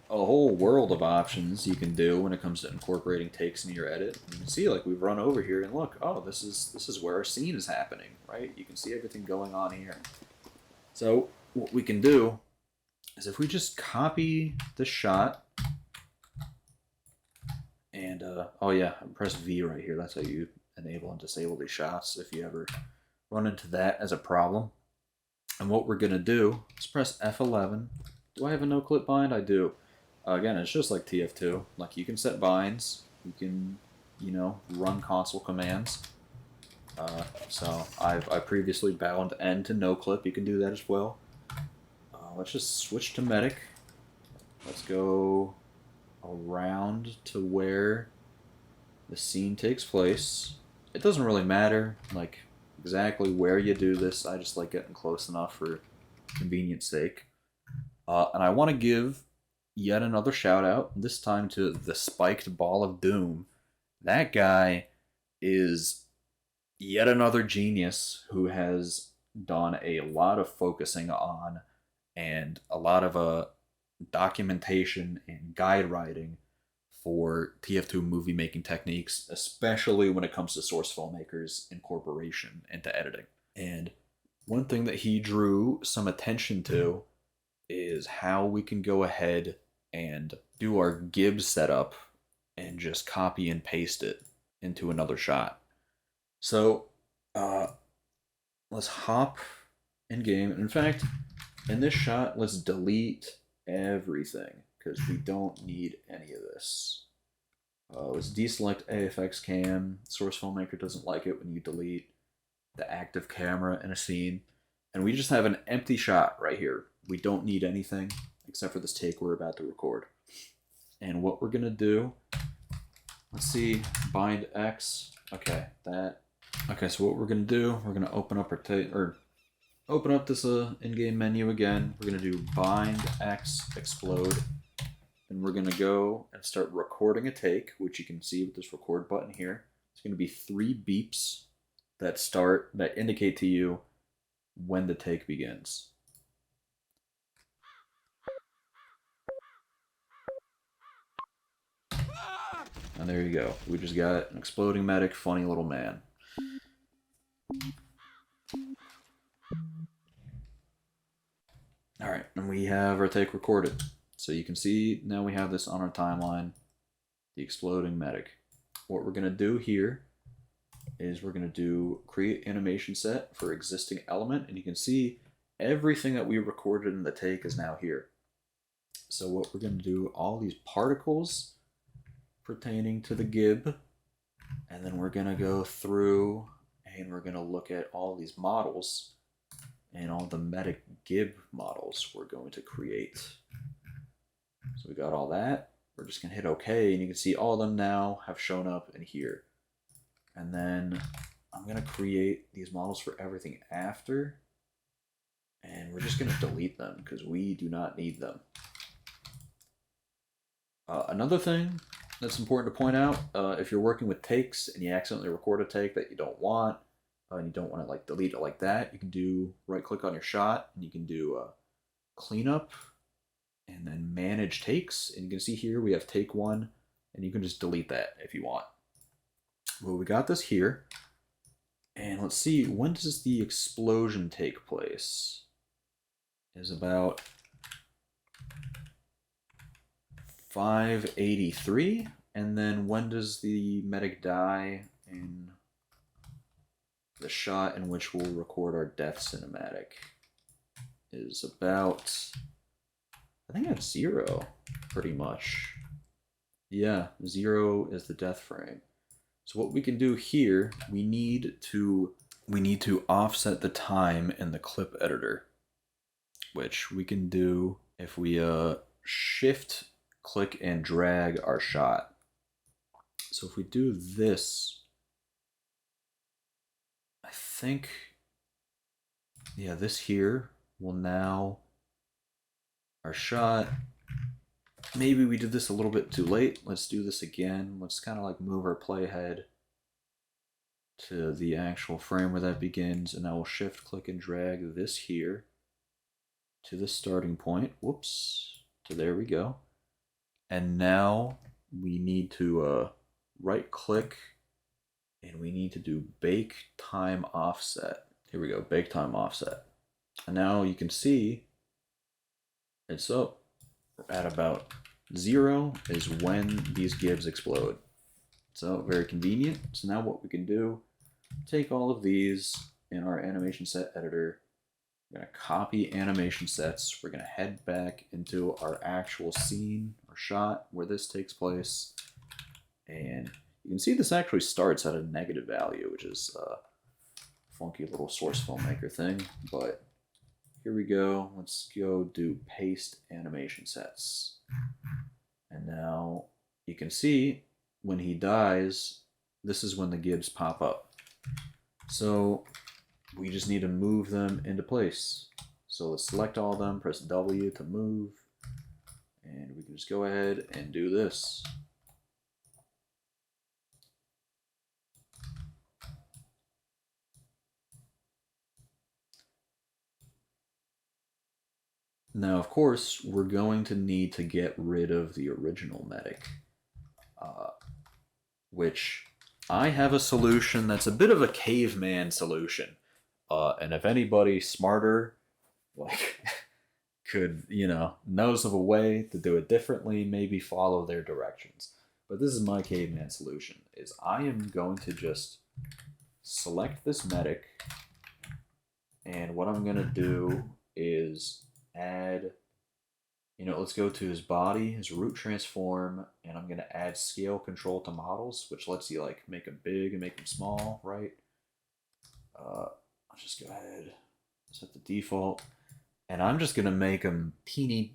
a whole world of options you can do when it comes to incorporating takes into your edit. You can see, like, we've run over here and look, oh, this is where our scene is happening, right? You can see everything going on here. So what we can do is if we just copy the shot and oh yeah, press V right here. That's how you enable and disable these shots if you ever run into that as a problem. And what we're gonna do is press F11. Do I have a no clip bind? I do. Again, it's just like TF2. Like, you can set binds. You can, you know, run console commands. So I previously bound N to no clip. You can do that as well. Let's just switch to medic. Let's go around to where the scene takes place. It doesn't really matter, like, exactly where you do this. I just like getting close enough for convenience sake. And I want to give yet another shout out, this time to the spiked ball of doom. That guy is yet another genius who has done a lot of focusing on and a lot of documentation and guide writing for TF2 movie making techniques, especially when it comes to source filmmakers incorporation into editing. And one thing that he drew some attention to is how we can go ahead and do our gibs setup and just copy and paste it into another shot. So let's hop in game. In fact, in this shot, let's delete everything because we don't need any of this. Let's deselect AFX cam. Source filmmaker doesn't like it when you delete the active camera in a scene. And we just have an empty shot right here. We don't need anything except for this take we're about to record. And what we're gonna do, let's see, bind X. Okay, that. Okay, so what we're gonna do, we're gonna open up our open up this in-game menu again. We're gonna do bind X explode, and we're gonna go and start recording a take, which you can see with this record button here. It's gonna be 3 beeps that indicate to you when the take begins. And there you go. We just got an exploding medic, funny little man. Alright, and we have our take recorded. So you can see now we have this on our timeline, the exploding medic. What we're going to do here is we're going to do create animation set for existing element, and you can see everything that we recorded in the take is now here. So what we're going to do, all these particles pertaining to the gib, and then we're going to go through and we're going to look at all these models and all the medic gib models we're going to create. So we got all that. We're just going to hit OK, and you can see all of them now have shown up in here. And then I'm going to create these models for everything after, and we're just going to delete them because we do not need them. Another thing that's important to point out, if you're working with takes and you accidentally record a take that you don't want, and you don't want to like delete it like that, you can do right click on your shot and you can do cleanup and then manage takes, and you can see here we have take 1, and you can just delete that if you want. Well, we got this here, and let's see, when does the explosion take place? Is about 583, and then when does the medic die in the shot in which we'll record our death cinematic is about, I think that's 0, pretty much. Yeah, 0 is the death frame. So what we can do here, we need to offset the time in the clip editor, which we can do if we shift, click, and drag our shot. So if we do this, I think, yeah, this here will now, our shot, maybe we did this a little bit too late. Let's do this again. Let's kind of like move our playhead to the actual frame where that begins, and now we'll shift, click, and drag this here to the starting point. Whoops. So there we go. And now we need to right click and we need to do bake time offset. Here we go, bake time offset. And now you can see it's up at about 0 is when these gibs explode. So very convenient. So now what we can do, take all of these in our animation set editor. We're going to copy animation sets. We're going to head back into our actual scene or shot where this takes place. And you can see this actually starts at a negative value, which is a funky little source filmmaker thing. But here we go. Let's go do paste animation sets. And now you can see when he dies, this is when the gibs pop up. So we just need to move them into place. So let's select all of them, press W to move, and we can just go ahead and do this. Now, of course, we're going to need to get rid of the original medic, which I have a solution that's a bit of a caveman solution. And if anybody smarter, like, could, knows of a way to do it differently, maybe follow their directions. But this is my caveman solution, is I am going to just select this medic, and what I'm going to do is add, let's go to his body, his root transform, and I'm going to add scale control to models, which lets you like make them big and make them small, right? I'll just go ahead, set the default, and I'm just going to make him teeny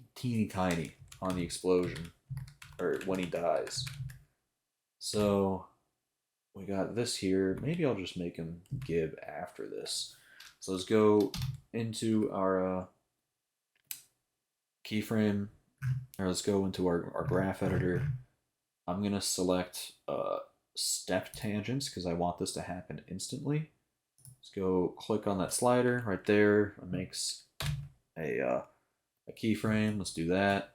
tiny on the explosion, or when he dies. So we got this here. Maybe I'll just make him gib after this. So let's go into our keyframe, or let's go into our graph editor. I'm going to select step tangents because I want this to happen instantly. Let's go click on that slider right there. It makes a keyframe. Let's do that.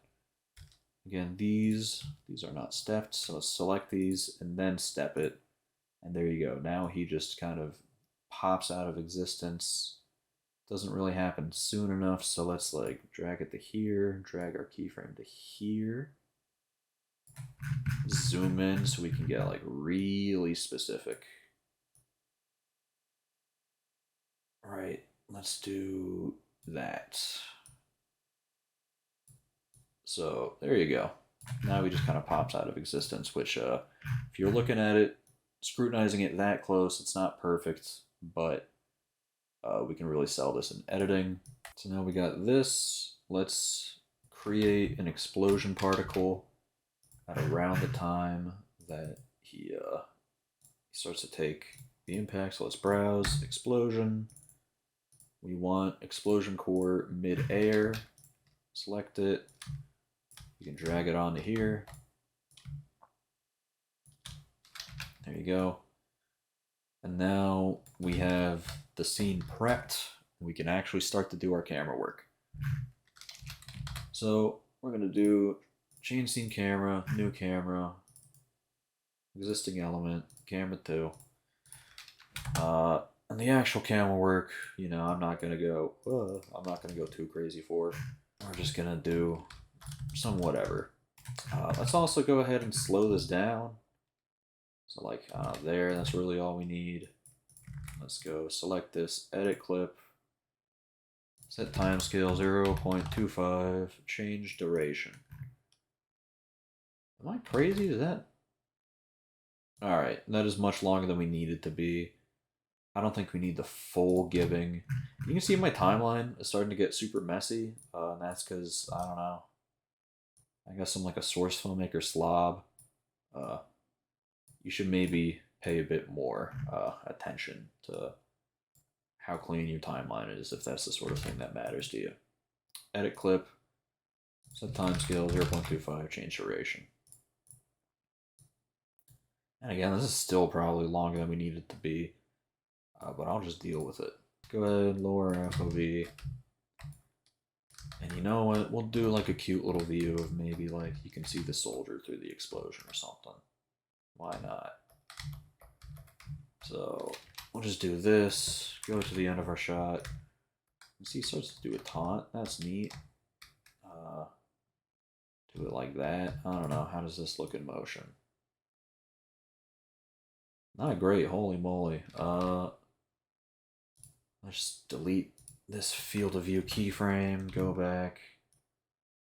Again, these are not stepped, so let's select these and then step it. And there you go. Now he just kind of pops out of existence. Doesn't really happen soon enough, so let's like drag it to here, drag our keyframe to here. Zoom in so we can get like really specific. All right, let's do that. So there you go. Now he just kind of pops out of existence, which if you're looking at it, scrutinizing it that close, it's not perfect, but we can really sell this in editing. So now we got this. Let's create an explosion particle at around the time that he starts to take the impact. So let's browse explosion. We want explosion core mid-air. Select it. You can drag it onto here. There you go. And now we have the scene prepped. We can actually start to do our camera work. So we're going to do change scene camera, new camera, existing element, camera 2. And the actual camera work, I'm not going to go too crazy for. We're just going to do some whatever. Let's also go ahead and slow this down. So like there, that's really all we need. Let's go select this, edit clip, set timescale 0.25, change duration. Am I crazy? Is that? Alright, that is much longer than we need it to be. I don't think we need the full gibbing. You can see my timeline is starting to get super messy, and that's because, I don't know, I guess I'm like a source filmmaker slob. You should maybe pay a bit more attention to how clean your timeline is if that's the sort of thing that matters to you. Edit clip, set timescale 0.25, change duration. And again, this is still probably longer than we need it to be, but I'll just deal with it. Go ahead, lower FOV. And you know what? We'll do like a cute little view of maybe like you can see the soldier through the explosion or something. Why not? So we'll just do this, go to the end of our shot. You see, he starts to do a taunt. That's neat. Do it like that. I don't know. How does this look in motion? Not great. Holy moly. Let's delete this field of view keyframe. Go back.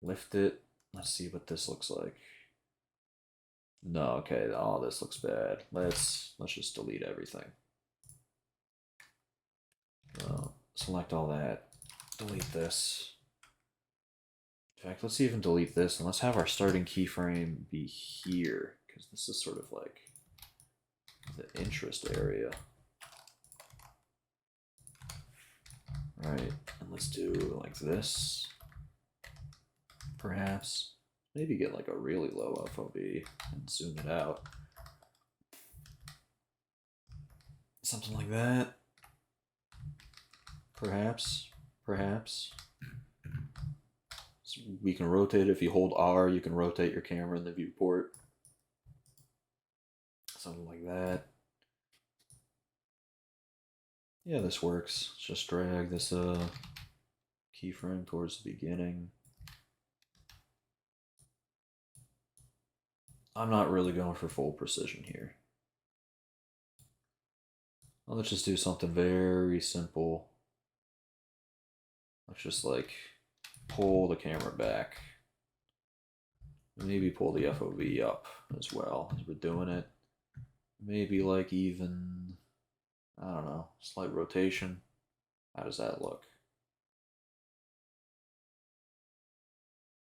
Lift it. Let's see what this looks like. No, okay. Oh, this looks bad. Let's just delete everything. Select all that. Delete this. In fact, let's even delete this and let's have our starting keyframe be here, because this is sort of like the interest area. Right, and let's do like this. Perhaps. Maybe get like a really low FOV and zoom it out. Something like that. Perhaps. So we can rotate it. If you hold R, you can rotate your camera in the viewport. Something like that. Yeah, this works. Let's just drag this keyframe towards the beginning. I'm not really going for full precision here. Well, let's just do something very simple. Let's just like pull the camera back. Maybe pull the FOV up as well as we're doing it. Maybe like even, I don't know, slight rotation. How does that look?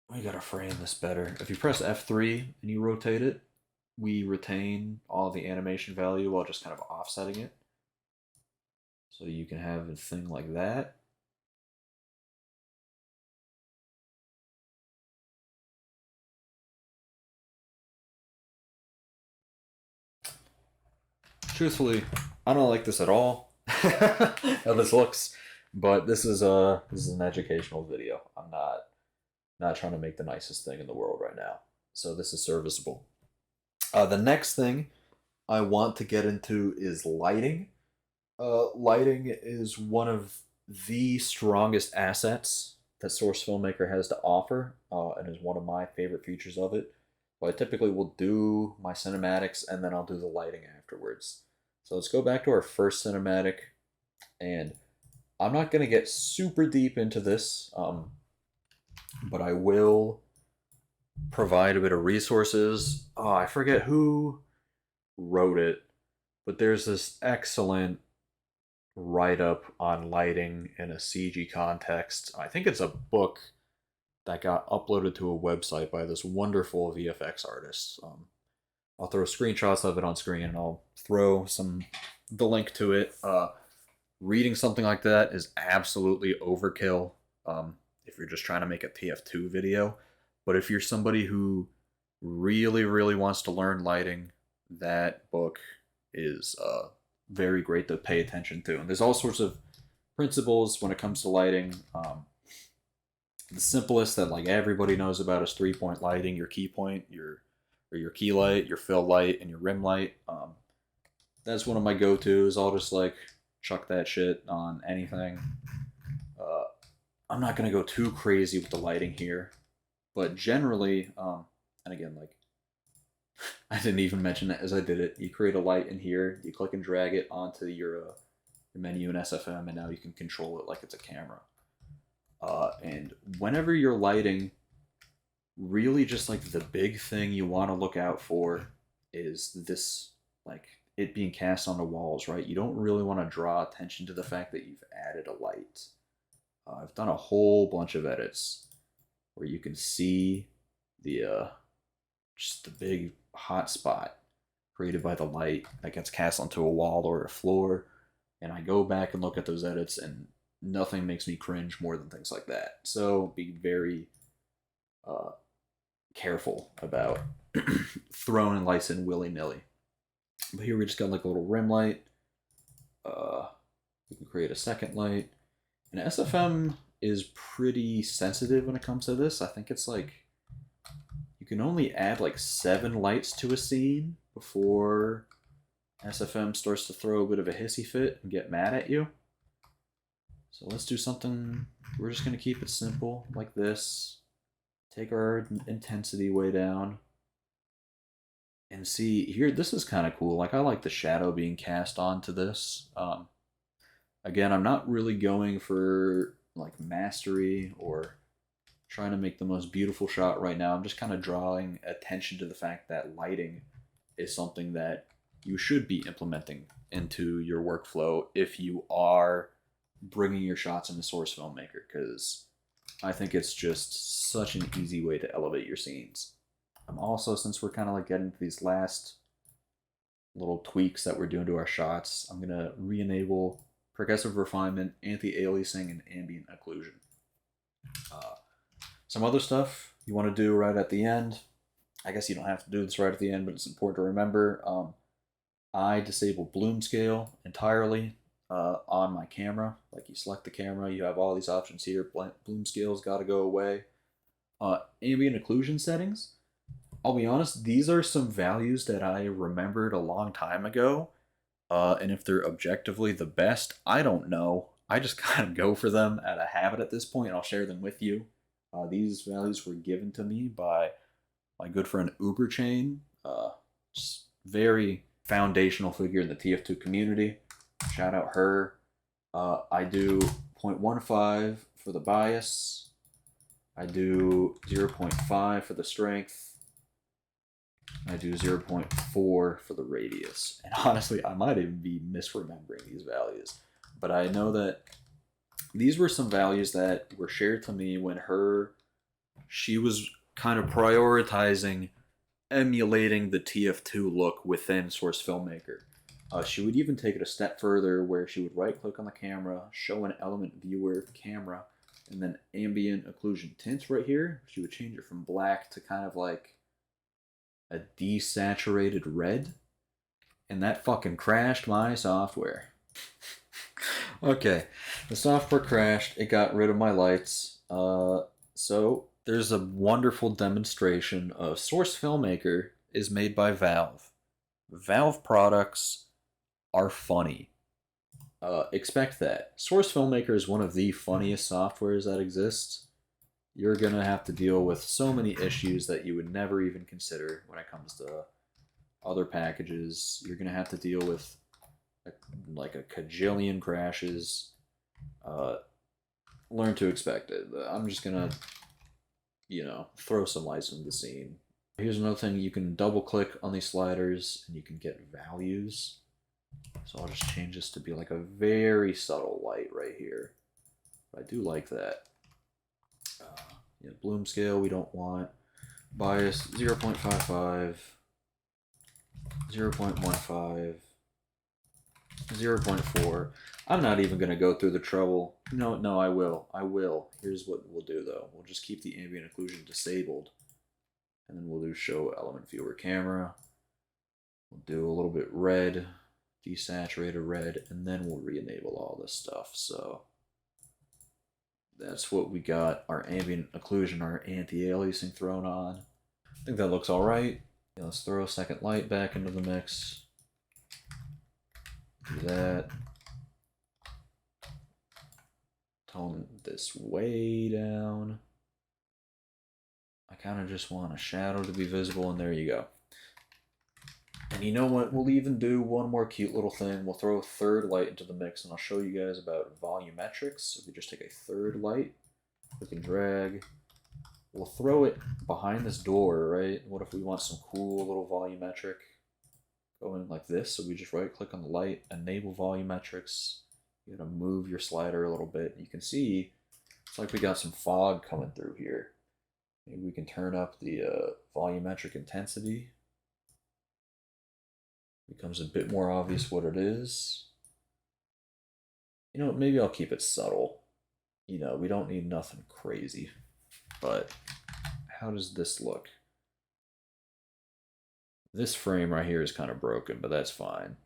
We gotta frame this better. If you press F3 and you rotate it, we retain all the animation value while just kind of offsetting it. So you can have a thing like that. Truthfully, I don't like this at all. How this looks, but this is an educational video. I'm not trying to make the nicest thing in the world right now. So this is serviceable. The next thing I want to get into is lighting. Lighting is one of the strongest assets that Source Filmmaker has to offer, and is one of my favorite features of it. So I typically will do my cinematics and then I'll do the lighting afterwards. So let's go back to our first cinematic, and I'm not going to get super deep into this, but I will provide a bit of resources. I forget who wrote it, but there's this excellent write-up on lighting in a CG context. I think it's a book that got uploaded to a website by this wonderful VFX artist. I'll throw screenshots of it on screen and I'll throw the link to it. Reading something like that is absolutely overkill if you're just trying to make a TF2 video. But if you're somebody who really, really wants to learn lighting, that book is very great to pay attention to. And there's all sorts of principles when it comes to lighting. The simplest that like everybody knows about is 3-point lighting: your key point, your key light, your fill light, and your rim light. That's one of my go-tos. I'll just like chuck that shit on anything. I'm not gonna go too crazy with the lighting here, but generally, and again, like I didn't even mention it as I did it. You create a light in here, you click and drag it onto your menu in SFM, and now you can control it like it's a camera. And whenever you're lighting, really just like the big thing you want to look out for is this, like it being cast on the walls, right? You don't really want to draw attention to the fact that you've added a light. I've done a whole bunch of edits where you can see the just the big hot spot created by the light that gets cast onto a wall or a floor, and I go back and look at those edits and nothing makes me cringe more than things like that. So be very careful about throwing lights in willy-nilly. But here we just got like a little rim light. We can create a second light. And SFM is pretty sensitive when it comes to this. I think it's like you can only add like 7 lights to a scene before SFM starts to throw a bit of a hissy fit and get mad at you. So let's do something, we're just going to keep it simple like this. Take our intensity way down. And see, here, this is kind of cool. Like, I like the shadow being cast onto this. Again, I'm not really going for, like, mastery or trying to make the most beautiful shot right now. I'm just kind of drawing attention to the fact that lighting is something that you should be implementing into your workflow if you are bringing your shots into Source Filmmaker, because I think it's just such an easy way to elevate your scenes. Also, since we're kind of like getting to these last little tweaks that we're doing to our shots, I'm going to re-enable progressive refinement, anti-aliasing, and ambient occlusion. Some other stuff you want to do right at the end. I guess you don't have to do this right at the end, but it's important to remember. I disable bloom scale entirely on my camera. Like, you select the camera, you have all these options here. Bloom scale's got to go away. Ambient occlusion settings. I'll be honest, these are some values that I remembered a long time ago. And if they're objectively the best, I don't know. I just kind of go for them out of habit at this point, and I'll share them with you. These values were given to me by my good friend Uberchain. Just very foundational figure in the TF2 community. Shout out her. I do 0.15 for the bias. I do 0.5 for the strength. I do 0.4 for the radius. And honestly, I might even be misremembering these values. But I know that these were some values that were shared to me when she was kind of prioritizing emulating the TF2 look within Source Filmmaker. She would even take it a step further, where she would right-click on the camera, show an element viewer camera, and then ambient occlusion tints right here. She would change it from black to kind of like a desaturated red, and that fucking crashed my software. Okay, the software crashed. It got rid of my lights. So there's a wonderful demonstration of Source Filmmaker is made by Valve. Valve products are funny. Expect that. Source Filmmaker is one of the funniest softwares that exists. You're going to have to deal with so many issues that you would never even consider when it comes to other packages. You're going to have to deal with like a cajillion crashes. Learn to expect it. I'm just going to, throw some lights into the scene. Here's another thing. You can double click on these sliders and you can get values. So I'll just change this to be like a very subtle light right here. I do like that. Bloom scale we don't want. Bias 0.55, 0.15, 0.4. I'm not even going to go through the trouble. No, I will. Here's what we'll do though. We'll just keep the ambient occlusion disabled. And then we'll do show element viewer camera. We'll do a little bit red, desaturated red, and then we'll re-enable all this stuff. So that's what we got. Our ambient occlusion, our anti-aliasing thrown on. I think that looks all right. Let's throw a second light back into the mix. Do that. Tone this way down. I kind of just want a shadow to be visible, and there you go. And you know what? We'll even do one more cute little thing. We'll throw a third light into the mix, and I'll show you guys about volumetrics. So we just take a third light, click and drag. We'll throw it behind this door, right? What if we want some cool little volumetric going like this? So we just right click on the light, enable volumetrics. You're gonna move your slider a little bit. You can see it's like we got some fog coming through here. Maybe we can turn up the volumetric intensity. Becomes a bit more obvious what it is. Maybe I'll keep it subtle. We don't need nothing crazy. But how does this look? This frame right here is kind of broken, but that's fine.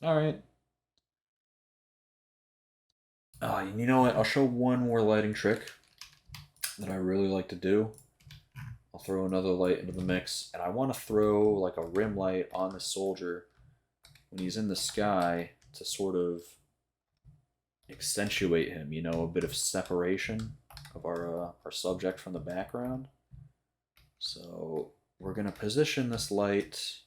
All right. You know what? I'll show one more lighting trick that I really like to do. I'll throw another light into the mix, and I want to throw like a rim light on the soldier when he's in the sky to sort of accentuate him, you know, a bit of separation of our subject from the background. So we're going to position this light,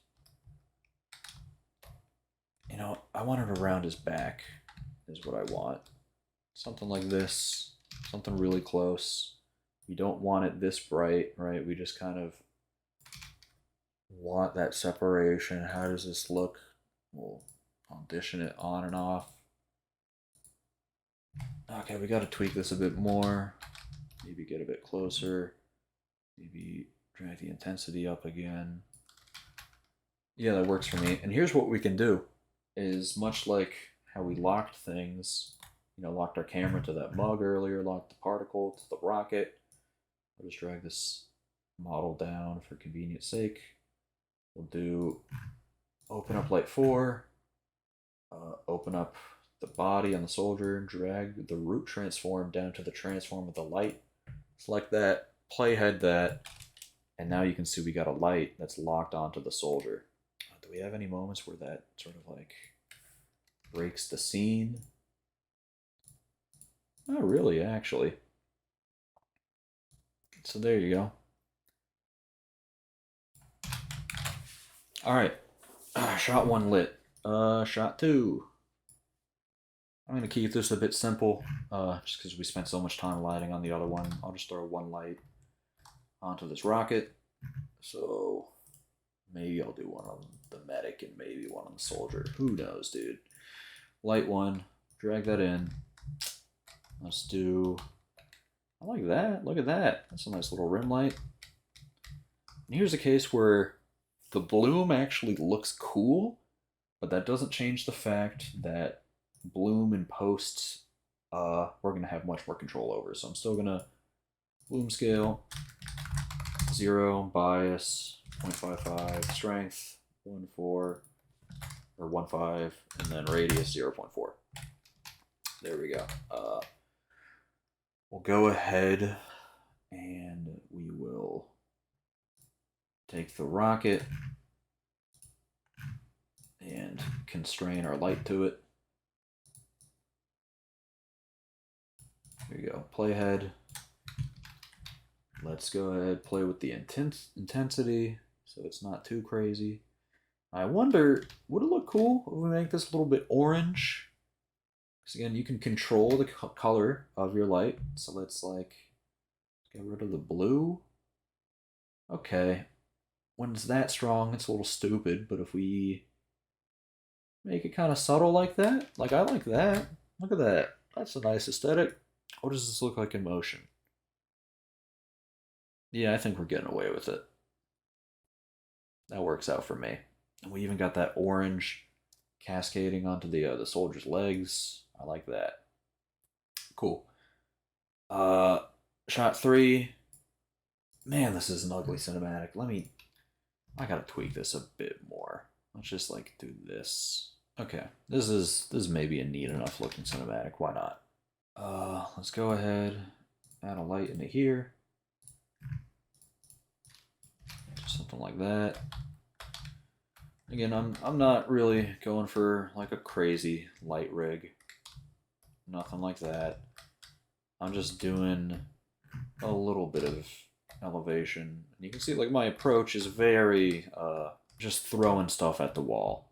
you know, I want it around his back is what I want. Something like this, something really close. We don't want it this bright, right? We just kind of want that separation. How does this look? We'll audition it on and off. Okay, we got to tweak this a bit more. Maybe get a bit closer. Maybe drag the intensity up again. Yeah, that works for me. And here's what we can do, is much like how we locked things, you know, locked our camera to that mug earlier, locked the particle to the rocket. I'll just drag this model down for convenience sake. We'll do open up light 4, open up the body on the soldier, drag the root transform down to the transform of the light. Select that, playhead that, and now you can see we got a light that's locked onto the soldier. Do we have any moments where that sort of like breaks the scene? Not really, actually. So there you go. All right, shot 1 lit. Shot 2. I'm gonna keep this a bit simple, just because we spent so much time lighting on the other one. I'll just throw 1 light onto this rocket. So maybe I'll do one on the medic and maybe one on the soldier. Who knows, dude? Light 1, drag that in. Let's do, I like that. Look at that. That's a nice little rim light. And here's a case where the bloom actually looks cool, but that doesn't change the fact that bloom in post we're going to have much more control over. So I'm still going to bloom scale 0, bias 0.55, strength 1.4 or 1.5, and then radius 0.4. There we go. We'll go ahead and we will take the rocket and constrain our light to it. There you go, playhead. Let's go ahead, play with the intensity so it's not too crazy. I wonder, would it look cool if we make this a little bit orange? Because again, you can control the color of your light. So let's like get rid of the blue. Okay, when it's that strong, it's a little stupid, but if we make it kind of subtle like that, like I like that. Look at that. That's a nice aesthetic. What does this look like in motion? Yeah, I think we're getting away with it. That works out for me. And we even got that orange cascading onto the soldier's legs. I like that. Cool. Shot 3. Man, this is an ugly cinematic. I gotta tweak this a bit more. Let's just like do this. Okay, this is maybe a neat enough looking cinematic. Why not? Let's go ahead, add a light into here. Just something like that. Again, I'm not really going for like a crazy light rig. Nothing like that. I'm just doing a little bit of elevation. And you can see like my approach is very just throwing stuff at the wall.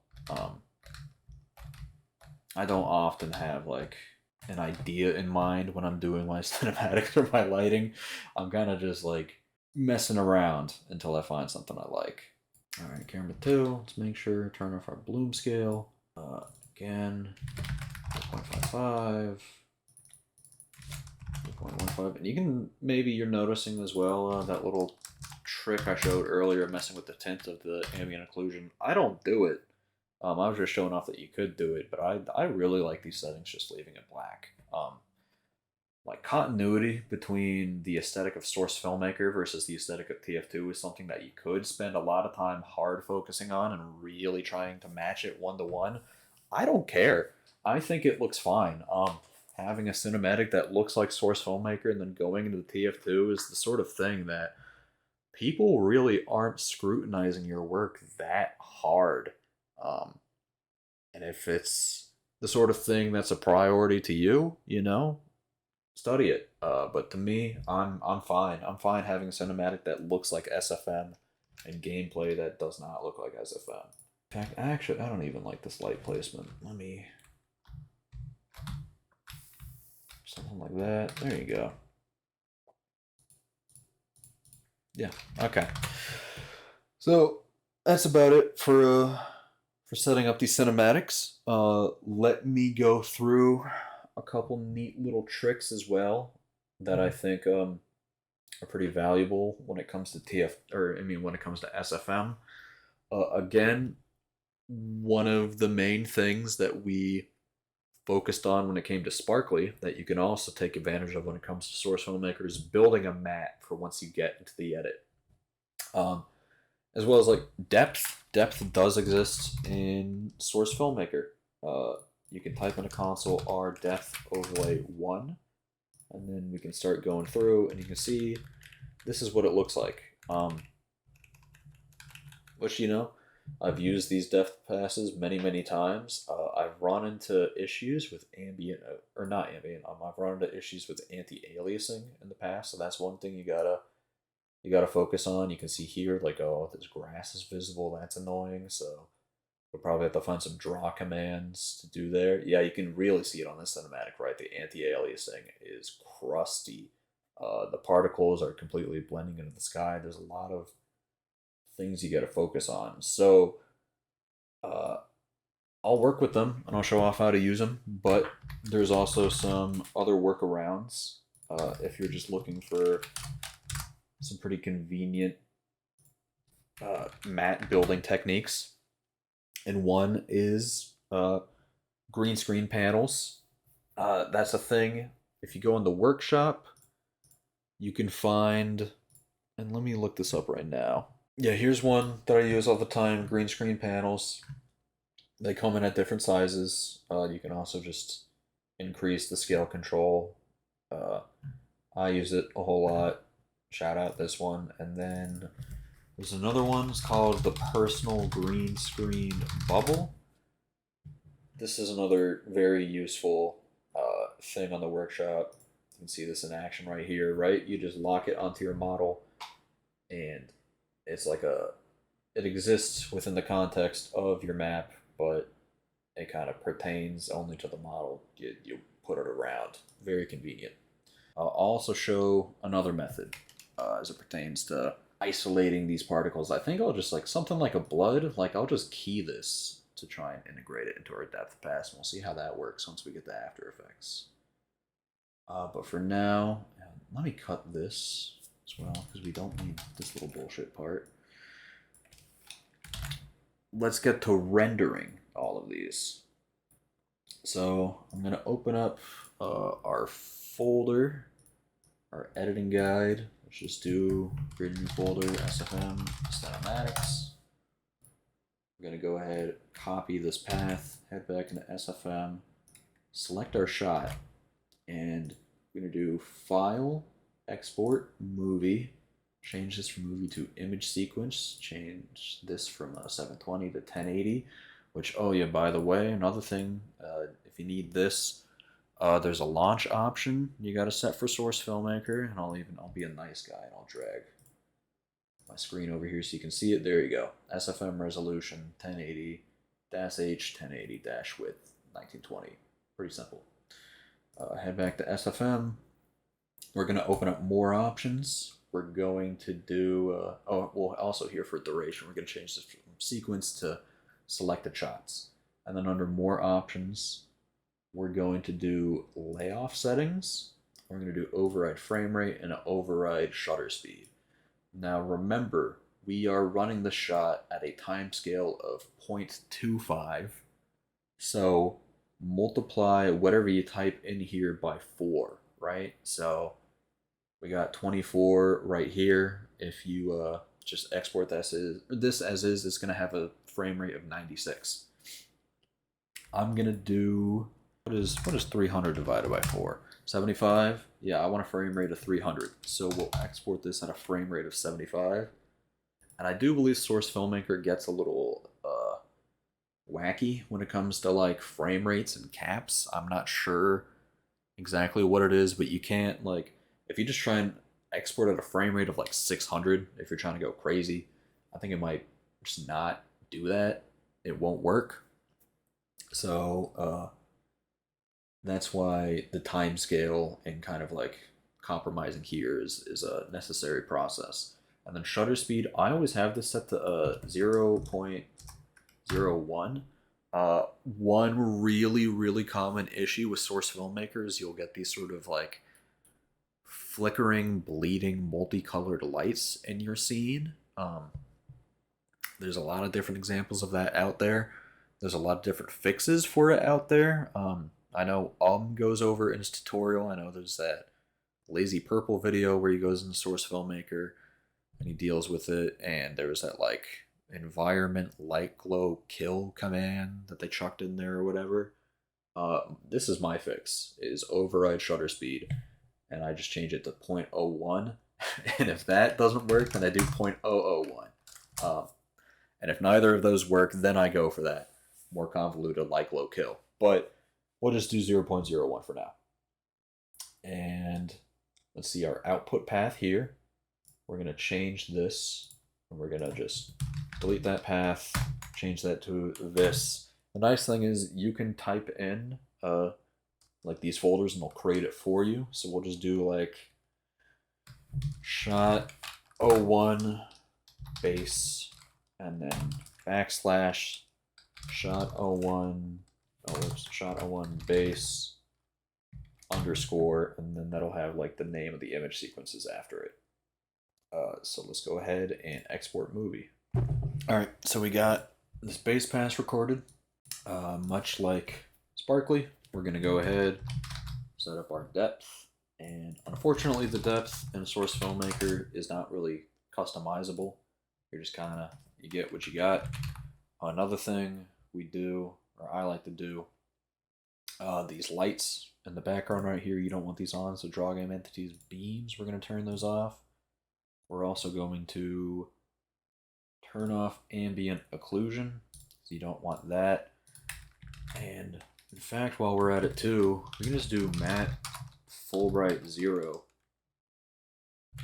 I don't often have like an idea in mind when I'm doing my cinematics or my lighting. I'm kind of just like messing around until I find something I like. All right, camera 2, let's make sure, turn off our bloom scale. Again, 0.55, 0.15, and you can, maybe you're noticing as well, that little trick I showed earlier, messing with the tint of the ambient occlusion. I don't do it. I was just showing off that you could do it, but I really like these settings just leaving it black. Like continuity between the aesthetic of Source Filmmaker versus the aesthetic of TF2 is something that you could spend a lot of time hard focusing on and really trying to match it 1-to-1. I don't care. I think it looks fine. having a cinematic that looks like Source Filmmaker and then going into the TF2 is the sort of thing that people really aren't scrutinizing your work that hard. Um, and if it's the sort of thing that's a priority to you, you know, study it. But to me, I'm fine. I'm fine having a cinematic that looks like SFM and gameplay that does not look like SFM. In fact, actually, I don't even like this light placement. Let me something like that. There you go. Yeah. Okay. So that's about it for setting up these cinematics. Let me go through a couple neat little tricks as well that I think are pretty valuable when it comes to TF or I mean when it comes to SFM. Again, one of the main things that we focused on when it came to Sparkly that you can also take advantage of when it comes to Source Filmmaker is building a mat for once you get into the edit. Um, as well as like depth. Depth does exist in Source Filmmaker. You can type in a console R depth overlay 1, and then we can start going through, and you can see this is what it looks like. Which, you know, I've used these depth passes many, many times. I've run into issues with ambient, or not ambient. I've run into issues with anti-aliasing in the past, so that's one thing you gotta focus on. You can see here, like, oh, this grass is visible. That's annoying. So we'll probably have to find some draw commands to do there. Yeah, you can really see it on this cinematic, right? The anti-aliasing is crusty. The particles are completely blending into the sky. There's a lot of things you got to focus on. So uh, I'll work with them and I'll show off how to use them. But there's also some other workarounds if you're just looking for some pretty convenient matte building techniques. And one is green screen panels. That's a thing. If you go in the workshop, you can find, and let me look this up right now. Yeah, here's one that I use all the time, green screen panels. They come in at different sizes. You can also just increase the scale control. Uh, I use it a whole lot. Shout out this one. And then there's another one. It's called the Personal Green Screen Bubble. This is another very useful thing on the workshop. You can see this in action right here, right? You just lock it onto your model, and it's like it exists within the context of your map, but it kind of pertains only to the model. You put it around. Very convenient. I'll also show another method as it pertains to isolating these particles. I think I'll just like something like a blood, like I'll just key this to try and integrate it into our depth pass, and we'll see how that works once we get to After Effects. But for now, let me cut this as well, because we don't need this little bullshit part. Let's get to rendering all of these. So I'm going to open up our folder, our editing guide. Let's just do create a new folder, SFM, cinematics. We're going to go ahead, copy this path, head back into SFM, select our shot, and we're going to do File, Export, Movie, change this from movie to image sequence, change this from 720 to 1080, which, oh yeah, by the way, another thing, if you need this, there's a launch option you got to set for Source Filmmaker, and I'll be a nice guy and I'll drag my screen over here so you can see it. There you go. SFM resolution 1080-H 1080-width 1920. Pretty simple. Head back to SFM. We're going to open up more options. We're going to do, well, also here for duration, we're going to change this from sequence to selected shots. And then under more options, we're going to do layoff settings. We're going to do override frame rate and override shutter speed. Now remember, we are running the shot at a time scale of 0.25. So multiply whatever you type in here by 4, right? So we got 24 right here. If you just export this as is, it's going to have a frame rate of 96. I'm going to do What is 300 divided by 4? 75? Yeah, I want a frame rate of 300. So we'll export this at a frame rate of 75. And I do believe Source Filmmaker gets a little wacky when it comes to like frame rates and caps. I'm not sure exactly what it is, but you can't like if you just try and export at a frame rate of like 600 if you're trying to go crazy, I think it might just not do that. It won't work. So that's why the time scale and kind of like compromising here is a necessary process. And then shutter speed, I always have this set to 0.01. One really common issue with Source Filmmakers, you'll get these sort of like flickering, bleeding, multicolored lights in your scene. There's a lot of different examples of that out there. There's a lot of different fixes for it out there. I know goes over in his tutorial. I know there's that Lazy Purple video where he goes into Source Filmmaker and he deals with it. And there's that like environment light glow kill command that they chucked in there or whatever. This is my fix, is override shutter speed. And I just change it to 0.01. And if that doesn't work, then I do 0.001. And if neither of those work, then I go for that more convoluted light glow kill. But we'll just do 0.01 for now. And let's see our output path here. We're going to change this. And we're going to just delete that path, change that to this. The nice thing is you can type in like these folders and they'll create it for you. So we'll just do like shot 01 base and then backslash shot 01 shot 01 base underscore, and then that'll have like the name of the image sequences after it. So let's go ahead and export movie. All right, so we got this base pass recorded. Much like Sparkly, we're gonna go ahead, set up our depth, and unfortunately the depth in Source Filmmaker is not really customizable. You're just kind of, you get what you got. Another thing we do, or I like to do, these lights in the background right here, you don't want these on, so draw game entities beams, we're going to turn those off. We're also going to turn off ambient occlusion, so you don't want that. And in fact, while we're at it too, we can just do matte Fulbright 0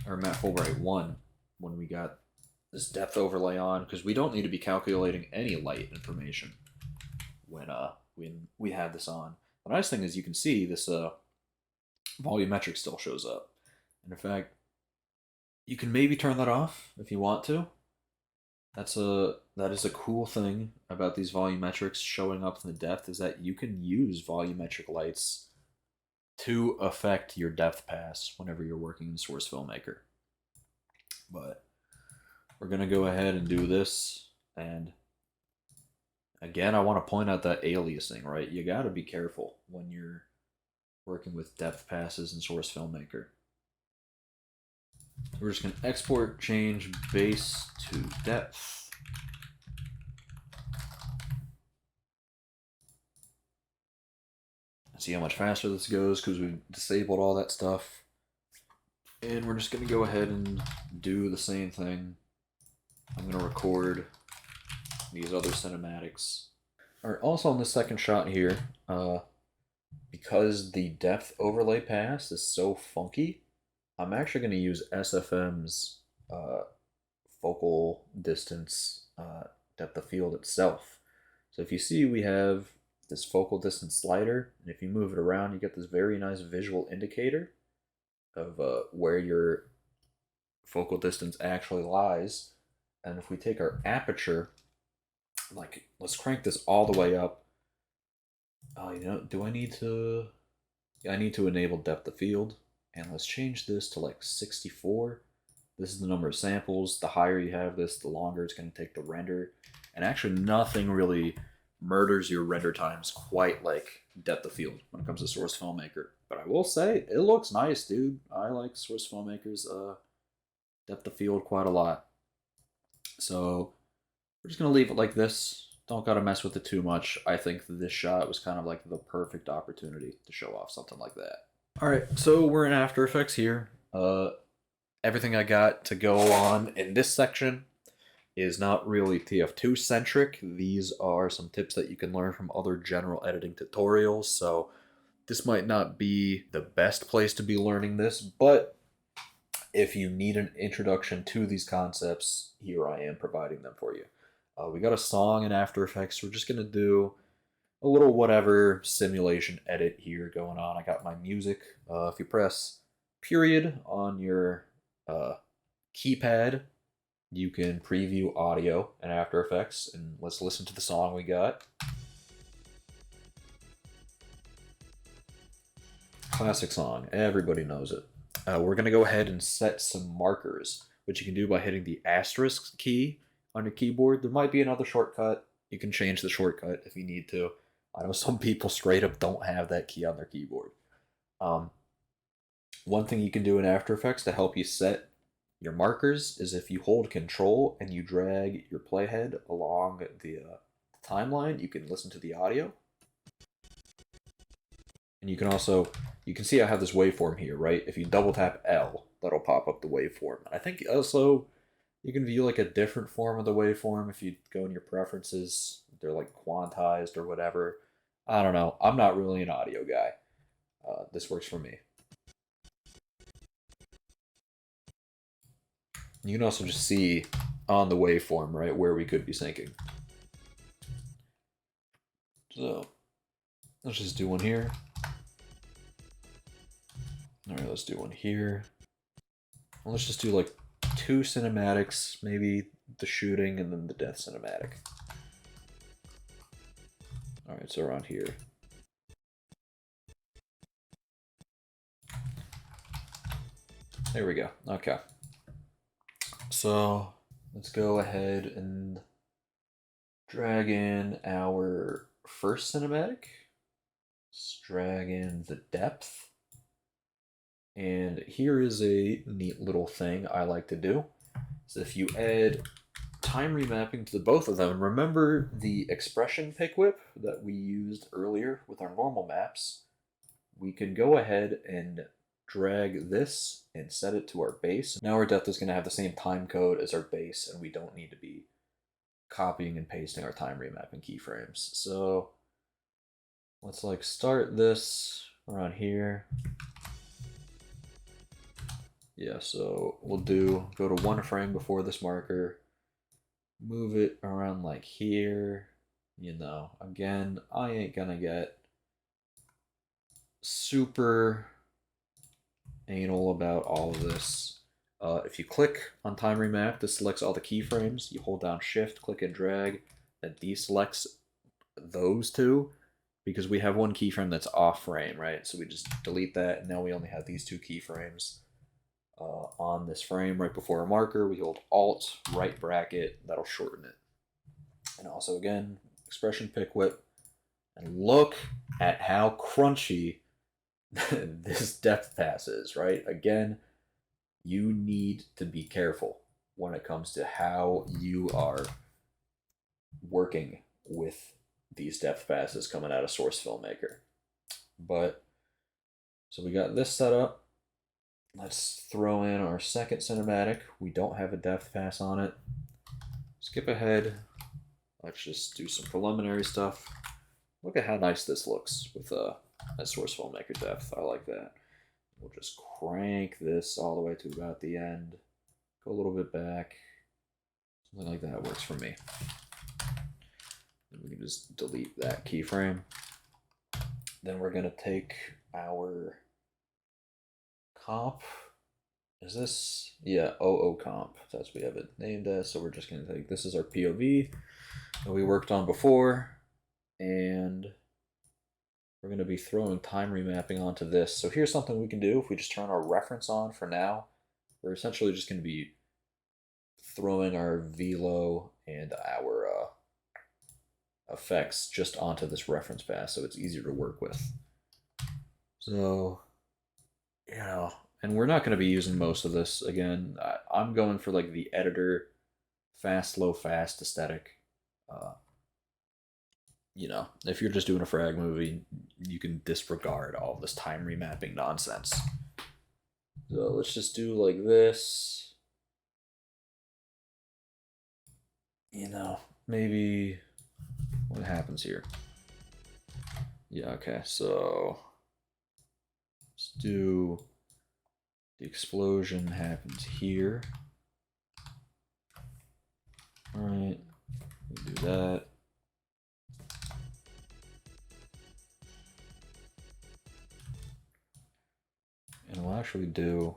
or matte Fulbright 1 when we got this depth overlay on, because we don't need to be calculating any light information when we have this on. The nice thing is you can see this volumetric still shows up. And in fact, you can maybe turn that off if you want to. That is a cool thing about these volumetrics showing up in the depth, is that you can use volumetric lights to affect your depth pass whenever you're working in Source Filmmaker. But we're going to go ahead and do this. And again, I want to point out that aliasing, right? You got to be careful when you're working with depth passes in Source Filmmaker. We're just going to export change base to depth. See how much faster this goes because we've disabled all that stuff. And we're just going to go ahead and do the same thing. I'm going to record these other cinematics. All right, also on the second shot here, because the depth overlay pass is so funky, I'm actually going to use SFM's focal distance depth of field itself. So if you see, we have this focal distance slider, and if you move it around, you get this very nice visual indicator of where your focal distance actually lies. And if we take our aperture, like, let's crank this all the way up. You know, do I need to? Yeah, I need to enable depth of field. And let's change this to like 64. This is the number of samples. The higher you have this, the longer it's going to take to render. And actually nothing really murders your render times quite like depth of field when it comes to Source Filmmaker. But I will say, it looks nice, dude. I like Source Filmmaker's depth of field quite a lot. So we're just going to leave it like this don't gotta mess with it too much. I think this shot was kind of like the perfect opportunity to show off something like that. All right, so we're in After Effects here. Everything I got to go on in this section is not really TF2 centric. These are some tips that you can learn from other general editing tutorials. So this might not be the best place to be learning this, but if you need an introduction to these concepts, here I am providing them for you. We got a song in After Effects. We're just going to do a little whatever simulation edit here going on. I got my music. If you press period on your keypad, you can preview audio in After Effects, and let's listen to the song we got. Classic song, everybody knows it. We're going to go ahead and set some markers, which you can do by hitting the asterisk key on your keyboard. There might be another shortcut. You can change the shortcut if you need to. I know some people straight up don't have that key on their keyboard. One thing you can do in After Effects to help you set your markers is if you hold Control and you drag your playhead along the timeline, you can listen to the audio. And you can also, you can see I have this waveform here, right? If you double tap L, that'll pop up the waveform. I think also you can view like a different form of the waveform if you go in your preferences. They're like quantized or whatever. I don't know. I'm not really an audio guy. This works for me. You can also just see on the waveform, right, where we could be syncing. So let's just do one here. All right, let's do one here. And let's just do like 2 cinematics, maybe the shooting and then the death cinematic. All right, so around here. There we go. Okay. So let's go ahead and drag in our first cinematic. Let's drag in the depth. And here is a neat little thing I like to do. So if you add time remapping to the both of them, remember the expression pick whip that we used earlier with our normal maps? We can go ahead and drag this and set it to our base. Now our depth is going to have the same time code as our base, and we don't need to be copying and pasting our time remapping keyframes. So let's like start this around here. Yeah, so we'll go to 1 frame before this marker, move it around like here. You know, again, I ain't gonna get super anal about all of this. If you click on time remap, this selects all the keyframes. You hold down shift, click and drag, that deselects those two because we have one keyframe that's off frame, right? So we just delete that, and now we only have these 2 keyframes on this frame right before a marker. We hold Alt, right bracket, that'll shorten it. And also again, expression pick whip, and look at how crunchy this depth pass is, right? Again, you need to be careful when it comes to how you are working with these depth passes coming out of Source Filmmaker. But, so we got this set up. Let's throw in our second cinematic. We don't have a depth pass on it. Skip ahead. Let's just do some preliminary stuff. Look at how nice this looks with that Source Filmmaker depth. I like that. We'll just crank this all the way to about the end. Go a little bit back. Something like that works for me. And we can just delete that keyframe. Then we're going to take our comp. Is this? Yeah, OO comp. That's what we have it named as. So we're just going to take, this is our POV that we worked on before. And we're going to be throwing time remapping onto this. So here's something we can do if we just turn our reference on for now. We're essentially just going to be throwing our velo and our effects just onto this reference pass so it's easier to work with. So, you know, and we're not going to be using most of this. Again, I'm going for like the editor fast, slow, fast aesthetic. you know, if you're just doing a frag movie, you can disregard all this time remapping nonsense. So let's just do like this. You know, maybe what happens here? Yeah, okay, so let's do the explosion happens here. Alright, we'll do that. And we'll actually do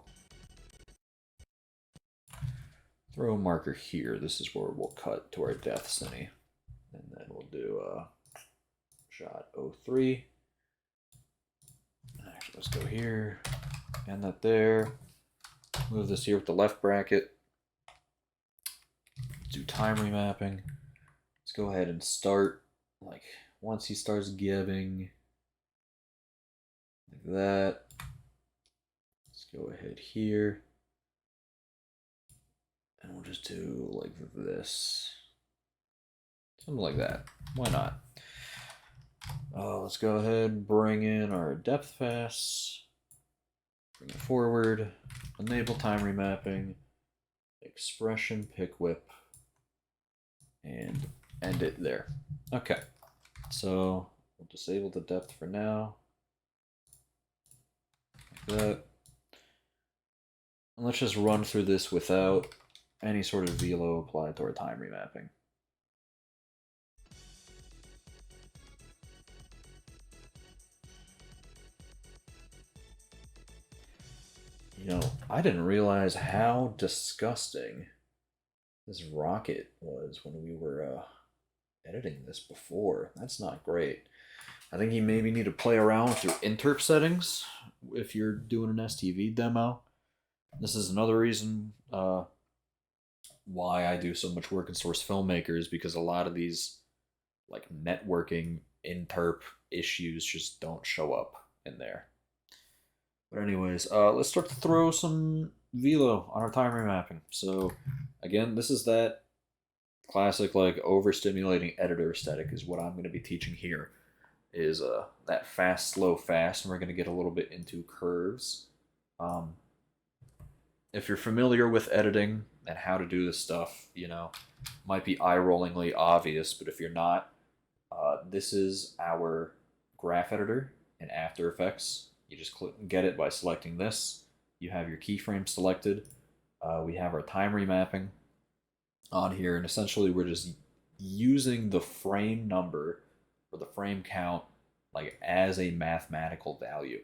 throw a marker here. This is where we'll cut to our death cine. And then we'll do shot 03. Actually, let's go here. And that there. Move this here with the left bracket. Do time remapping. Let's go ahead and start. Like, once he starts gibbing, like that. Let's go ahead here. And we'll just do like this. Something like that. Why not? Let's go ahead and bring in our depth pass. Bring it forward. Enable time remapping. Expression pick whip. And end it there. Okay. So we'll disable the depth for now. Like that. And let's just run through this without any sort of velo applied to our time remapping. You know, I didn't realize how disgusting this rocket was when we were editing this before. That's not great. I think you maybe need to play around with your interp settings if you're doing an STV demo. This is another reason why I do so much work in Source Filmmakers, because a lot of these like networking interp issues just don't show up in there. But anyways, let's start to throw some velo on our time remapping. So again, this is that classic like overstimulating editor aesthetic is what I'm going to be teaching here. Is that fast, slow, fast, and we're going to get a little bit into curves. If you're familiar with editing and how to do this stuff, you know, might be eye-rollingly obvious, but if you're not, this is our graph editor in After Effects. You just get it by selecting this. You have your keyframe selected. We have our time remapping on here, and essentially we're just using the frame number or the frame count like as a mathematical value.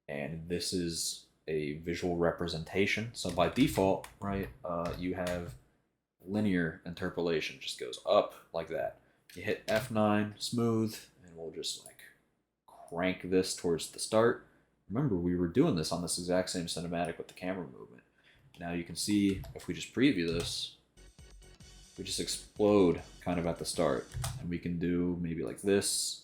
And this is a visual representation. So by default, right, you have linear interpolation, just goes up like that. You hit F9, smooth, and we'll just like crank this towards the start. Remember, we were doing this on this exact same cinematic with the camera movement. Now you can see, if we just preview this, we just explode kind of at the start. And we can do maybe like this.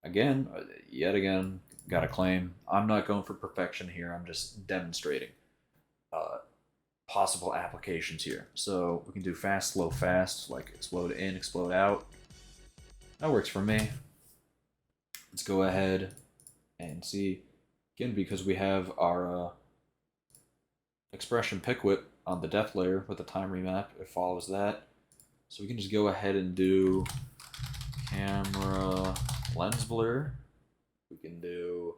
Again, yet again, got a claim. I'm not going for perfection here. I'm just demonstrating possible applications here. So we can do fast, slow, fast, like explode in, explode out. That works for me. Let's go ahead and see. Again, because we have our expression pick whip on the depth layer with the time remap, it follows that. So we can just go ahead and do camera lens blur. We can do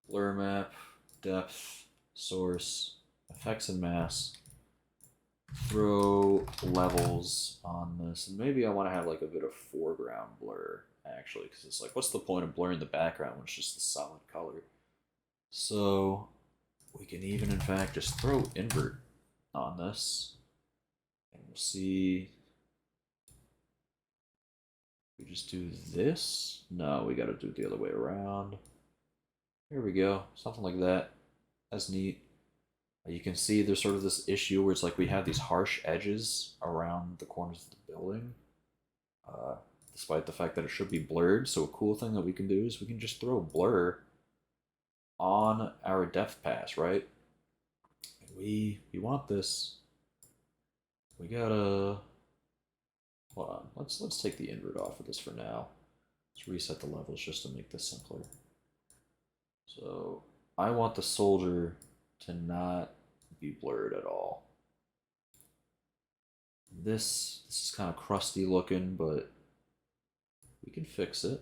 blur map, depth, source, effects and mask. Throw levels on this. And maybe I want to have like a bit of foreground blur, actually, because it's like, what's the point of blurring the background when it's just a solid color? So we can even, in fact, just throw invert on this. And we'll see. We just do this? No, we got to do it the other way around. Here we go. Something like that. That's neat. You can see there's sort of this issue where it's like we have these harsh edges around the corners of the building, despite the fact that it should be blurred. So a cool thing that we can do is we can just throw a blur on our depth pass, right? And we want this. We gotta Hold on, let's take the invert off of this for now. Let's reset the levels just to make this simpler. So I want the soldier to not be blurred at all. This is kind of crusty looking, but we can fix it.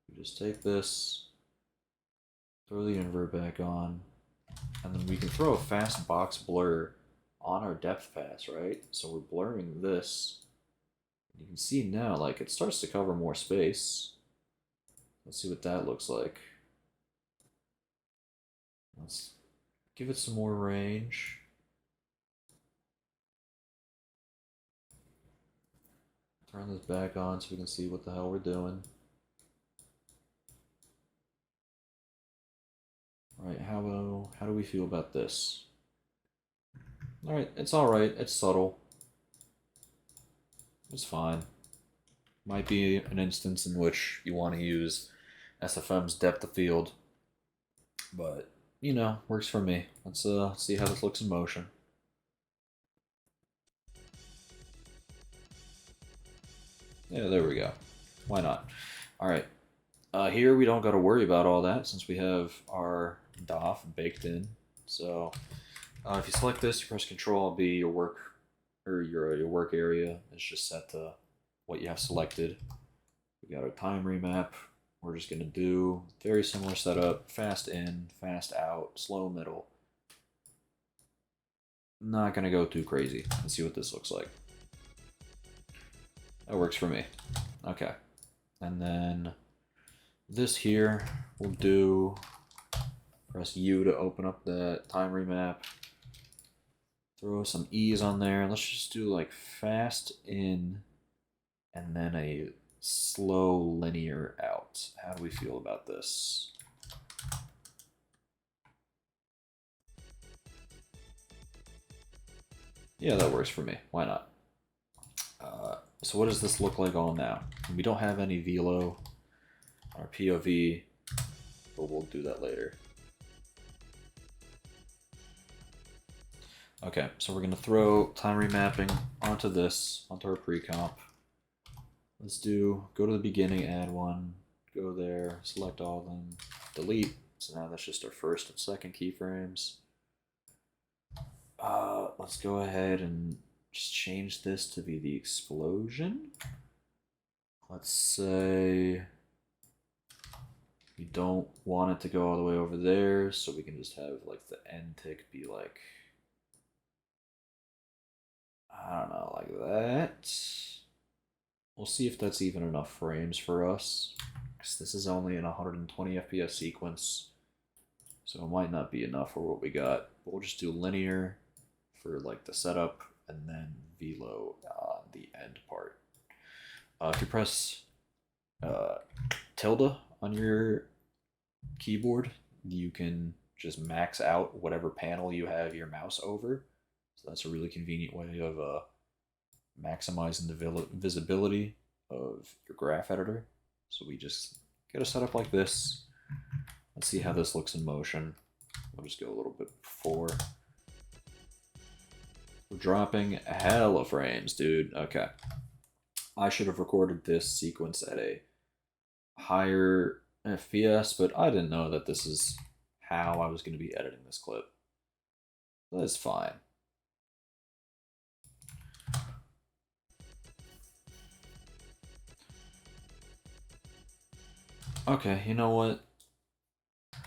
We just take this, throw the invert back on, and then we can throw a fast box blur on our depth pass, right? So we're blurring this. You can see now, like, it starts to cover more space. Let's see what that looks like. Let's give it some more range. Turn this back on so we can see what the hell we're doing. Alright, how do we feel about this? Alright, it's alright, it's subtle. It's fine. Might be an instance in which you want to use SFM's depth of field. But, you know, works for me. Let's see how this looks in motion. Yeah, there we go. Why not? Alright. Here we don't got to worry about all that since we have our DOF baked in. So if you select this, you press Control B, your work or your work area is just set to what you have selected. We got our time remap. We're just gonna do very similar setup: fast in, fast out, slow middle. Not gonna go too crazy. Let's see what this looks like. That works for me. Okay, and then this here we'll do. Press U to open up the time remap. Throw some E's on there. Let's just do like fast in and then a slow linear out. How do we feel about this? Yeah, that works for me. Why not? So what does this look like all now? We don't have any velo, our POV, but we'll do that later. Okay, so we're going to throw time remapping onto this, onto our pre-comp. Let's go to the beginning, add one, go there, select all of them, delete. So now that's just our first and second keyframes. Let's go ahead and just change this to be the explosion. Let's say we don't want it to go all the way over there, so we can just have like the end tick be like, I don't know, like that. We'll see if that's even enough frames for us, because this is only an 120 FPS sequence, so it might not be enough for what we got. But we'll just do linear for like the setup, and then velo on the end part. If you press tilde on your keyboard, you can just max out whatever panel you have your mouse over. So that's a really convenient way of maximizing the visibility of your graph editor. So we just get a setup like this. Let's see how this looks in motion. I'll just go a little bit before. We're dropping hella frames, dude. Okay. I should have recorded this sequence at a higher FPS, but I didn't know that this is how I was going to be editing this clip. That's fine. Okay, you know what?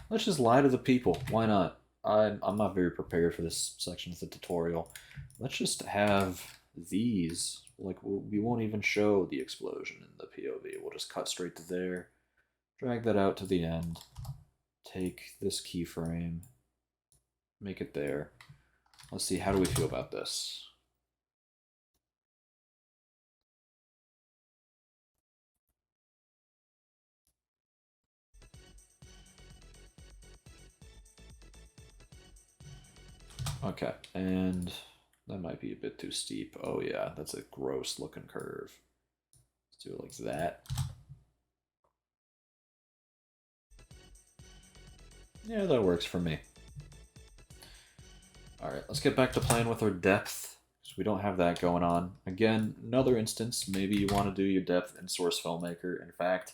Let's just lie to the people. Why not? I'm not very prepared for this section of the tutorial. Let's just have these. Like, we won't even show the explosion in the POV. We'll just cut straight to there. Drag that out to the end. Take this keyframe. Make it there. Let's see, how do we feel about this? Okay, and that might be a bit too steep. Oh yeah, that's a gross looking curve. Let's do it like that. Yeah, that works for me. Alright, let's get back to playing with our depth. we don't have that going on. Again, another instance, maybe you want to do your depth in Source Filmmaker. In fact,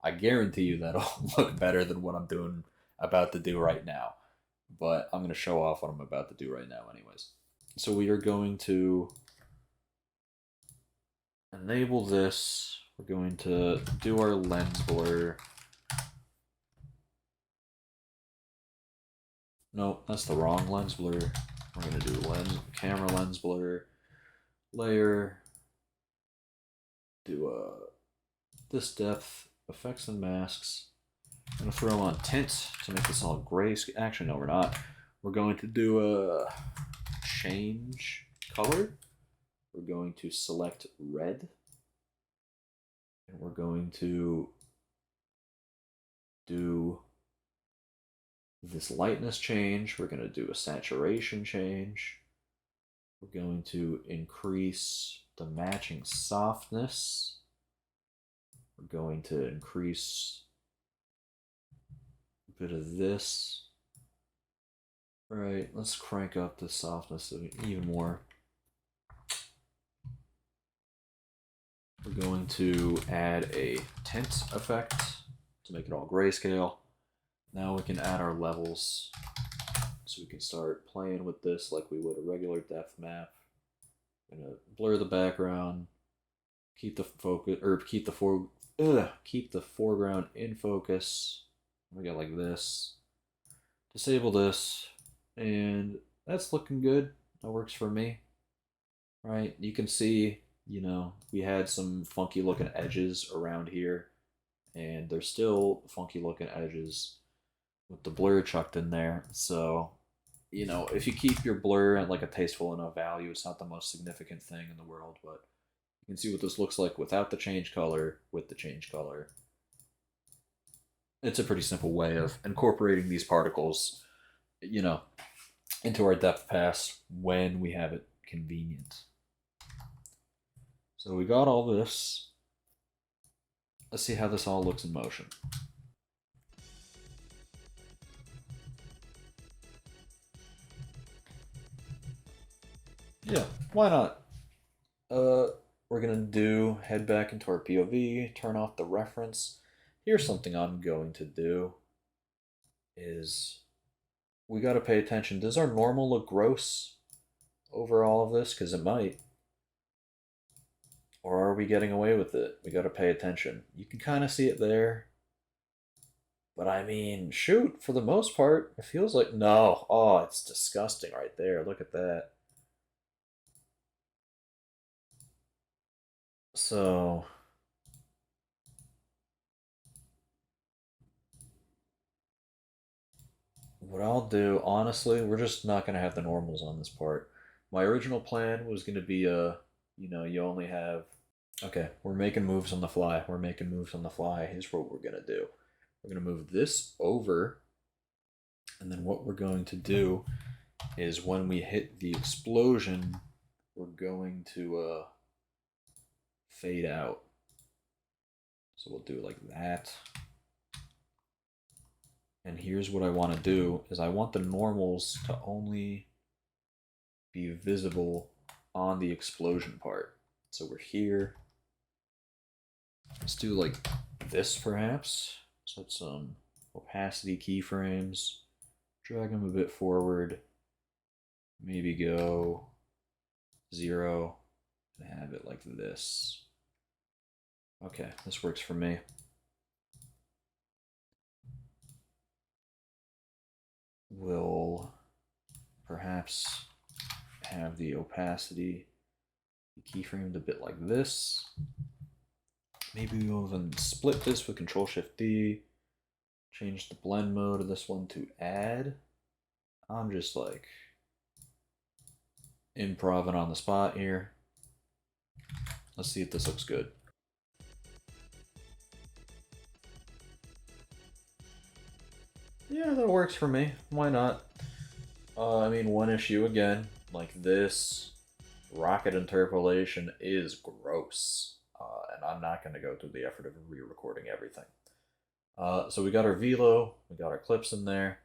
I guarantee you that'll look better than what I'm about to do right now. But I'm going to show off what I'm about to do right now anyways. So we are going to enable this. We're going to do our lens blur. Nope, that's the wrong lens blur. We're going to do camera lens blur, layer, do this depth, effects and masks. I'm going to throw on tint to make this all gray. Actually, no, we're not. We're going to do a change color. We're going to select red. And we're going to do this lightness change. We're going to do a saturation change. We're going to increase the matching softness. We're going to increase a bit of this. All right, let's crank up the softness even more. We're going to add a tint effect to make it all grayscale. Now we can add our levels, so we can start playing with this like we would a regular depth map. I'm gonna blur the background, keep the focus, or keep the foreground in focus. We got like this. Disable this, and that's looking good. That works for me. Right? You can see, you know, we had some funky looking edges around here, and there's still funky looking edges with the blur chucked in there. So, you know, if you keep your blur at like a tasteful enough value, it's not the most significant thing in the world, but you can see what this looks like without the change color, with the change color. It's a pretty simple way of incorporating these particles, you know, into our depth pass when we have it convenient. So we got all this. Let's see how this all looks in motion. Yeah, why not? We're gonna head back into our POV, turn off the reference. Here's something I'm going to do is we gotta pay attention. Does our normal look gross over all of this? Because it might. Or are we getting away with it? We gotta pay attention. You can kind of see it there. But I mean, shoot, for the most part, it feels like, no. Oh, it's disgusting right there. Look at that. So, what I'll do, honestly, we're just not going to have the normals on this part. My original plan was going to be you know, you only have... Okay, we're making moves on the fly. We're making moves on the fly. Here's what we're going to do. We're going to move this over, and then what we're going to do is when we hit the explosion, we're going to fade out. So we'll do it like that. And here's what I want to do is I want the normals to only be visible on the explosion part. So we're here. Let's do like this perhaps. Set some opacity keyframes. Drag them a bit forward. Maybe go 0 and have it like this. Okay, this works for me. We'll perhaps have the opacity keyframed a bit like this. Maybe we'll even split this with Control-Shift-D. Change the blend mode of this one to add. I'm just like improvising on the spot here. Let's see if this looks good. Yeah, that works for me. Why not? I mean, one issue again, like this rocket interpolation is gross. And I'm not going to go through the effort of re-recording everything. So we got our velo, we got our clips in there.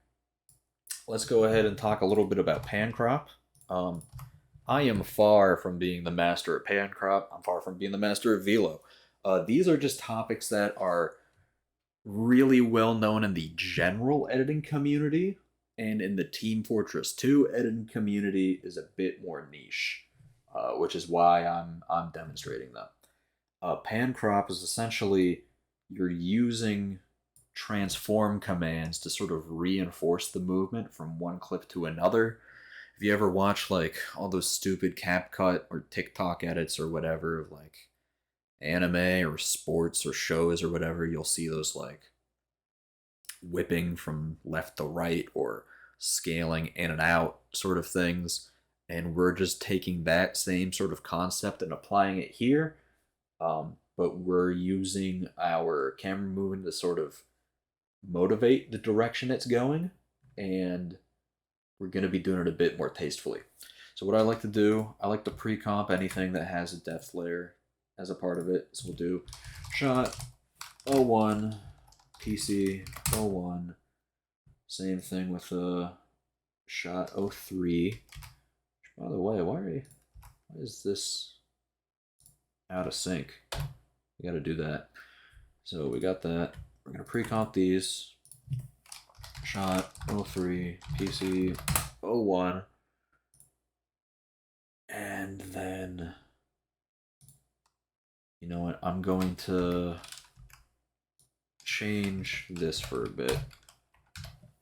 Let's go ahead and talk a little bit about pan crop. I am far from being the master of pan crop. I'm far from being the master of velo. These are just topics that are really well known in the general editing community, and in the Team Fortress 2 editing community is a bit more niche, which is why I'm demonstrating them. Pan crop is essentially you're using transform commands to sort of reinforce the movement from one clip to another. If you ever watch like all those stupid CapCut or TikTok edits or whatever of like anime or sports or shows or whatever, you'll see those like whipping from left to right or scaling in and out sort of things. And we're just taking that same sort of concept and applying it here. But we're using our camera movement to sort of motivate the direction it's going. And we're going to be doing it a bit more tastefully. So what I like to do, I like to pre-comp anything that has a depth layer as a part of it. So we'll do shot 01, PC 01. Same thing with shot 03. By the way, why is this out of sync? We got to do that. So we got that. We're going to pre-comp these. Shot 03, PC 01. And then, you know what, I'm going to change this for a bit,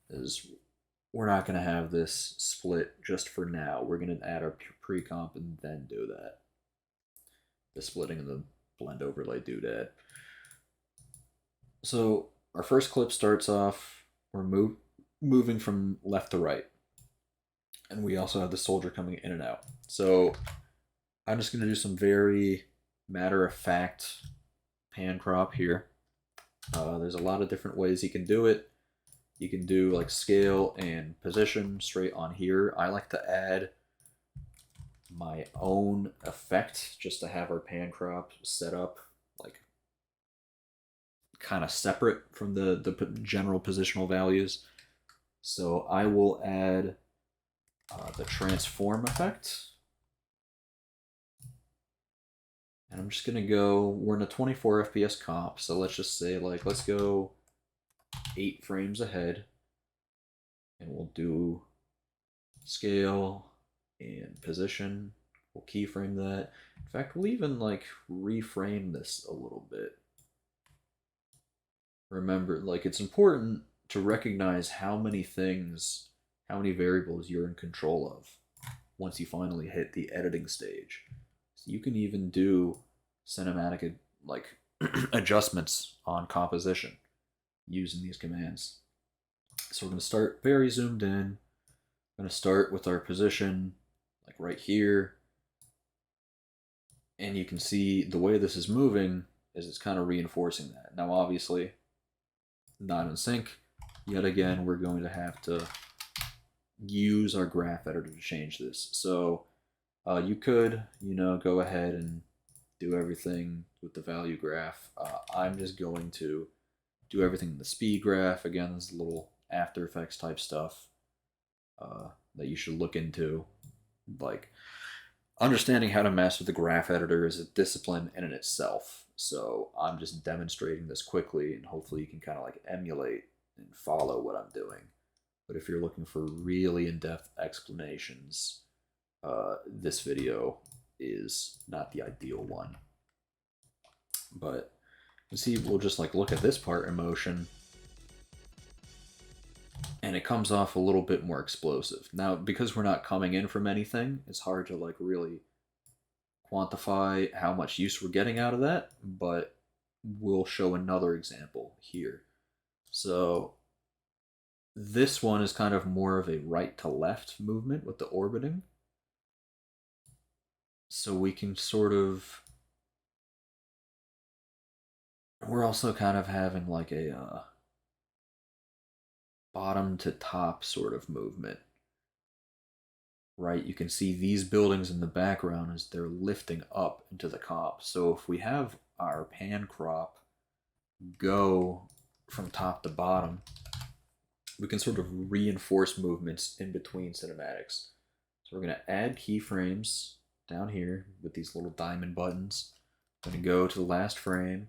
as we're not going to have this split just for now. We're going to add our pre-comp and then do that. The splitting and the blend overlay doodad. So our first clip starts off, we're moving from left to right. And we also have the soldier coming in and out. So I'm just going to do some very matter-of-fact pan crop here. There's a lot of different ways you can do it. You can do like scale and position straight on here. I like to add my own effect just to have our pan crop set up like kind of separate from the general positional values. So I will add the transform effect. And I'm just gonna go, we're in a 24 FPS comp, so let's just say like, let's go 8 frames ahead. And we'll do scale and position. We'll keyframe that. In fact, we'll even like reframe this a little bit. Remember, like it's important to recognize how many things, how many variables you're in control of once you finally hit the editing stage. So you can even do cinematic like adjustments on composition using these commands. So we're going to start very zoomed in. I'm going to start with our position like right here. And you can see the way this is moving is it's kind of reinforcing that. Now obviously not in sync. Yet again, we're going to have to use our graph editor to change this. So you could, you know, go ahead and do everything with the value graph. I'm just going to do everything in the speed graph. Again, this is a little After Effects type stuff that you should look into. Like, understanding how to master the graph editor is a discipline in and itself. So I'm just demonstrating this quickly, and hopefully you can kind of like emulate and follow what I'm doing. But if you're looking for really in-depth explanations, this video is not the ideal one. But you see, we'll just like look at this part in motion, and it comes off a little bit more explosive. Now, because we're not coming in from anything, it's hard to like really quantify how much use we're getting out of that, but we'll show another example here. So this one is kind of more of a right to left movement with the orbiting. So we can sort of, we're also kind of having like a bottom to top sort of movement. Right, you can see these buildings in the background as they're lifting up into the comp. So if we have our pan crop go from top to bottom, we can sort of reinforce movements in between cinematics. So So we're going to add keyframes down here with these little diamond buttons. I'm going to go to the last frame.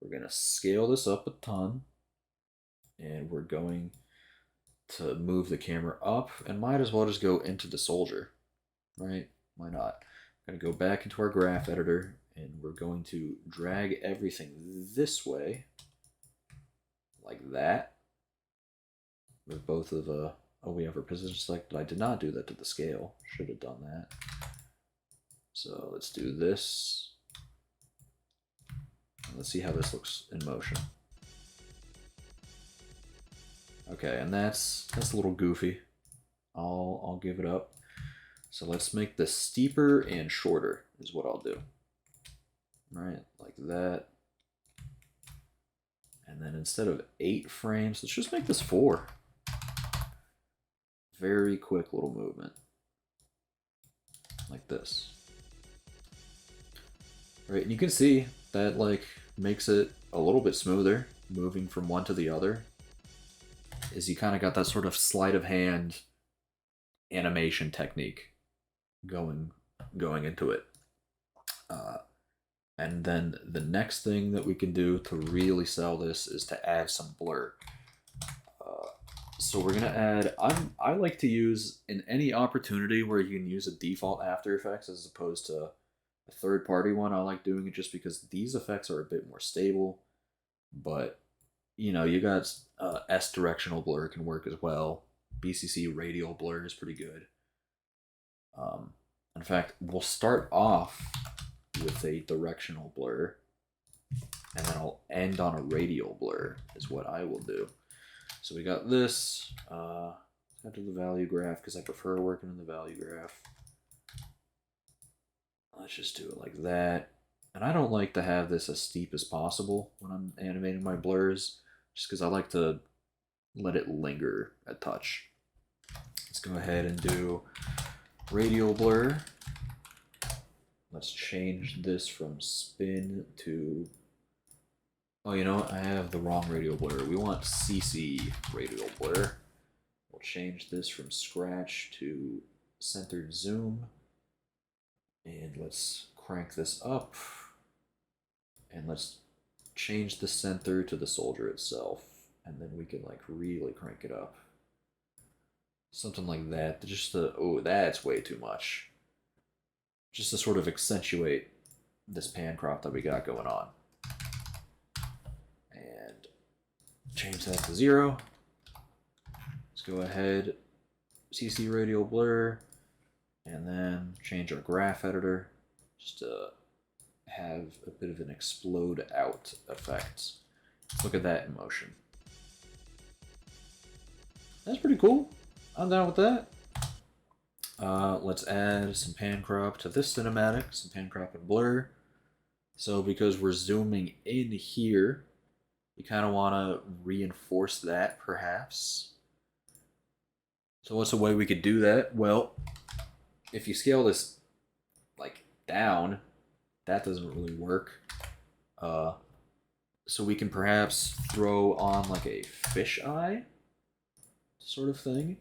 We're going to scale this up a ton. And we're going to move the camera up. And might as well just go into the soldier, right? Why not? I'm going to go back into our graph editor. And we're going to drag everything this way. Like that. With both of oh, we have our position selected. I did not do that to the scale. Should have done that. So let's do this. Let's see how this looks in motion. Okay, and that's a little goofy. I'll give it up. So let's make this steeper and shorter is what I'll do. Right, like that. And then instead of 8 frames, let's just make this 4. Very quick little movement. Like this. Right, and you can see that like makes it a little bit smoother moving from one to the other. Is you kind of got that sort of sleight of hand animation technique going into it. And then the next thing that we can do to really sell this is to add some blur. So we're gonna add, I like to use in any opportunity where you can use a default After Effects as opposed to a third-party one. I like doing it just because these effects are a bit more stable. But you know, you got S directional blur can work as well. BCC radial blur is pretty good. In fact, we'll start off with a directional blur, and then I'll end on a radial blur is what I will do. So we got this. I'll do the value graph because I prefer working in the value graph. Let's just do it like that. And I don't like to have this as steep as possible when I'm animating my blurs, just because I like to let it linger a touch. Let's go ahead and do radial blur. Let's change this from spin to... Oh, you know what? I have the wrong radial blur. We want CC radial blur. We'll change this from scratch to centered zoom. And let's crank this up. And let's change the center to the soldier itself. And then we can like really crank it up. Something like that. Just to, oh, that's way too much. Just to sort of accentuate this pan crop that we got going on. And change that to 0. Let's go ahead, CC radial blur, and then change our graph editor just to have a bit of an explode out effect. Look at that in motion. That's pretty cool. I'm down with that. Let's add some pan crop to this cinematic, some pan crop and blur. So because we're zooming in here, you kind of want to reinforce that perhaps. So what's a way we could do that? Well, if you scale this like down, that doesn't really work. So we can perhaps throw on like a fisheye sort of thing.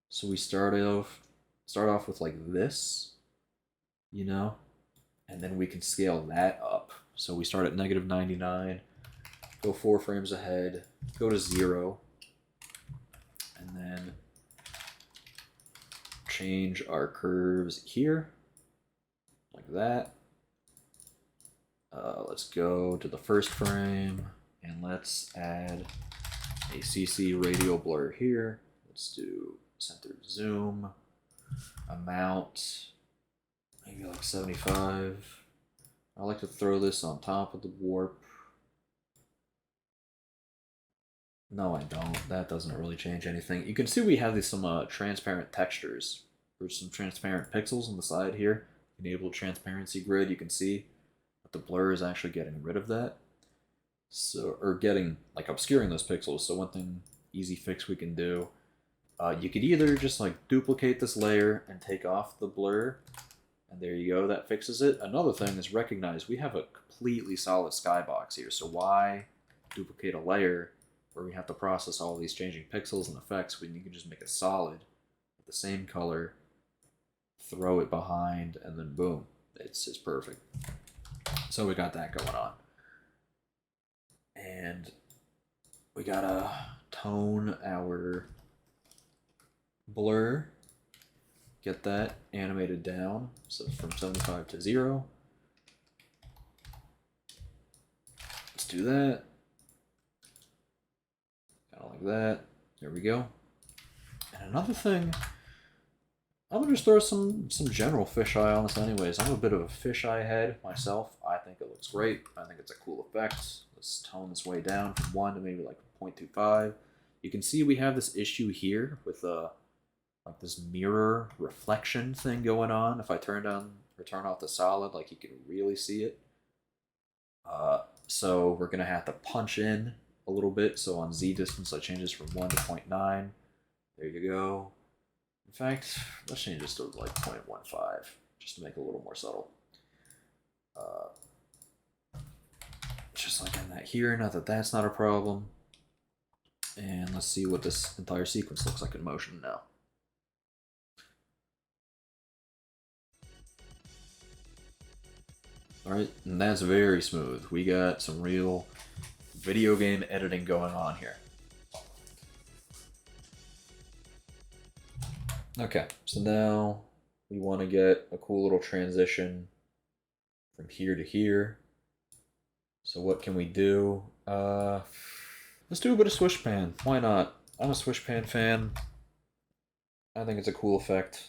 So we start off with like this, you know, and then we can scale that up. So we start at -99, go 4 frames ahead, go to 0, and then change our curves here, like that. Let's go to the first frame, and let's add a CC radial blur here. Let's do centered zoom, amount, maybe like 75. I like to throw this on top of the warp. No, I don't. That doesn't really change anything. You can see we have these some transparent textures. There's some transparent pixels on the side here. Enable transparency grid. You can see that the blur is actually getting rid of that. So, or getting, like, obscuring those pixels. So one thing, easy fix we can do, you could either just like duplicate this layer and take off the blur, and there you go, that fixes it. Another thing is recognize we have a completely solid skybox here, so why duplicate a layer where we have to process all these changing pixels and effects when you can just make it solid with the same color throw it behind, and then boom, it's perfect. So we got that going on. And we gotta tone our blur, get that animated down, so from 75 to 0. Let's do that. Kind of like that. There we go. And another thing, I'm gonna just throw some general fisheye on this anyways. I'm a bit of a fisheye head myself. I think it looks great. I think it's a cool effect. Let's tone this way down from 1 to maybe like 0.25. You can see we have this issue here with like this mirror reflection thing going on. If I turn on or turn off the solid, like you can really see it. So we're gonna have to punch in a little bit. So on Z distance, I change this from 1 to 0.9. There you go. In fact, let's change this to like 0.15, just to make it a little more subtle. Just like in that here, not that that's not a problem. And let's see what this entire sequence looks like in motion now. Alright, and that's very smooth. We got some real video game editing going on here. Okay, so now we want to get a cool little transition from here to here. So what can we do? Let's do a bit of swish pan. Why not? I'm a swish pan fan. I think it's a cool effect.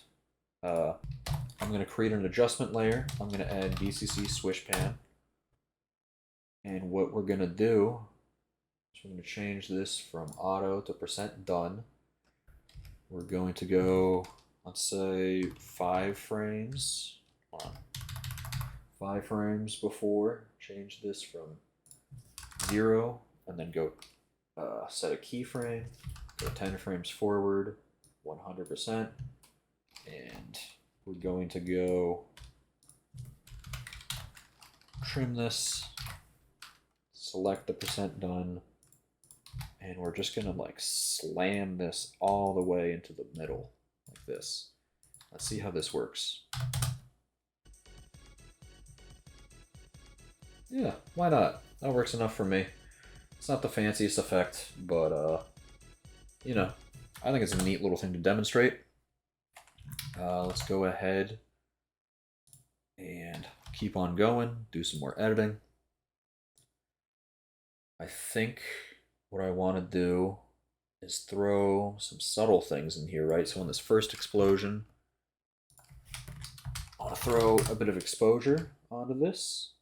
I'm going to create an adjustment layer. I'm going to add BCC swish pan. And what we're going to do is we're going to change this from auto to %done. We're going to go, let's say, 5 frames. Hold on. 5 frames before. Change this from 0, and then go set a keyframe. Go 10 frames forward, 100%, and we're going to go trim this, select the %done, and we're just gonna like slam this all the way into the middle like this. Let's see how this works. Yeah, why not? That works enough for me. It's not the fanciest effect, but you know, I think it's a neat little thing to demonstrate. Let's go ahead and keep on going, do some more editing. I think what I want to do is throw some subtle things in here, right? So in this first explosion, I want to throw a bit of exposure onto this.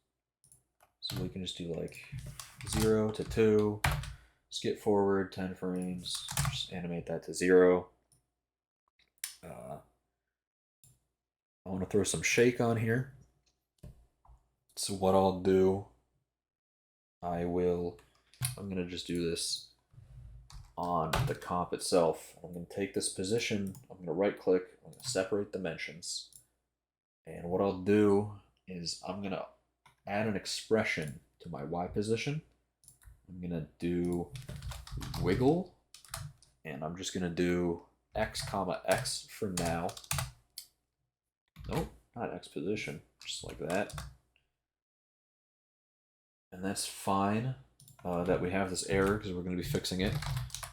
So we can just do like 0 to 2, skip forward 10 frames, just animate that to 0. I want to throw some shake on here. So what I'll do, I'm going to just do this on the comp itself. I'm going to take this position, I'm going to right click, I'm going to separate dimensions. And what I'll do is I'm going to add an expression to my Y position. I'm going to do wiggle, and I'm just going to do X comma X for now. Nope, not X position, just like that. And that's fine that we have this error because we're going to be fixing it.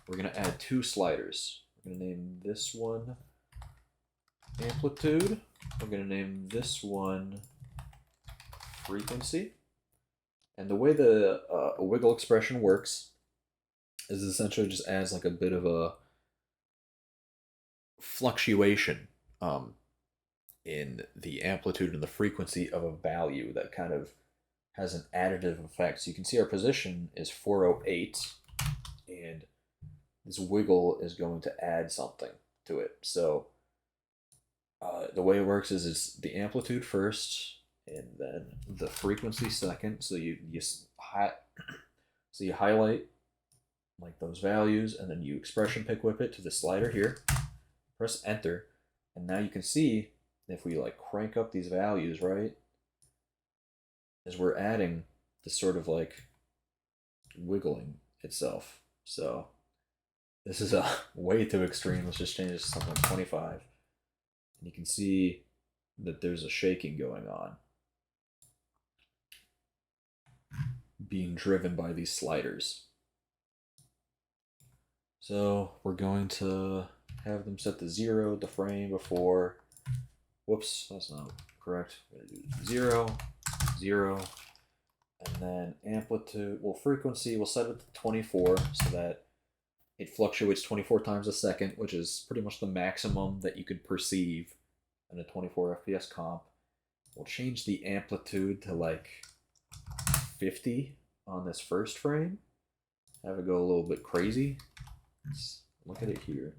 We're going to add 2 sliders. We're going to name this one amplitude. We're going to name this one frequency. And the way the wiggle expression works is essentially just adds like a bit of a fluctuation in the amplitude and the frequency of a value that kind of has an additive effect. So you can see our position is 408, and this wiggle is going to add something to it. So the way it works is it's the amplitude first, and then the frequency second. So you highlight like those values, and then you expression pick whip it to the slider here. Press enter, and now you can see if we like crank up these values, right, is we're adding this sort of like wiggling itself. So this is way too extreme. Let's just change this to something like 25. And you can see that there's a shaking going on, being driven by these sliders. So we're going to have them set to 0 the frame before. Whoops, that's not correct. We're going to do 0, 0, and then amplitude, well, frequency, we'll set it to 24 so that it fluctuates 24 times a second, which is pretty much the maximum that you could perceive in a 24 FPS comp. We'll change the amplitude to like 50 on this first frame. Have it go a little bit crazy. Let's look at it here.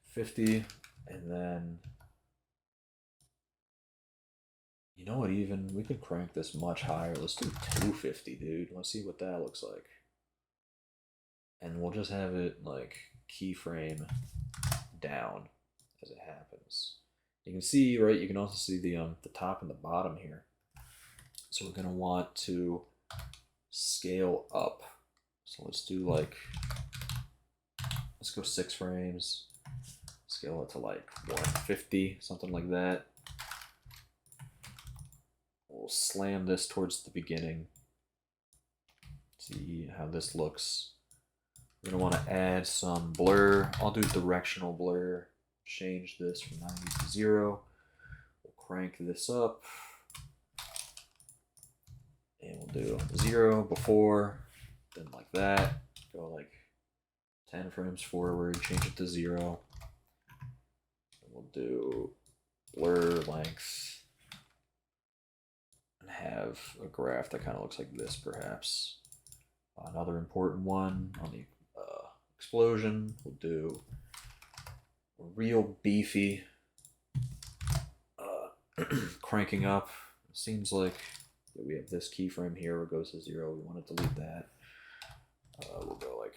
50, and then you know what, even we could crank this much higher. Let's do 250, dude. Let's see what that looks like. And we'll just have it like keyframe down as it happens. You can see, right, you can also see the top and the bottom here. So we're gonna want to scale up. So let's do like, let's go 6 frames, scale it to like 150, something like that. We'll slam this towards the beginning. See how this looks. We're gonna want to add some blur. I'll do directional blur. Change this from 90 to 0. We'll crank this up. And we'll do 0 before, then like that. Go like 10 frames forward, change it to 0. And we'll do blur length. And have a graph that kind of looks like this, perhaps. Another important one on the explosion, we'll do a real beefy cranking up. It seems like we have this keyframe here where it goes to 0. We want to delete that. We'll go like,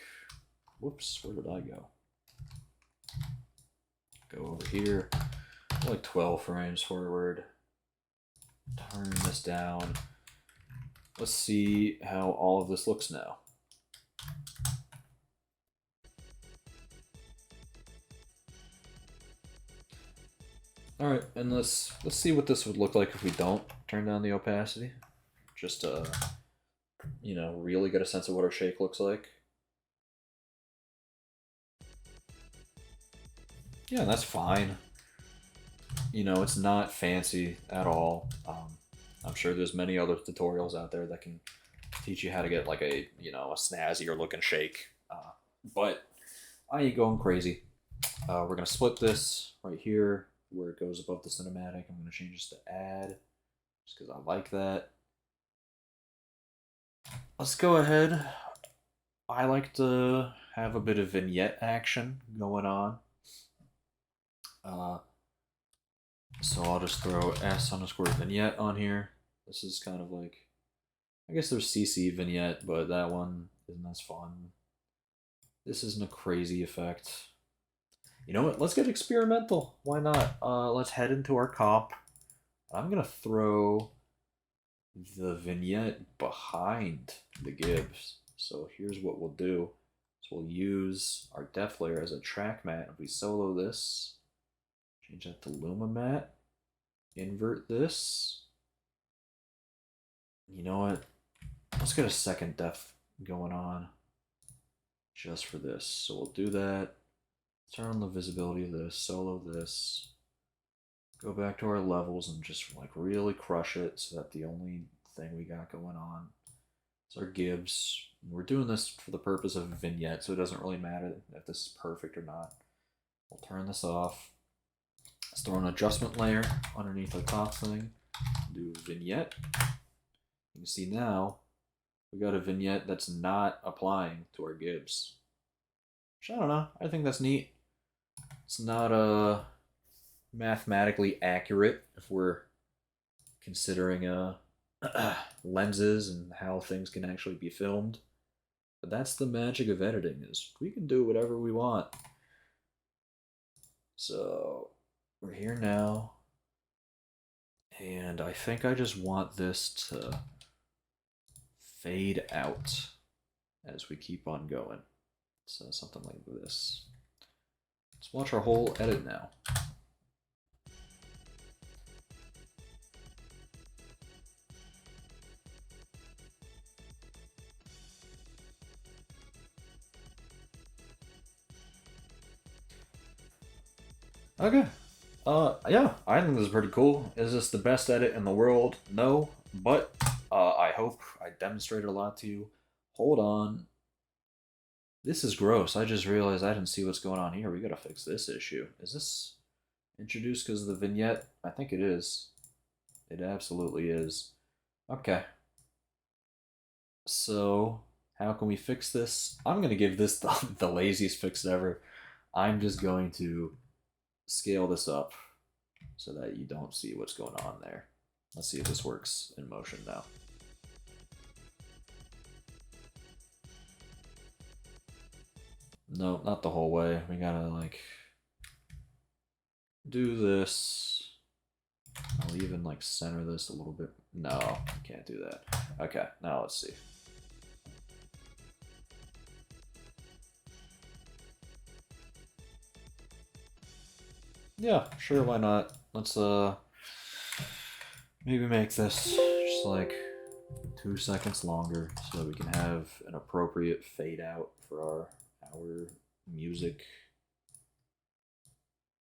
whoops, where did I go? Go over here, like 12 frames forward. Turn this down. Let's see how all of this looks now. All right, and let's see what this would look like if we don't turn down the opacity. Just to, you know, really get a sense of what our shake looks like. Yeah, that's fine. You know, it's not fancy at all. I'm sure there's many other tutorials out there that can teach you how to get like a, you know, a snazzier looking shake. But I ain't going crazy. We're gonna split this right here where it goes above the cinematic. I'm gonna change this to add just because I like that. Let's go ahead. I like to have a bit of vignette action going on. So I'll just throw s_vignette on here. This is kind of like, I guess there's CC vignette, but that one isn't as fun. This isn't a crazy effect. You know what? Let's get experimental. Why not? Let's head into our comp. I'm gonna throw the vignette behind the gibs. So here's what we'll do. So we'll use our depth layer as a track matte. If we solo this, change that to Luma matte, invert this. You know what? Let's get a second depth going on just for this. So we'll do that. Turn on the visibility of this, solo this, go back to our levels and just like really crush it so that the only thing we got going on is our gibs. We're doing this for the purpose of vignette, so it doesn't really matter if this is perfect or not. We'll turn this off. Let's throw an adjustment layer underneath the top thing. Do vignette. You can see now we got a vignette that's not applying to our gibs. Which I don't know. I think that's neat. It's not mathematically accurate if we're considering lenses and how things can actually be filmed. But that's the magic of editing, is we can do whatever we want. So we're here now. And I think I just want this to fade out as we keep on going. So something like this. Let's watch our whole edit now. Okay. Yeah, I think this is pretty cool. Is this the best edit in the world? No, but I hope I demonstrated a lot to you. Hold on. This is gross. I just realized I didn't see what's going on here. We gotta fix this issue. Is this introduced because of the vignette? I think it is. It absolutely is. Okay. So, how can we fix this? I'm gonna give this the laziest fix ever. I'm just going to scale this up so that you don't see what's going on there. Let's see if this works in motion now. No, not the whole way. We gotta like do this. I'll even like center this a little bit. No, can't do that. Okay, now let's see. Yeah, sure, why not? Let's maybe make this just like 2 seconds longer so that we can have an appropriate fade out for our music.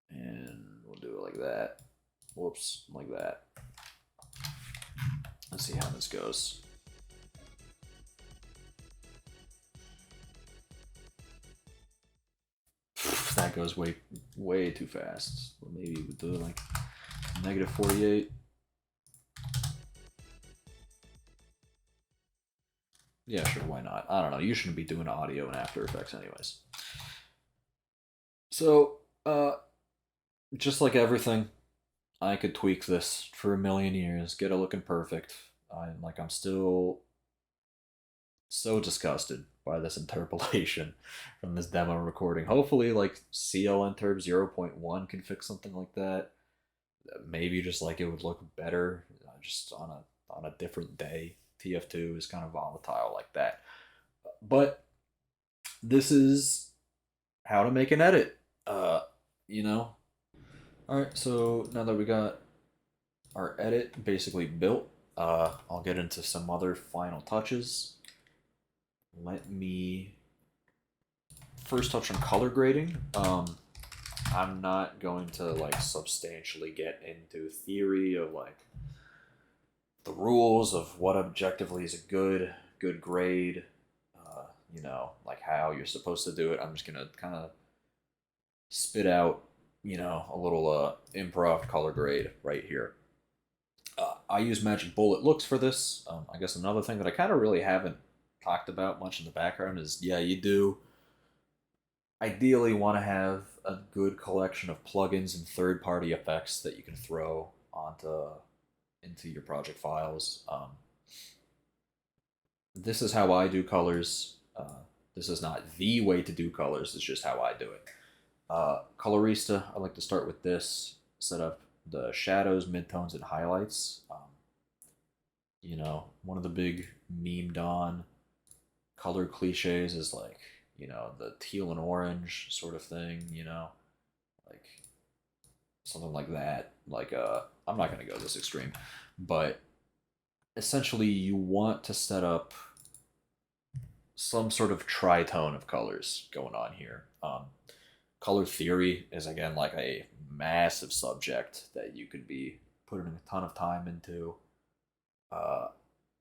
And we'll do it like that. Whoops, like that. Let's see how this goes. That goes way too fast. Well, maybe we do like -48. Yeah, sure, why not? I don't know. You shouldn't be doing audio in After Effects anyways. So, just like everything, I could tweak this for a million years, get it looking perfect. I'm still so disgusted by this interpolation from this demo recording. Hopefully, like CL Interp 0.1 can fix something like that. Maybe just like it would look better just on a different day. TF2 is kind of volatile like that. But this is how to make an edit. You know. All right, so now that we got our edit basically built, I'll get into some other final touches. Let me first touch on color grading. I'm not going to like substantially get into theory of like the rules of what objectively is a good grade. Like how you're supposed to do it. I'm just gonna kind of spit out, a little improv color grade right here. I use Magic Bullet looks for this. I guess another thing that I kind of really haven't talked about much in the background is yeah, you do ideally want to have a good collection of plugins and third-party effects that you can throw onto into your project files. This is how I do colors. This is not the way to do colors. It's just how I do it. Colorista, I like to start with this. Set up the shadows, midtones, and highlights. One of the big memed on color cliches is like, the teal and orange sort of thing, like something like that. Like, I'm not going to go this extreme, but essentially you want to set up some sort of tritone of colors going on here. Color theory is again like a massive subject that you could be putting a ton of time into. Uh,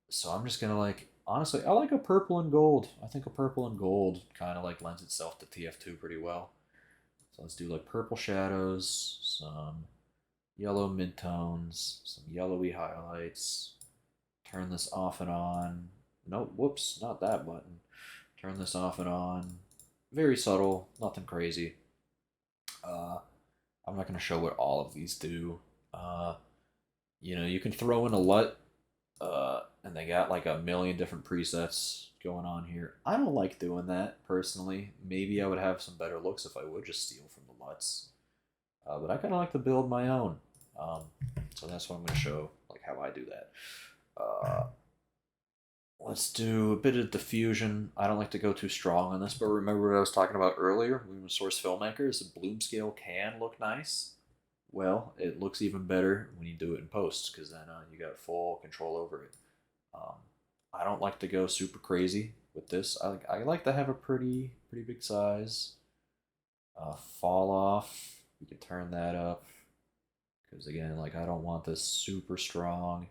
so I'm just gonna like honestly, I like a purple and gold. I think a purple and gold kind of like lends itself to TF2 pretty well. So let's do like purple shadows, some yellow midtones, some yellowy highlights. Turn this off and on. Nope, whoops, not that button. Turn this off and on. Very subtle, nothing crazy. Uh, I'm not going to show what all of these do. Uh, you can throw in a LUT, and they got like a million different presets going on here. I don't like doing that personally. Maybe I would have some better looks if I would just steal from the LUTs. But I kind of like to build my own. So that's what I'm going to show, like how I do that. Let's do a bit of diffusion. I don't like to go too strong on this, but remember what I was talking about earlier? Lumen Source Filmmakers, the bloom scale can look nice. Well, it looks even better when you do it in post, because then you got full control over it. Um, I don't like to go super crazy with this. I like to have a pretty big size. Fall off. We can turn that up because again, like I don't want this super strong.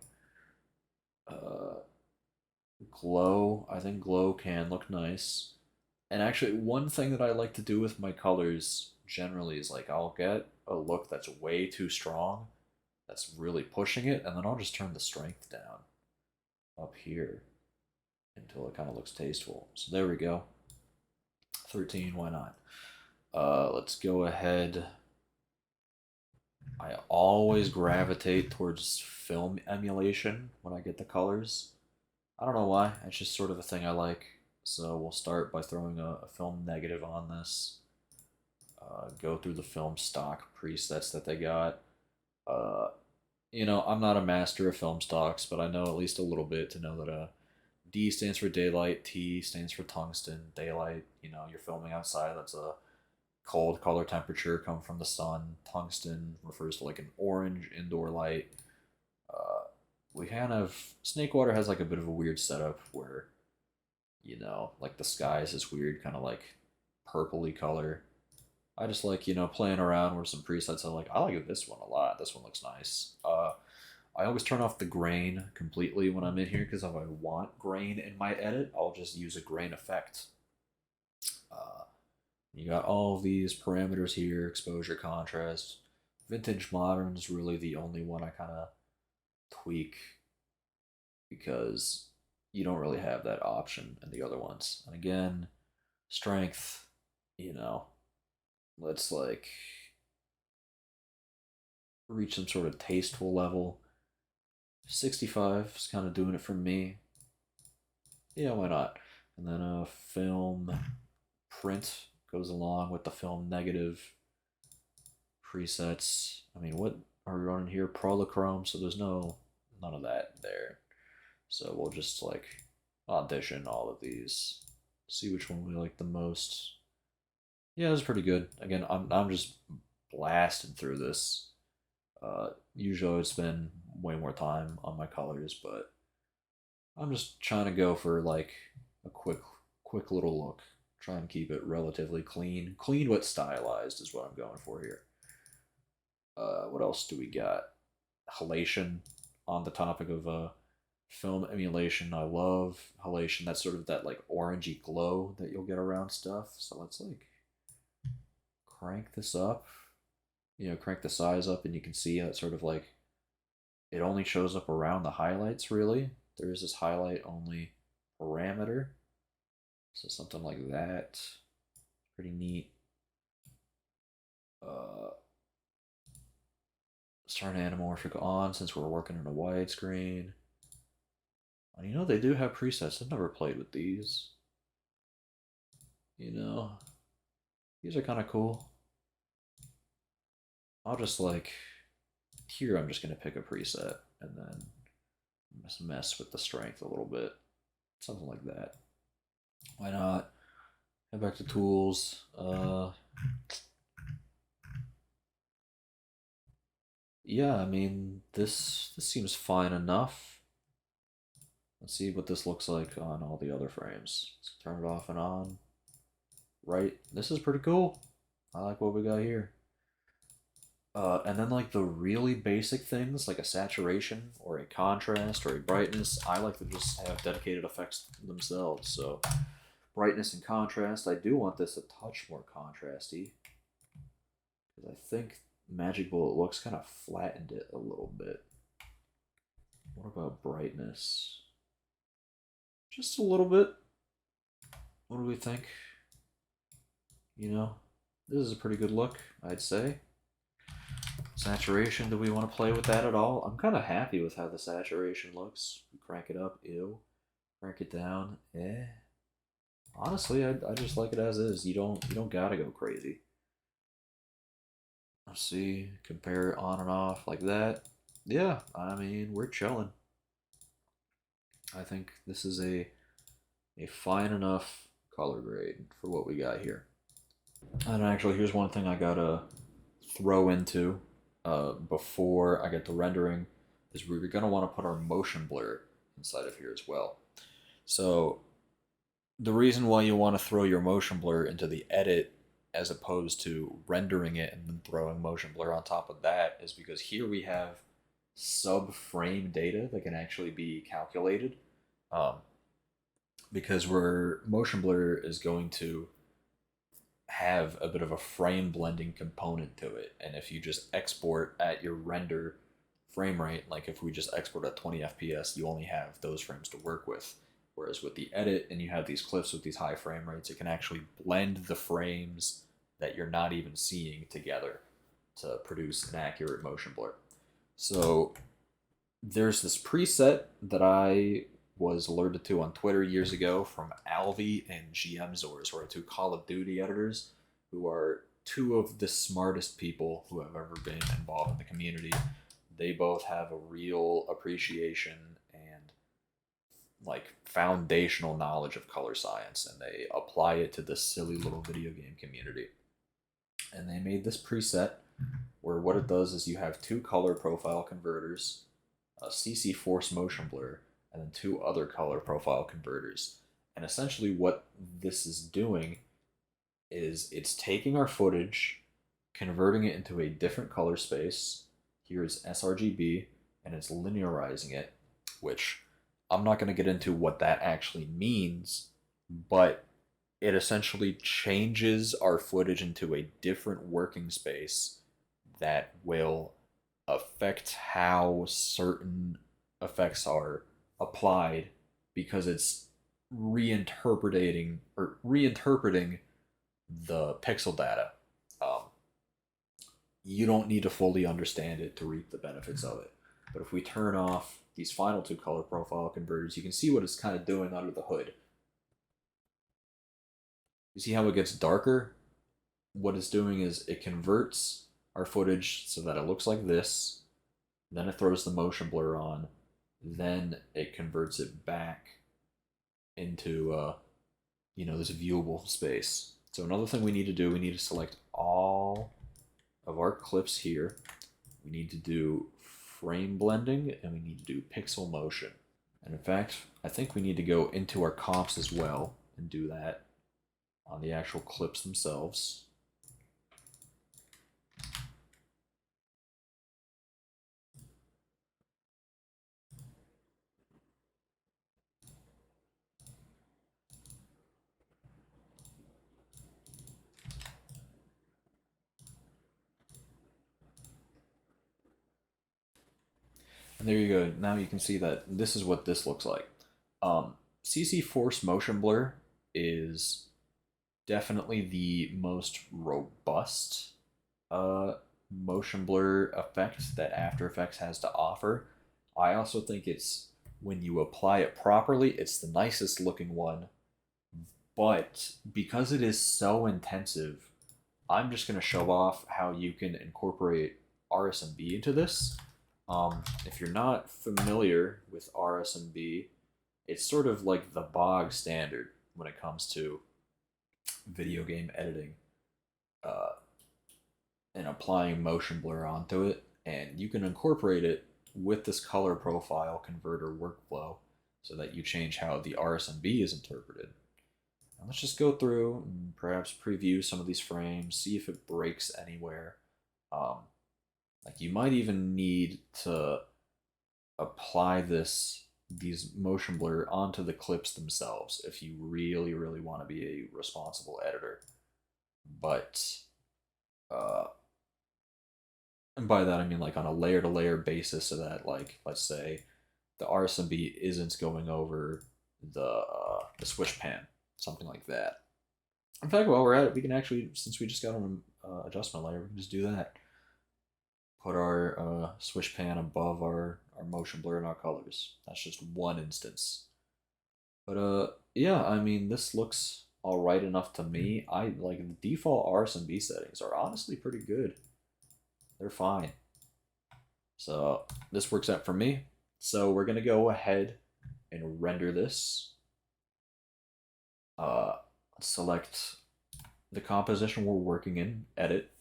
Glow, I think glow can look nice. And actually, one thing that I like to do with my colors generally is like I'll get a look that's way too strong, that's really pushing it, and then I'll just turn the strength down up here until it kind of looks tasteful. So there we go. 13, why not? Let's go ahead. I always gravitate towards film emulation when I get the colors. I don't know why, it's just sort of a thing I like. So we'll start by throwing a film negative on this. Go through the film stock presets that they got. You know, I'm not a master of film stocks, but I know at least a little bit to know that D stands for daylight, T stands for tungsten. Daylight, you know, you're filming outside, that's a cold color temperature coming from the sun. Tungsten refers to like an orange indoor light. We kind of, Snakewater has like a bit of a weird setup where, you know, like the sky is this weird kind of like purpley color. I just like, you know, playing around with some presets. I like this one a lot. This one looks nice. I always turn off the grain completely when I'm in here because if I want grain in my edit, I'll just use a grain effect. You got all of these parameters here, exposure, contrast. Vintage Modern is really the only one I kind of tweak because you don't really have that option in the other ones. And again, strength, you know, let's like reach some sort of tasteful level. 65 is kind of doing it for me. Yeah, why not? And then a film print goes along with the film negative presets. I mean, what are we running here? Prolochrome, so there's none of that there. So we'll just like audition all of these, see which one we like the most. Yeah, it's pretty good. Again, I'm just blasting through this. Usually I would spend way more time on my colors, but I'm just trying to go for like a quick little look. Try and keep it relatively clean. Clean but stylized is what I'm going for here. What else do we got? Halation, on the topic of film emulation. I love halation. That's sort of that like orangey glow that you'll get around stuff. So let's like crank this up. You know, crank the size up and you can see that sort of like it only shows up around the highlights really. There is this highlight only parameter. So something like that. Pretty neat. Let's turn anamorphic on since we're working in a widescreen. And you know, they do have presets. I've never played with these. You know, these are kind of cool. I'll just like, here I'm just going to pick a preset and then just mess with the strength a little bit. Something like that. Why not? Head back to tools. Yeah, I mean, this seems fine enough. Let's see what this looks like on all the other frames. Let's turn it off and on. Right, this is pretty cool. I like what we got here. And then like the really basic things like a saturation or a contrast or a brightness, I like to just have dedicated effects themselves. So brightness and contrast, I do want this a touch more contrasty because I think Magic Bullet looks kind of flattened it a little bit. What about brightness? Just a little bit. What do we think? You know, this is a pretty good look, I'd say. Saturation, do we want to play with that at all? I'm kind of happy with how the saturation looks. Crank it up, ew. Crank it down, eh. Honestly, I just like it as is. You don't gotta go crazy. Let's see, compare it on and off like that. Yeah, I mean, we're chilling. I think this is a fine enough color grade for what we got here. And actually, here's one thing I gotta throw into before I get to rendering is we're gonna want to put our motion blur inside of here as well. So the reason why you want to throw your motion blur into the edit as opposed to rendering it and then throwing motion blur on top of that is because here we have sub-frame data that can actually be calculated. Because motion blur is going to have a bit of a frame blending component to it. And if you just export at your render frame rate, like if we just export at 20 FPS, you only have those frames to work with. Whereas with the edit, and you have these clips with these high frame rates, it can actually blend the frames that you're not even seeing together to produce an accurate motion blur. So there's this preset that I was alerted to on Twitter years ago from Alvi and GMZors, who are two Call of Duty editors, who are two of the smartest people who have ever been involved in the community. They both have a real appreciation and like foundational knowledge of color science, and they apply it to this silly little video game community. And they made this preset where what it does is you have two color profile converters, a CC force motion blur, and then two other color profile converters. And essentially what this is doing is it's taking our footage, converting it into a different color space. Here's sRGB, and it's linearizing it, which I'm not going to get into what that actually means, but it essentially changes our footage into a different working space that will affect how certain effects are applied, because it's reinterpreting the pixel data. You don't need to fully understand it to reap the benefits of it. But if we turn off these final two color profile converters, you can see what it's kind of doing under the hood. You see how it gets darker? What it's doing is it converts our footage so that it looks like this, then it throws the motion blur on, then it converts it back into this viewable space. So another thing we need to do, we need to select all of our clips here. We need to do frame blending, and we need to do pixel motion. And in fact, I think we need to go into our comps as well and do that on the actual clips themselves. And there you go. Now you can see that this is what this looks like. CC Force Motion Blur is definitely the most robust motion blur effect that After Effects has to offer. I also think it's, when you apply it properly, it's the nicest looking one. But because it is so intensive, I'm just going to show off how you can incorporate RSMB into this. If you're not familiar with RSMB, it's sort of like the bog standard when it comes to video game editing and applying motion blur onto it. And you can incorporate it with this color profile converter workflow so that you change how the RSMB is interpreted. Now let's just go through and perhaps preview some of these frames, see if it breaks anywhere. Like you might even need to apply these motion blur onto the clips themselves if you really, really want to be a responsible editor. But, and by that I mean like on a layer-to-layer basis, so that, like, let's say the RSMB isn't going over the switch pan, something like that. In fact, while we're at it, we can actually, since we just got an adjustment layer, we can just do that. Put our switch pan above our motion blur and our colors. That's just one instance. But yeah, I mean, this looks alright enough to me. I like the default RSMB settings are honestly pretty good. They're fine. So this works out for me. So we're gonna go ahead and render this. Select the composition we're working in, edit,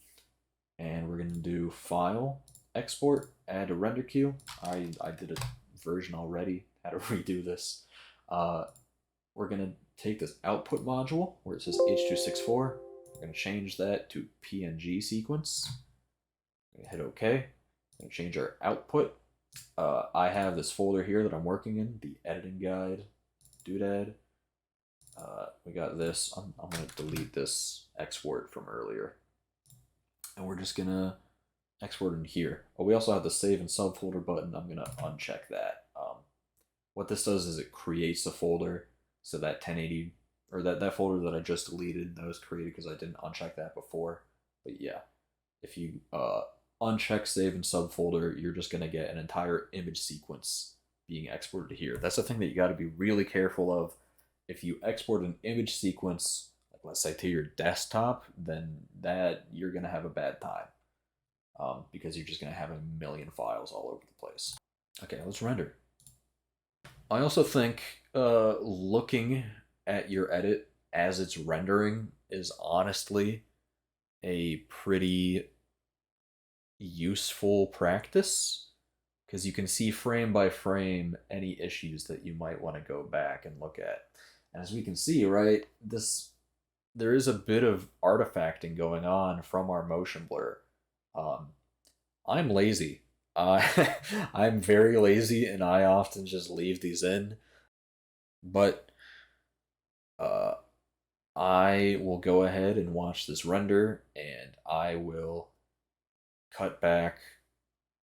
and we're going to do File, Export, Add a Render Queue. I did a version already, had to redo this. We're going to take this output module where it says H.264, We're going to change that to PNG sequence. Hit OK. Going to change our output. I have this folder here that I'm working in, the editing guide, doodad. We got this. I'm going to delete this export from earlier. And we're just going to export in here. Oh, we also have the save and subfolder button. I'm going to uncheck that. What this does is it creates a folder, so that 1080, or that folder that I just deleted, that was created because I didn't uncheck that before. But yeah, if you uncheck save and subfolder, you're just going to get an entire image sequence being exported here. That's the thing that you got to be really careful of. If you export an image sequence, like let's say to your desktop, then that you're going to have a bad time because you're just going to have a million files all over the place. Okay, let's render. I also think looking at your edit as it's rendering is honestly a pretty useful practice, because you can see frame by frame any issues that you might want to go back and look at. And as we can see, right, there is a bit of artifacting going on from our motion blur. I'm lazy. I'm very lazy, and I often just leave these in. But I will go ahead and watch this render, and I will cut back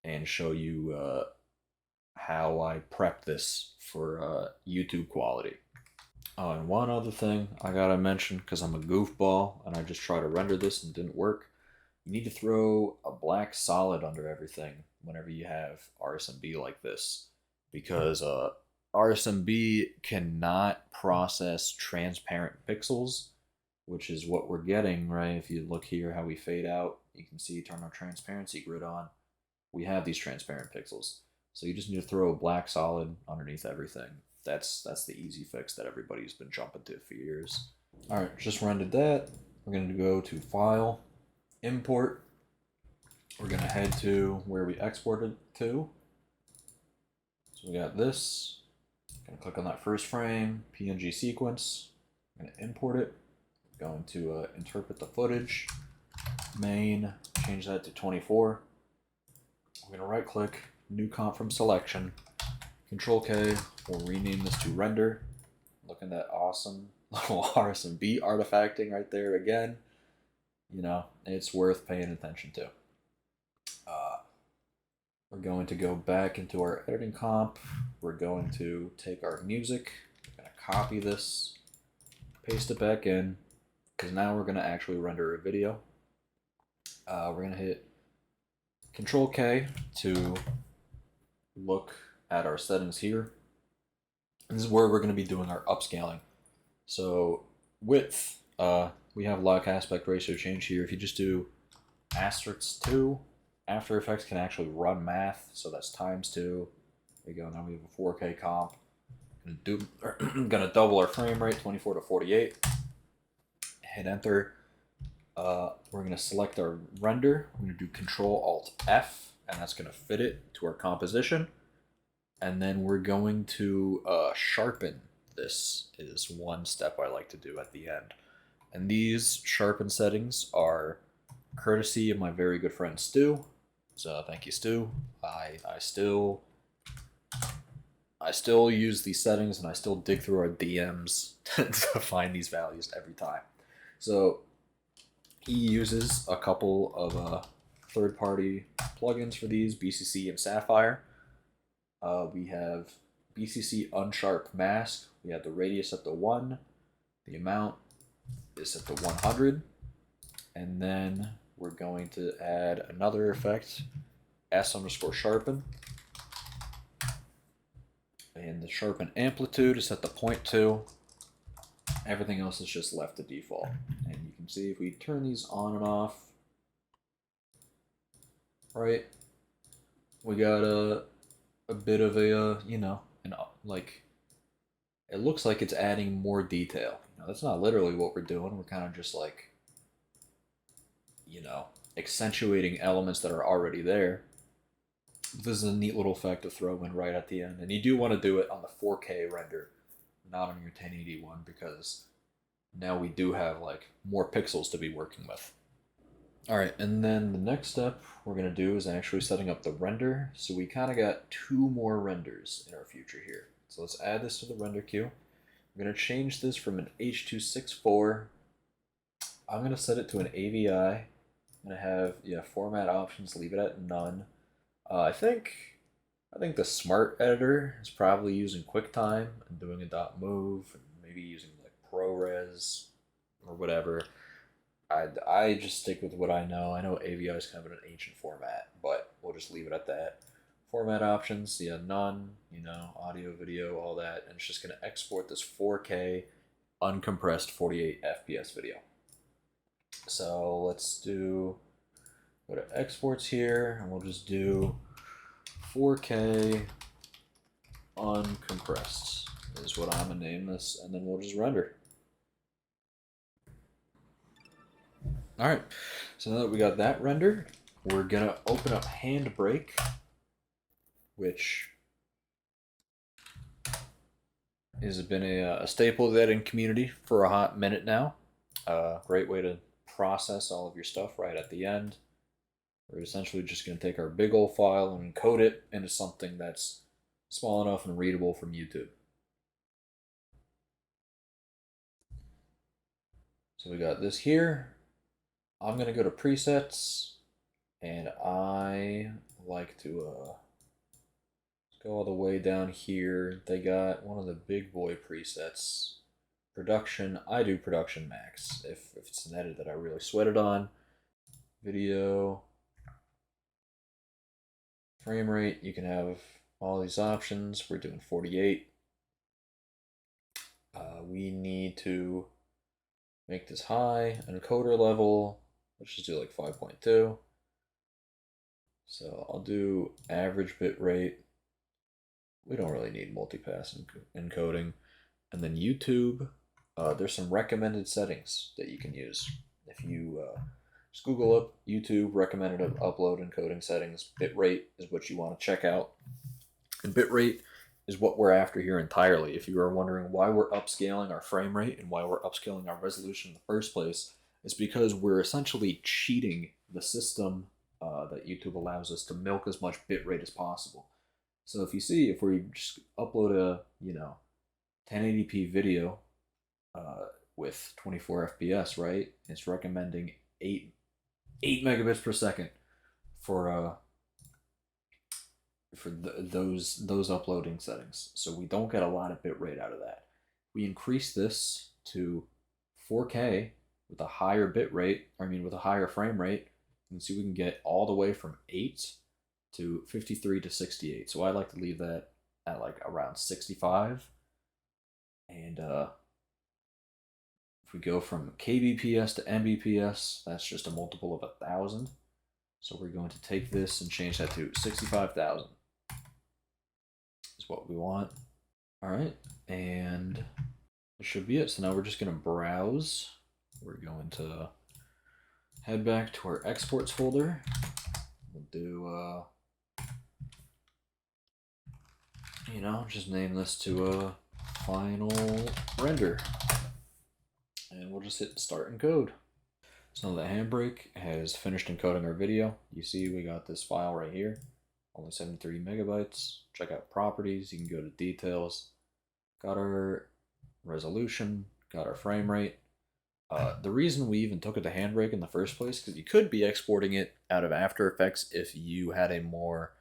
and show you how I prep this for YouTube quality. Oh, and one other thing I gotta mention, because I'm a goofball and I just tried to render this and it didn't work, you need to throw a black solid under everything whenever you have RSMB like this, because RSMB cannot process transparent pixels, which is what we're getting, right? If you look here how we fade out, you can see turn our transparency grid on. We have these transparent pixels. So you just need to throw a black solid underneath everything. That's the easy fix that everybody's been jumping to for years. All right, just rendered that. We're going to go to File, Import. We're going to head to where we exported to. So we got this. Going to click on that first frame, PNG sequence. I'm going to import it. I'm going to interpret the footage. Main, change that to 24. We're going to right click, new comp from selection. Control K, we'll rename this to render. Look at that awesome little RSMB artifacting right there again. You know, it's worth paying attention to. We're going to go back into our editing comp. We're going to take our music. We're going to copy this, paste it back in, because now we're going to actually render a video. We're going to hit Control K to look at our settings here. And this is where we're going to be doing our upscaling. So width, we have log aspect ratio change here. If you just do *2, After Effects can actually run math, so that's ×2. There you go. Now we have a 4K comp. Gonna double our frame rate, 24 to 48. Hit enter. We're gonna select our render. We're gonna do Control-Alt-F, and that's gonna fit it to our composition. And then we're going to sharpen. This is one step I like to do at the end. And these sharpen settings are courtesy of my very good friend Stu. So thank you, Stu. I still use these settings, and I still dig through our DMs to find these values every time. So he uses a couple of third-party plugins for these, BCC and Sapphire. We have BCC Unsharp Mask. We have the radius at the 1. The amount is at the 100. And then we're going to add another effect, S_sharpen. And the sharpen amplitude is at the 0.2. Everything else is just left to default. And you can see if we turn these on and off, right, we got a bit of a, like, it looks like it's adding more detail. That's not literally what we're doing. We're kind of just like, accentuating elements that are already there. This is a neat little effect to throw in right at the end. And you do want to do it on the 4K render, not on your 1080 one, because now we do have like more pixels to be working with. All right, and then the next step we're gonna do is actually setting up the render. So we kind of got 2 more renders in our future here. So let's add this to the render queue. I'm gonna change this from an H.264. I'm gonna set it to an AVI. I'm gonna have format options, leave it at none. I think the smart editor is probably using QuickTime and doing a .move, and maybe using like ProRes or whatever. I just stick with what I know. I know AVI is kind of an ancient format, but we'll just leave it at that. Format options, none, audio, video, all that, and it's just going to export this 4K uncompressed 48 FPS video. So let's go to exports here, and we'll just do 4K uncompressed is what I'm going to name this, and then we'll just render. All right, so now that we got that rendered, we're gonna open up Handbrake, which has been a staple of the editing community for a hot minute now. Great way to process all of your stuff right at the end. We're essentially just gonna take our big old file and encode it into something that's small enough and readable from YouTube. So we got this here. I'm gonna go to presets, and I like to go all the way down here. They got one of the big boy presets, production. I do production max if it's an edit that I really sweated on. Video, frame rate, you can have all these options. We're doing 48. We need to make this high. Encoder level, let's just do like 5.2. So I'll do average bit rate. We don't really need multipass encoding. And then YouTube, there's some recommended settings that you can use. If you just Google up YouTube recommended upload encoding settings, bitrate is what you want to check out. And bitrate is what we're after here entirely. If you are wondering why we're upscaling our frame rate and why we're upscaling our resolution in the first place, it's because we're essentially cheating the system that YouTube allows us to milk as much bitrate as possible. So if we just upload a 1080p video with 24 FPS, right? It's recommending 8 megabits per second for those uploading settings. So we don't get a lot of bitrate out of that. We increase this to 4K with a higher bitrate, with a higher frame rate. You can see we can get all the way from 8 to 53 to 68. So I like to leave that at like around 65. And if we go from kbps to mbps, that's just a multiple of 1,000. So we're going to take this and change that to 65,000. Is what we want. All right, and that should be it. So now we're just going to browse. We're going to head back to our exports folder. We'll do just name this to a final render, and we'll just hit start encode. So now the Handbrake has finished encoding our video. You see we got this file right here, only 73 megabytes. Check out properties, you can go to details. Got our resolution, got our frame rate. The reason we even took it to Handbrake in the first place, because you could be exporting it out of After Effects if you had a more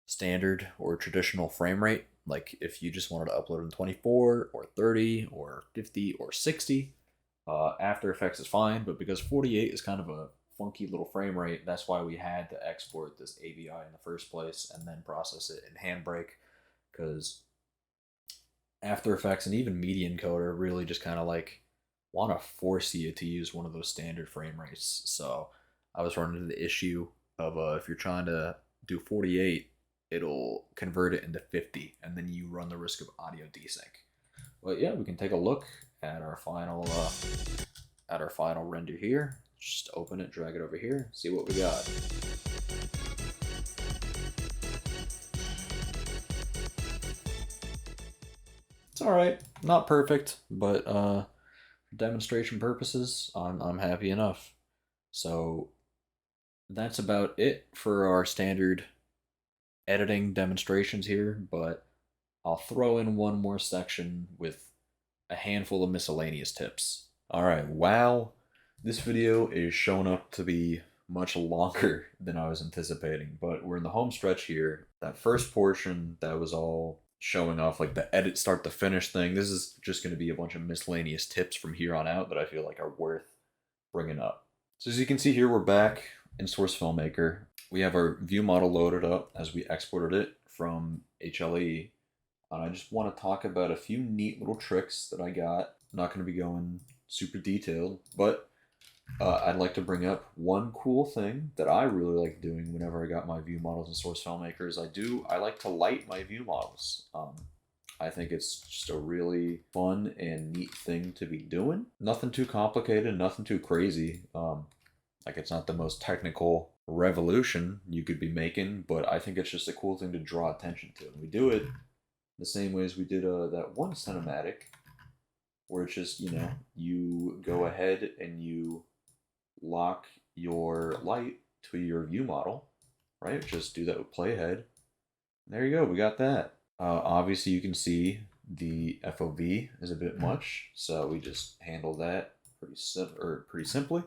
standard or traditional frame rate. Like if you just wanted to upload in 24 or 30 or 50 or 60, After Effects is fine, but because 48 is kind of a funky little frame rate, that's why we had to export this AVI in the first place and then process it in Handbrake, because After Effects and even Media Encoder really just kind of like want to force you to use one of those standard frame rates. So I was running into the issue of if you're trying to do 48, it'll convert it into 50, and then you run the risk of audio desync. But yeah, we can take a look at our final render here. Just open it, drag it over here, see what we got. It's all right, not perfect, but demonstration purposes, I'm happy enough. So that's about it for our standard editing demonstrations here, but I'll throw in one more section with a handful of miscellaneous tips. Alright, wow, this video is showing up to be much longer than I was anticipating, but we're in the home stretch here. That first portion that was all showing off like the edit start to finish thing, this is just going to be a bunch of miscellaneous tips from here on out that I feel like are worth bringing up. So as you can see here, we're back in Source Filmmaker. We have our view model loaded up as we exported it from HLE. And I just want to talk about a few neat little tricks that I got. I'm not going to be going super detailed, but I'd like to bring up one cool thing that I really like doing whenever I got my view models in Source Filmmakers. I like to light my view models. I think it's just a really fun and neat thing to be doing. Nothing too complicated, nothing too crazy. Like it's not the most technical revolution you could be making, but I think it's just a cool thing to draw attention to. And we do it the same way as we did that one cinematic, where it's just, you know, you go ahead and you lock your light to your view model, right? Just do that with playhead. There you go, we got that. Obviously you can see the FOV is a bit much, so we just handle that pretty simply.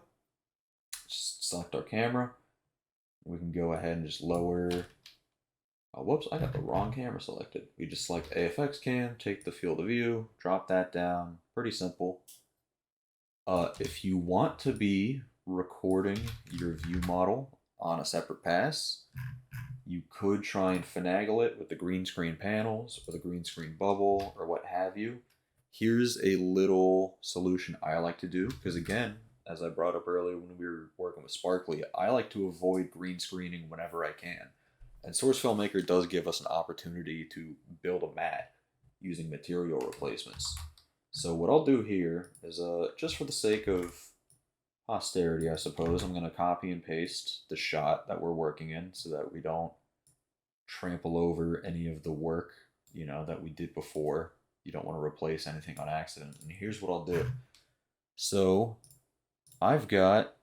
Just select our camera. We can go ahead and just lower. Oh, whoops, I got the wrong camera selected. We just select AFX cam, take the field of view, drop that down. Pretty simple. If you want to be recording your view model on a separate pass, you could try and finagle it with the green screen panels or the green screen bubble or what have you. Here's a little solution I like to do, because again, as I brought up earlier when we were working with Sparkly, I like to avoid green screening whenever I can. And Source Filmmaker does give us an opportunity to build a mat using material replacements. So what I'll do here is, just for the sake of posterity, I suppose, I'm going to copy and paste the shot that we're working in so that we don't trample over any of the work, you know, that we did before. You don't want to replace anything on accident. And here's what I'll do. So I've got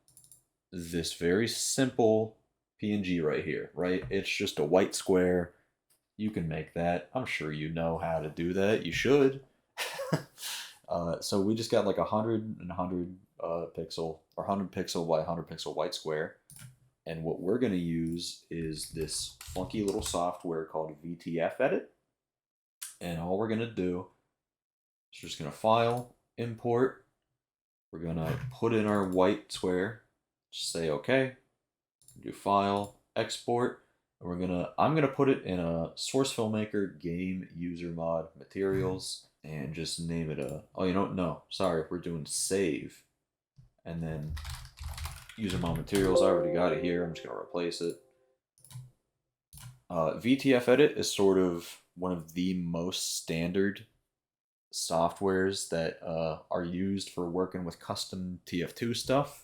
this very simple PNG right here, right? It's just a white square. You can make that. I'm sure you know how to do that. You should. So we just got like 100 and 100 pixel or 100 pixel by 100 pixel white square. And what we're going to use is this funky little software called VTF Edit. And all we're going to do is just going to file, import. We're going to put in our white square, just say okay, do file, export, and I'm going to put it in a Source Filmmaker game user mod materials and just name it oh, you know what? No, sorry, we're doing save. And then user mod materials, I already got it here. I'm just going to replace it. VTF Edit is sort of one of the most standard softwares that are used for working with custom TF2 stuff.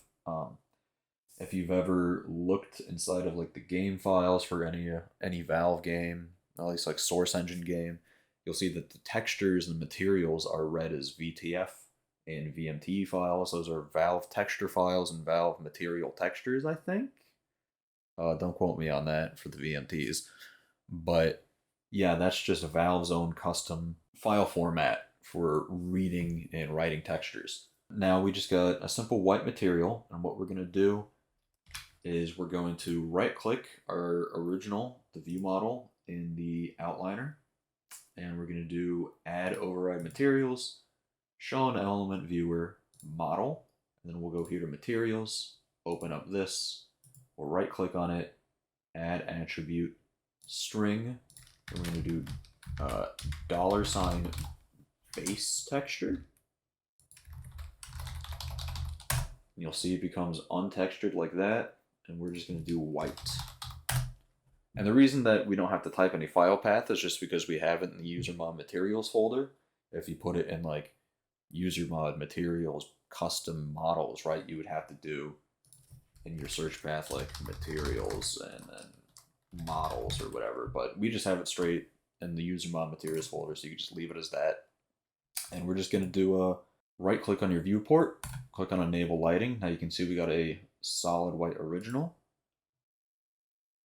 If you've ever looked inside of like the game files for any Valve game, at least like Source Engine game, you'll see that the textures and materials are read as VTF and VMT files. Those are Valve texture files and Valve material textures, I think. Don't quote me on that for the VMTs. But yeah, that's just Valve's own custom file format for reading and writing textures. Now we just got a simple white material, and what we're going to do is we're going to right click our original, the view model in the outliner, and we're going to do add override materials, show an element viewer model, and then we'll go here to materials, open up this, we'll right click on it, add attribute string, and we're going to do $sign base texture. And you'll see it becomes untextured like that, and we're just going to do white. And the reason that we don't have to type any file path is just because we have it in the user mod materials folder. If you put it in like user mod materials custom models, right, you would have to do in your search path like materials and then models or whatever. But we just have it straight in the user mod materials folder, so you can just leave it as that. And we're just going to do a right click on your viewport, click on enable lighting. Now you can see we got a solid white original.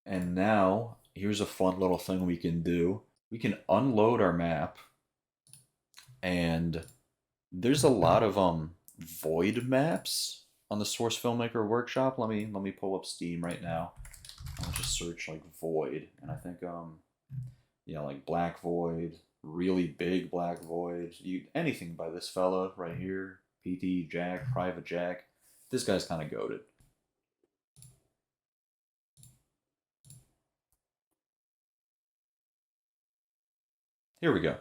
And now here's a fun little thing we can do. We can unload our map, and there's a lot of void maps on the Source Filmmaker workshop. Let me pull up Steam right now. I'll just search like void, and I think yeah, like black void, really big black void, anything by this fella right here, PT Jack, Private Jack. This guy's kind of goated. Here we go.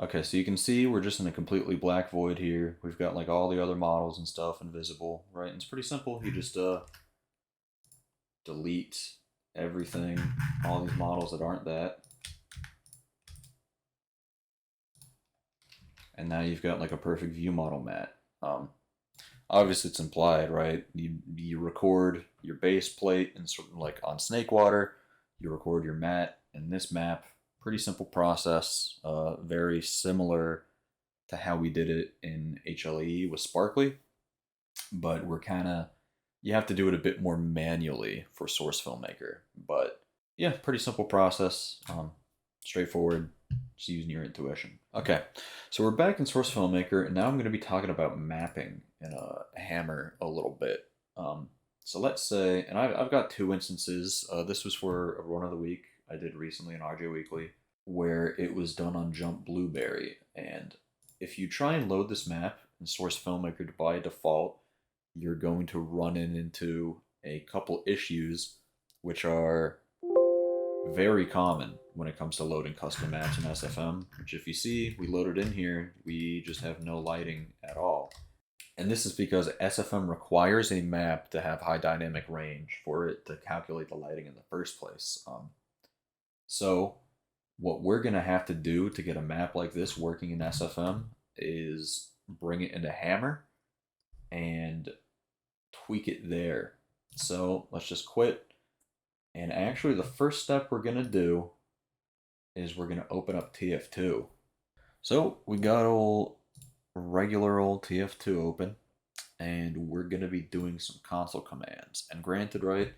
Okay, so you can see we're just in a completely black void here. We've got like all the other models and stuff invisible, right? And it's pretty simple. You just delete everything, all these models that aren't that. And now you've got like a perfect view model mat. Obviously it's implied, right? You record your base plate and sort of like on Snakewater, you record your mat in this map. Pretty simple process, very similar to how we did it in HLE with Sparkly, but you have to do it a bit more manually for Source Filmmaker. But yeah, pretty simple process, straightforward, just using your intuition. Okay, so we're back in Source Filmmaker, and now I'm going to be talking about mapping in Hammer a little bit. So let's say, and I've got two instances. This was for a run of the week I did recently in RJ Weekly, where it was done on Jump Blueberry. And if you try and load this map in Source Filmmaker by default, you're going to run into a couple issues which are very common when it comes to loading custom maps in SFM, which if you see, we loaded in here, we just have no lighting at all. And this is because SFM requires a map to have high dynamic range for it to calculate the lighting in the first place. So what we're going to have to do to get a map like this working in SFM is bring it into Hammer and tweak it there. So let's just quit. And actually the first step we're going to do is we're going to open up TF2. So we got regular old TF2 open, and we're going to be doing some console commands. And granted, right,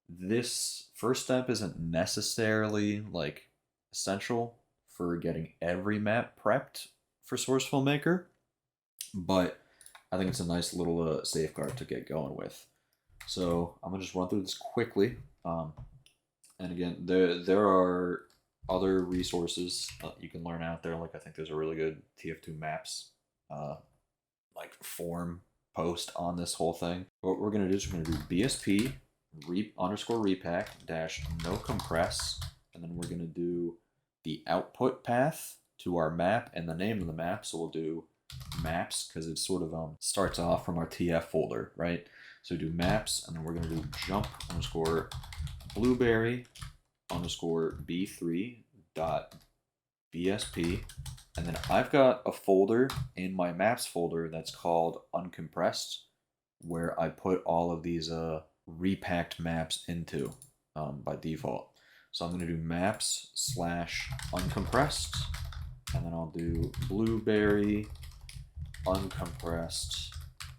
this first step isn't necessarily like essential for getting every map prepped for Source Filmmaker, but I think it's a nice little safeguard to get going with. So I'm gonna just run through this quickly. And again, there are other resources you can learn out there. Like I think there's a really good TF2 maps like form post on this whole thing. What we're gonna do is we're gonna do BSP underscore repack dash no compress, and then we're gonna do the output path to our map and the name of the map. So we'll do maps because it sort of starts off from our TF folder, right? So we do maps, and then we're gonna do jump underscore blueberry underscore b3 dot bsp, and then I've got a folder in my maps folder that's called uncompressed, where I put all of these repacked maps into by default. So I'm going to do maps slash uncompressed, and then I'll do blueberry uncompressed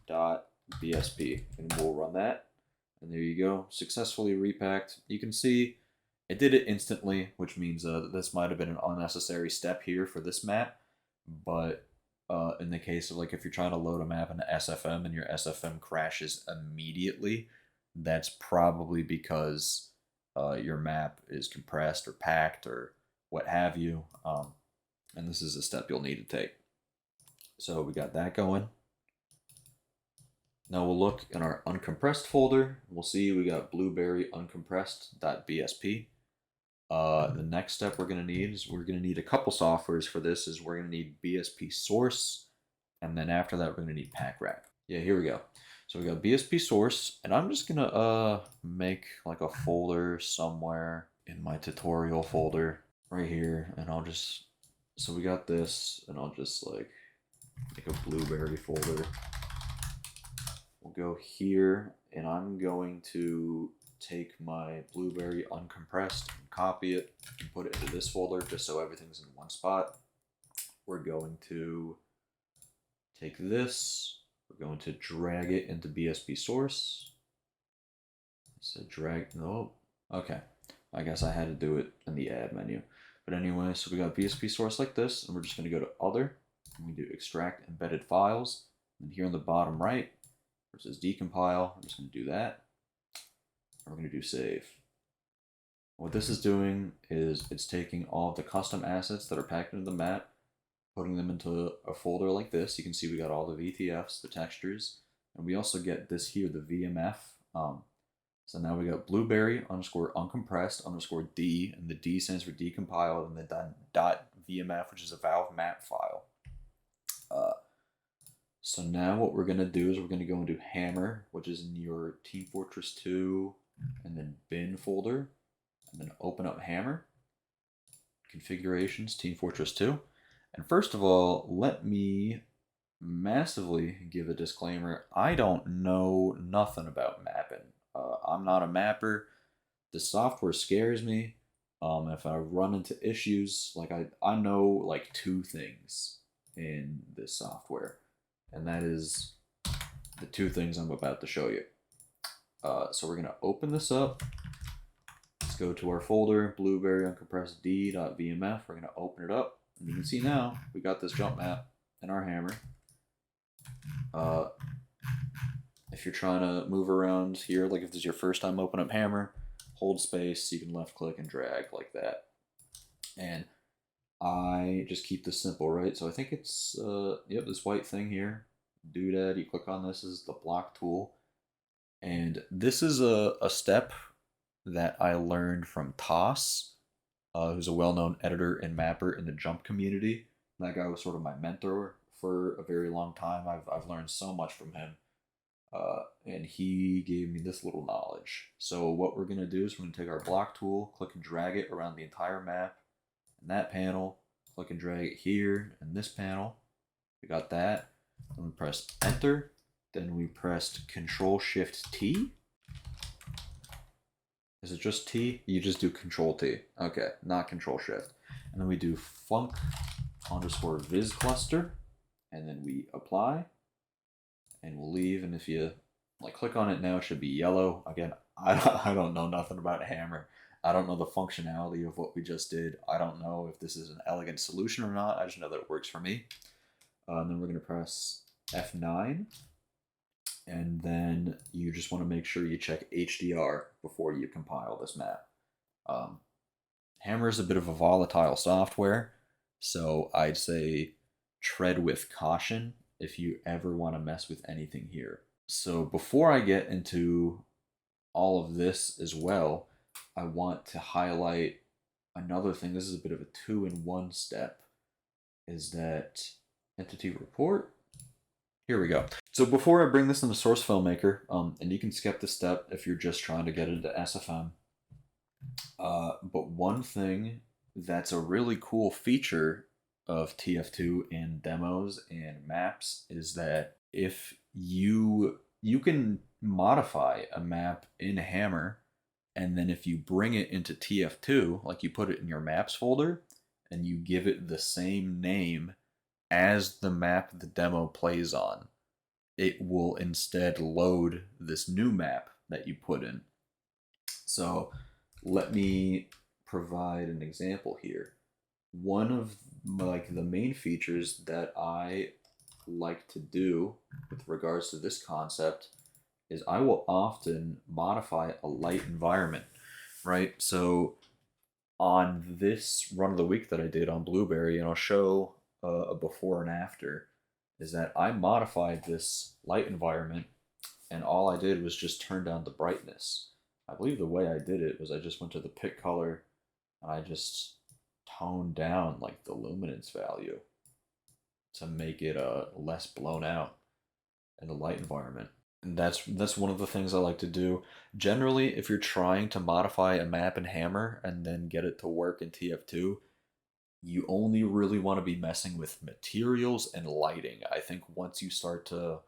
dot bsp, and we'll run that. And there you go, successfully repacked. You can see it did it instantly, which means this might have been an unnecessary step here for this map. But in the case of like if you're trying to load a map into SFM and your SFM crashes immediately, that's probably because your map is compressed or packed or what have you. And this is a step you'll need to take. So we got that going. Now we'll look in our uncompressed folder. We'll see we got blueberry uncompressed.bsp. The next step we're going to need is we're going to need a couple softwares for this. Is we're going to need BSP source, and then after that we're going to need pack wrap. Yeah, here we go. So we got BSP source, and I'm just going to make like a folder somewhere in my tutorial folder right here, and I'll just, so we got this, and I'll just like make a blueberry folder. We'll go here, and I'm going to take my blueberry uncompressed and copy it and put it into this folder just so everything's in one spot. We're going to take this, we're going to drag it into BSP source. So drag, no, okay. I guess I had to do it in the add menu. But anyway, so we got BSP source like this, and we're just going to go to other, and we do extract embedded files, and here on the bottom right, where it says decompile, I'm just going to do that, and we're going to do save. What this is doing is it's taking all of the custom assets that are packed into the map, putting them into a folder like this. You can see we got all the VTFs, the textures, and we also get this here, the VMF. So now we got blueberry underscore uncompressed underscore D, and the D stands for decompiled, and then .vmf, which is a valve map file. So now what we're going to do is we're going to go into Hammer, which is in your Team Fortress 2, and then bin folder, and then open up Hammer, configurations, Team Fortress 2. And first of all, let me massively give a disclaimer. I don't know nothing about mapping. I'm not a mapper. The software scares me. If I run into issues, like I know like 2 things in this software, and that is the 2 things I'm about to show you. So we're gonna open this up. Let's go to our folder, blueberry uncompressed d.vmf. We're gonna open it up, and you can see now we got this jump map in our hammer. If you're trying to move around here, like if this is your first time opening up Hammer, hold space, you can left click and drag like that. And I just keep this simple, right? So I think it's, yep, this white thing here, doodad, you click on this, is the block tool. And this is a step that I learned from Toss, who's a well-known editor and mapper in the jump community. That guy was sort of my mentor for a very long time. I've learned so much from him. And he gave me this little knowledge. So what we're going to do is we're going to take our block tool, click and drag it around the entire map, and that panel, click and drag it here, and this panel, we got that. Then we press enter, then we pressed Control-Shift-T. Is it just T? You just do Control-T. Okay, not Control-Shift. And then we do func underscore viz cluster, and then we apply. And we'll leave, and if you like click on it now, it should be yellow. Again, I don't know nothing about Hammer. I don't know the functionality of what we just did. I don't know if this is an elegant solution or not. I just know that it works for me. And then we're going to press F9, and then you just want to make sure you check HDR before you compile this map. Hammer is a bit of a volatile software, so I'd say tread with caution if you ever want to mess with anything here. So before I get into all of this as well, I want to highlight another thing. This is a bit of a 2-in-1 step, is that entity report. Here we go. So before I bring this into Source FilmMaker, and you can skip this step if you're just trying to get into SFM, but one thing that's a really cool feature of TF2 in demos and maps is that if you can modify a map in Hammer, and then if you bring it into TF2, like you put it in your maps folder and you give it the same name as the map the demo plays on, it will instead load this new map that you put in. So let me provide an example here. One of like the main features that I like to do with regards to this concept is I will often modify a light environment, right? So on this run of the week that I did on Blueberry, and I'll show a before and after, is that I modified this light environment, and all I did was just turn down the brightness. I believe the way I did it was I just went to the pick color, and I just toned down like the luminance value to make it less blown out in the light environment. And that's one of the things I like to do. Generally, if you're trying to modify a map in Hammer and then get it to work in TF2, you only really want to be messing with materials and lighting. I think once you start to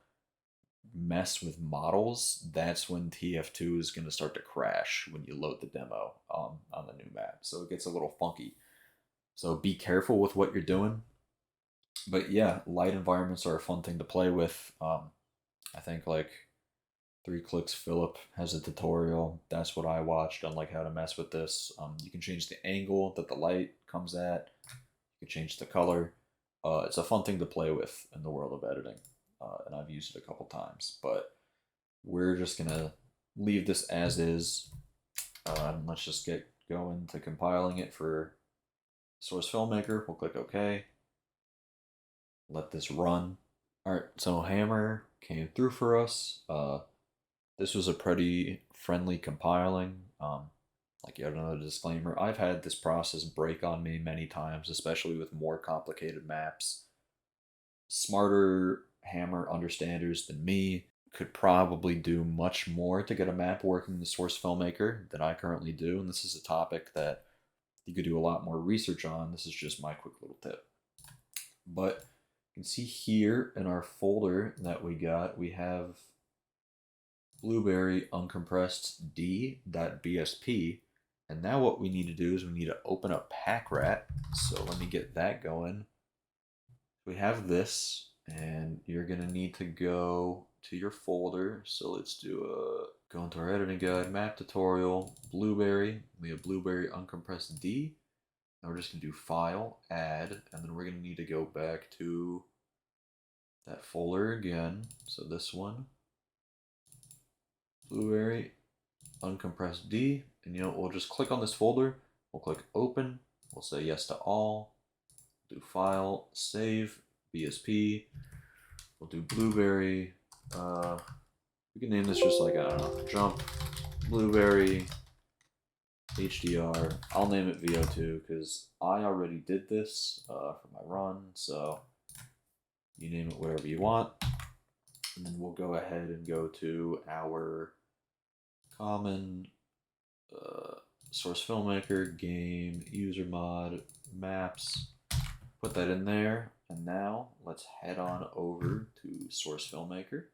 mess with models, that's when TF2 is going to start to crash when you load the demo on the new map. So it gets a little funky. So be careful with what you're doing. But yeah, light environments are a fun thing to play with. I think like 3 Clicks Philip has a tutorial. That's what I watched on like how to mess with this. You can change the angle that the light comes at. You can change the color. It's a fun thing to play with in the world of editing, and I've used it a couple times. But we're just gonna leave this as is. Let's just get going to compiling it for Source Filmmaker. We'll click OK. Let this run. All right, so Hammer came through for us. This was a pretty friendly compiling. Like yet another disclaimer, I've had this process break on me many times, especially with more complicated maps. Smarter Hammer understanders than me could probably do much more to get a map working in the Source Filmmaker than I currently do, and this is a topic that you could do a lot more research on. This is just my quick little tip. But you can see here in our folder that we have blueberry uncompressed d.bsp, and now what we need to do is we need to open up packrat. So let me get that going. We have this, and you're gonna need to go to your folder. So let's do go into our editing guide, map tutorial, blueberry. We have blueberry uncompressed d. Now we're just gonna do file, add, and then we're gonna need to go back to that folder again. So this one, blueberry uncompressed d, and you know, we'll just click on this folder. We'll click open. We'll say yes to all. Do file, save, BSP. We'll do blueberry. We can name this just like, I don't know, jump blueberry HDR. I'll name it VO2 because I already did this for my run. So you name it whatever you want. And then we'll go ahead and go to our common Source Filmmaker, game, user mod, maps. Put that in there. And now let's head on over to Source Filmmaker.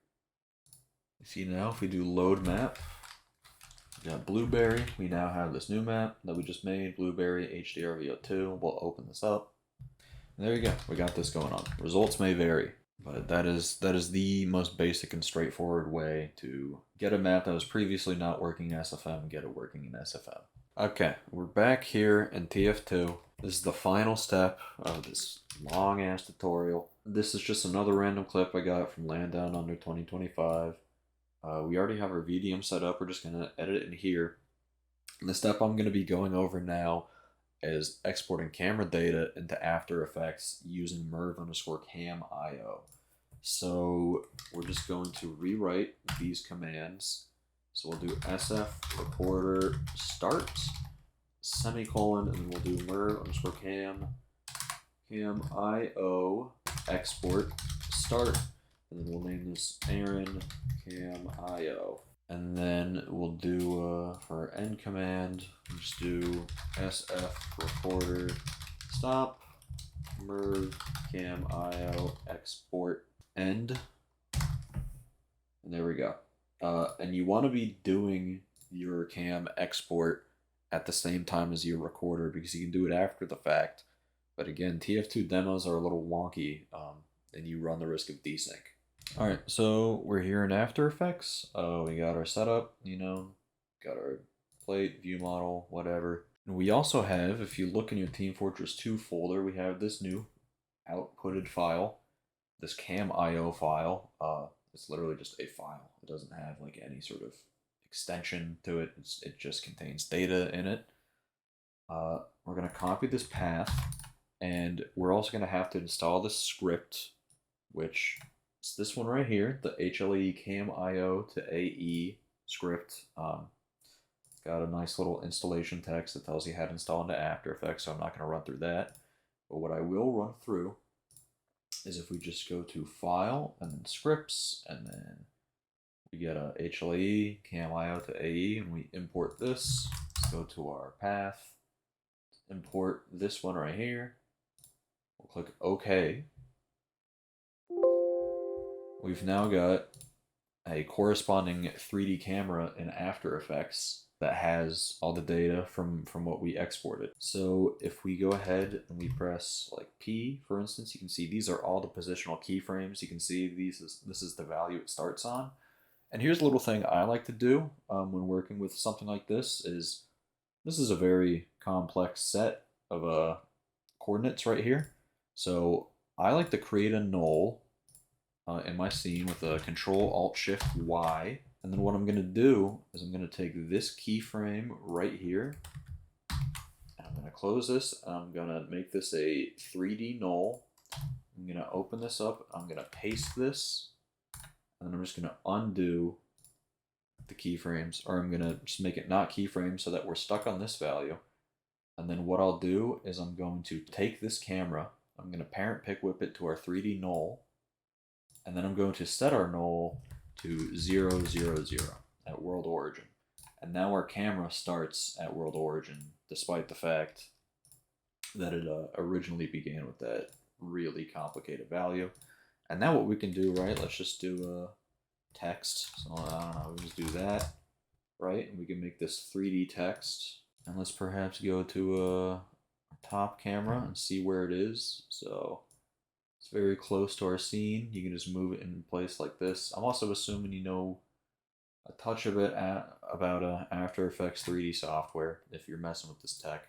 You see now if we do load map, we got blueberry. We now have this new map that we just made, blueberry HDR VO2. We'll open this up. And there you go. We got this going on. Results may vary, but that is the most basic and straightforward way to get a map that was previously not working in SFM and get it working in SFM. Okay, we're back here in TF2. This is the final step of this long ass tutorial. This is just another random clip I got from Land Down Under 2025. We already have our VDM set up. We're just gonna edit it in here. And the step I'm gonna be going over now is exporting camera data into After Effects using merv_cam.io. So we're just going to rewrite these commands. So we'll do sf recorder start semicolon, and then we'll do merv_cam.io export start, and then we'll name this Aaron cam.io. And then we'll do, for our end command, we'll just do sf recorder stop merv cam.io export end. And there we go. And you want to be doing your cam export at the same time as your recorder because you can do it after the fact. But again, TF2 demos are a little wonky, and you run the risk of desync. Alright, so we're here in After Effects. We got our setup, you know, got our plate, view model, whatever. And we also have, if you look in your Team Fortress 2 folder, we have this new outputted file, this cam.io file. It's literally just a file. It doesn't have like any sort of extension to it. It just contains data in it. We're going to copy this path, and we're also going to have to install this script, which is this one right here, the HLE cam.io to AE script. Got a nice little installation text that tells you how to install into After Effects, so I'm not going to run through that. But what I will run through is if we just go to File, and then Scripts, and then we get a HLE, cam.io to AE, and we import this. Let's go to our path, import this one right here. We'll click OK. We've now got a corresponding 3D camera in After Effects. that has all the data from what we exported. So if we go ahead and we press like P, for instance, you can see these are all the positional keyframes. You can see this is the value it starts on. And here's a little thing I like to do when working with something like this is a very complex set of coordinates right here. So I like to create a null in my scene with a Control-Alt-Shift-Y. And then what I'm going to do is I'm going to take this keyframe right here. And I'm going to close this. I'm going to make this a 3D null. I'm going to open this up. I'm going to paste this. And then I'm just going to undo the keyframes. Or I'm going to just make it not keyframes so that we're stuck on this value. And then what I'll do is I'm going to take this camera. I'm going to parent pick whip it to our 3D null. And then I'm going to set our null to 0, 0, 0 at world origin. And now our camera starts at world origin, despite the fact that it originally began with that really complicated value. And now what we can do, right, let's just do text. So I don't know, we just do that, right? And we can make this 3D text. And let's perhaps go to our top camera and see where it is. So it's very close to our scene. You can just move it in place like this. I'm also assuming you know a touch of it about After Effects 3D software if you're messing with this tech.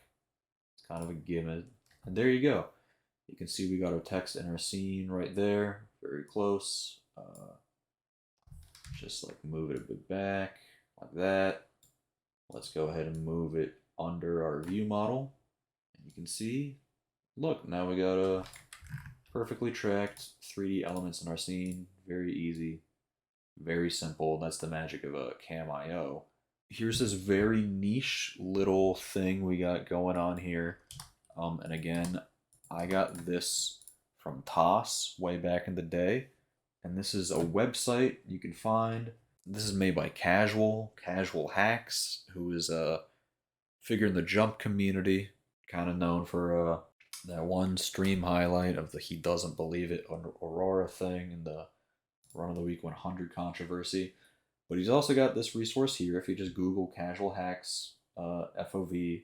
It's kind of a given. And there you go. You can see we got our text in our scene right there. Very close. Just like move it a bit back like that. Let's go ahead and move it under our view model. And you can see, look, now we got a perfectly tracked 3D elements in our scene. Very easy, very simple. That's the magic of a Cam.io. Here's this very niche little thing we got going on here. And again, I got this from TOS way back in the day. And this is a website you can find. This is made by Casual Hacks, who is a figure in the jump community, kind of known for that one stream highlight of the "he doesn't believe it" Aurora thing and the Run of the Week 100 controversy. But he's also got this resource here. If you just Google Casual Hacks FOV,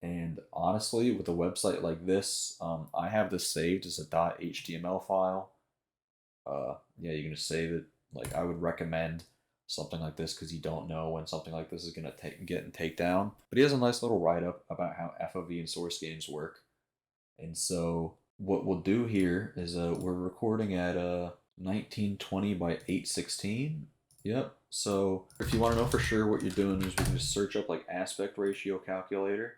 and honestly, with a website like this, I have this saved as a .html file. Yeah, you can just save it. Like, I would recommend something like this because you don't know when something like this is going to get and take down. But he has a nice little write-up about how FOV and source games work. And so what we'll do here is we're recording at 1920 by 816. Yep. So if you want to know for sure what you're doing, is we can just search up like aspect ratio calculator.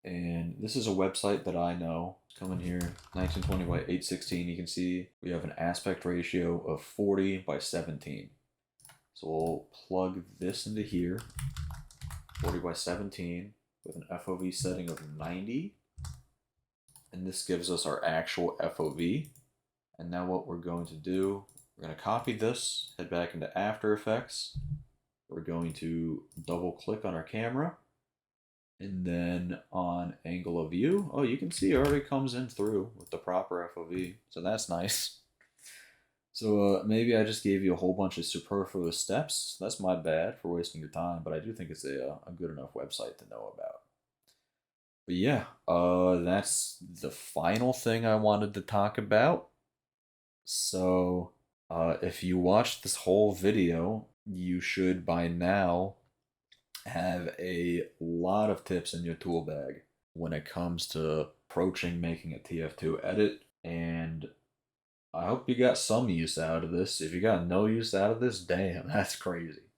And this is a website that I know. Come in here, 1920 by 816. You can see we have an aspect ratio of 40 by 17. So we'll plug this into here, 40 by 17, with an FOV setting of 90. And this gives us our actual FOV. And now what we're going to do, we're going to copy this, head back into After Effects. We're going to double click on our camera. And then on angle of view, oh, you can see it already comes in through with the proper FOV. So that's nice. So maybe I just gave you a whole bunch of superfluous steps. That's my bad for wasting your time, but I do think it's a good enough website to know about. But yeah, that's the final thing I wanted to talk about. So if you watched this whole video, you should by now have a lot of tips in your tool bag when it comes to approaching making a TF2 edit. And I hope you got some use out of this. If you got no use out of this, damn, that's crazy.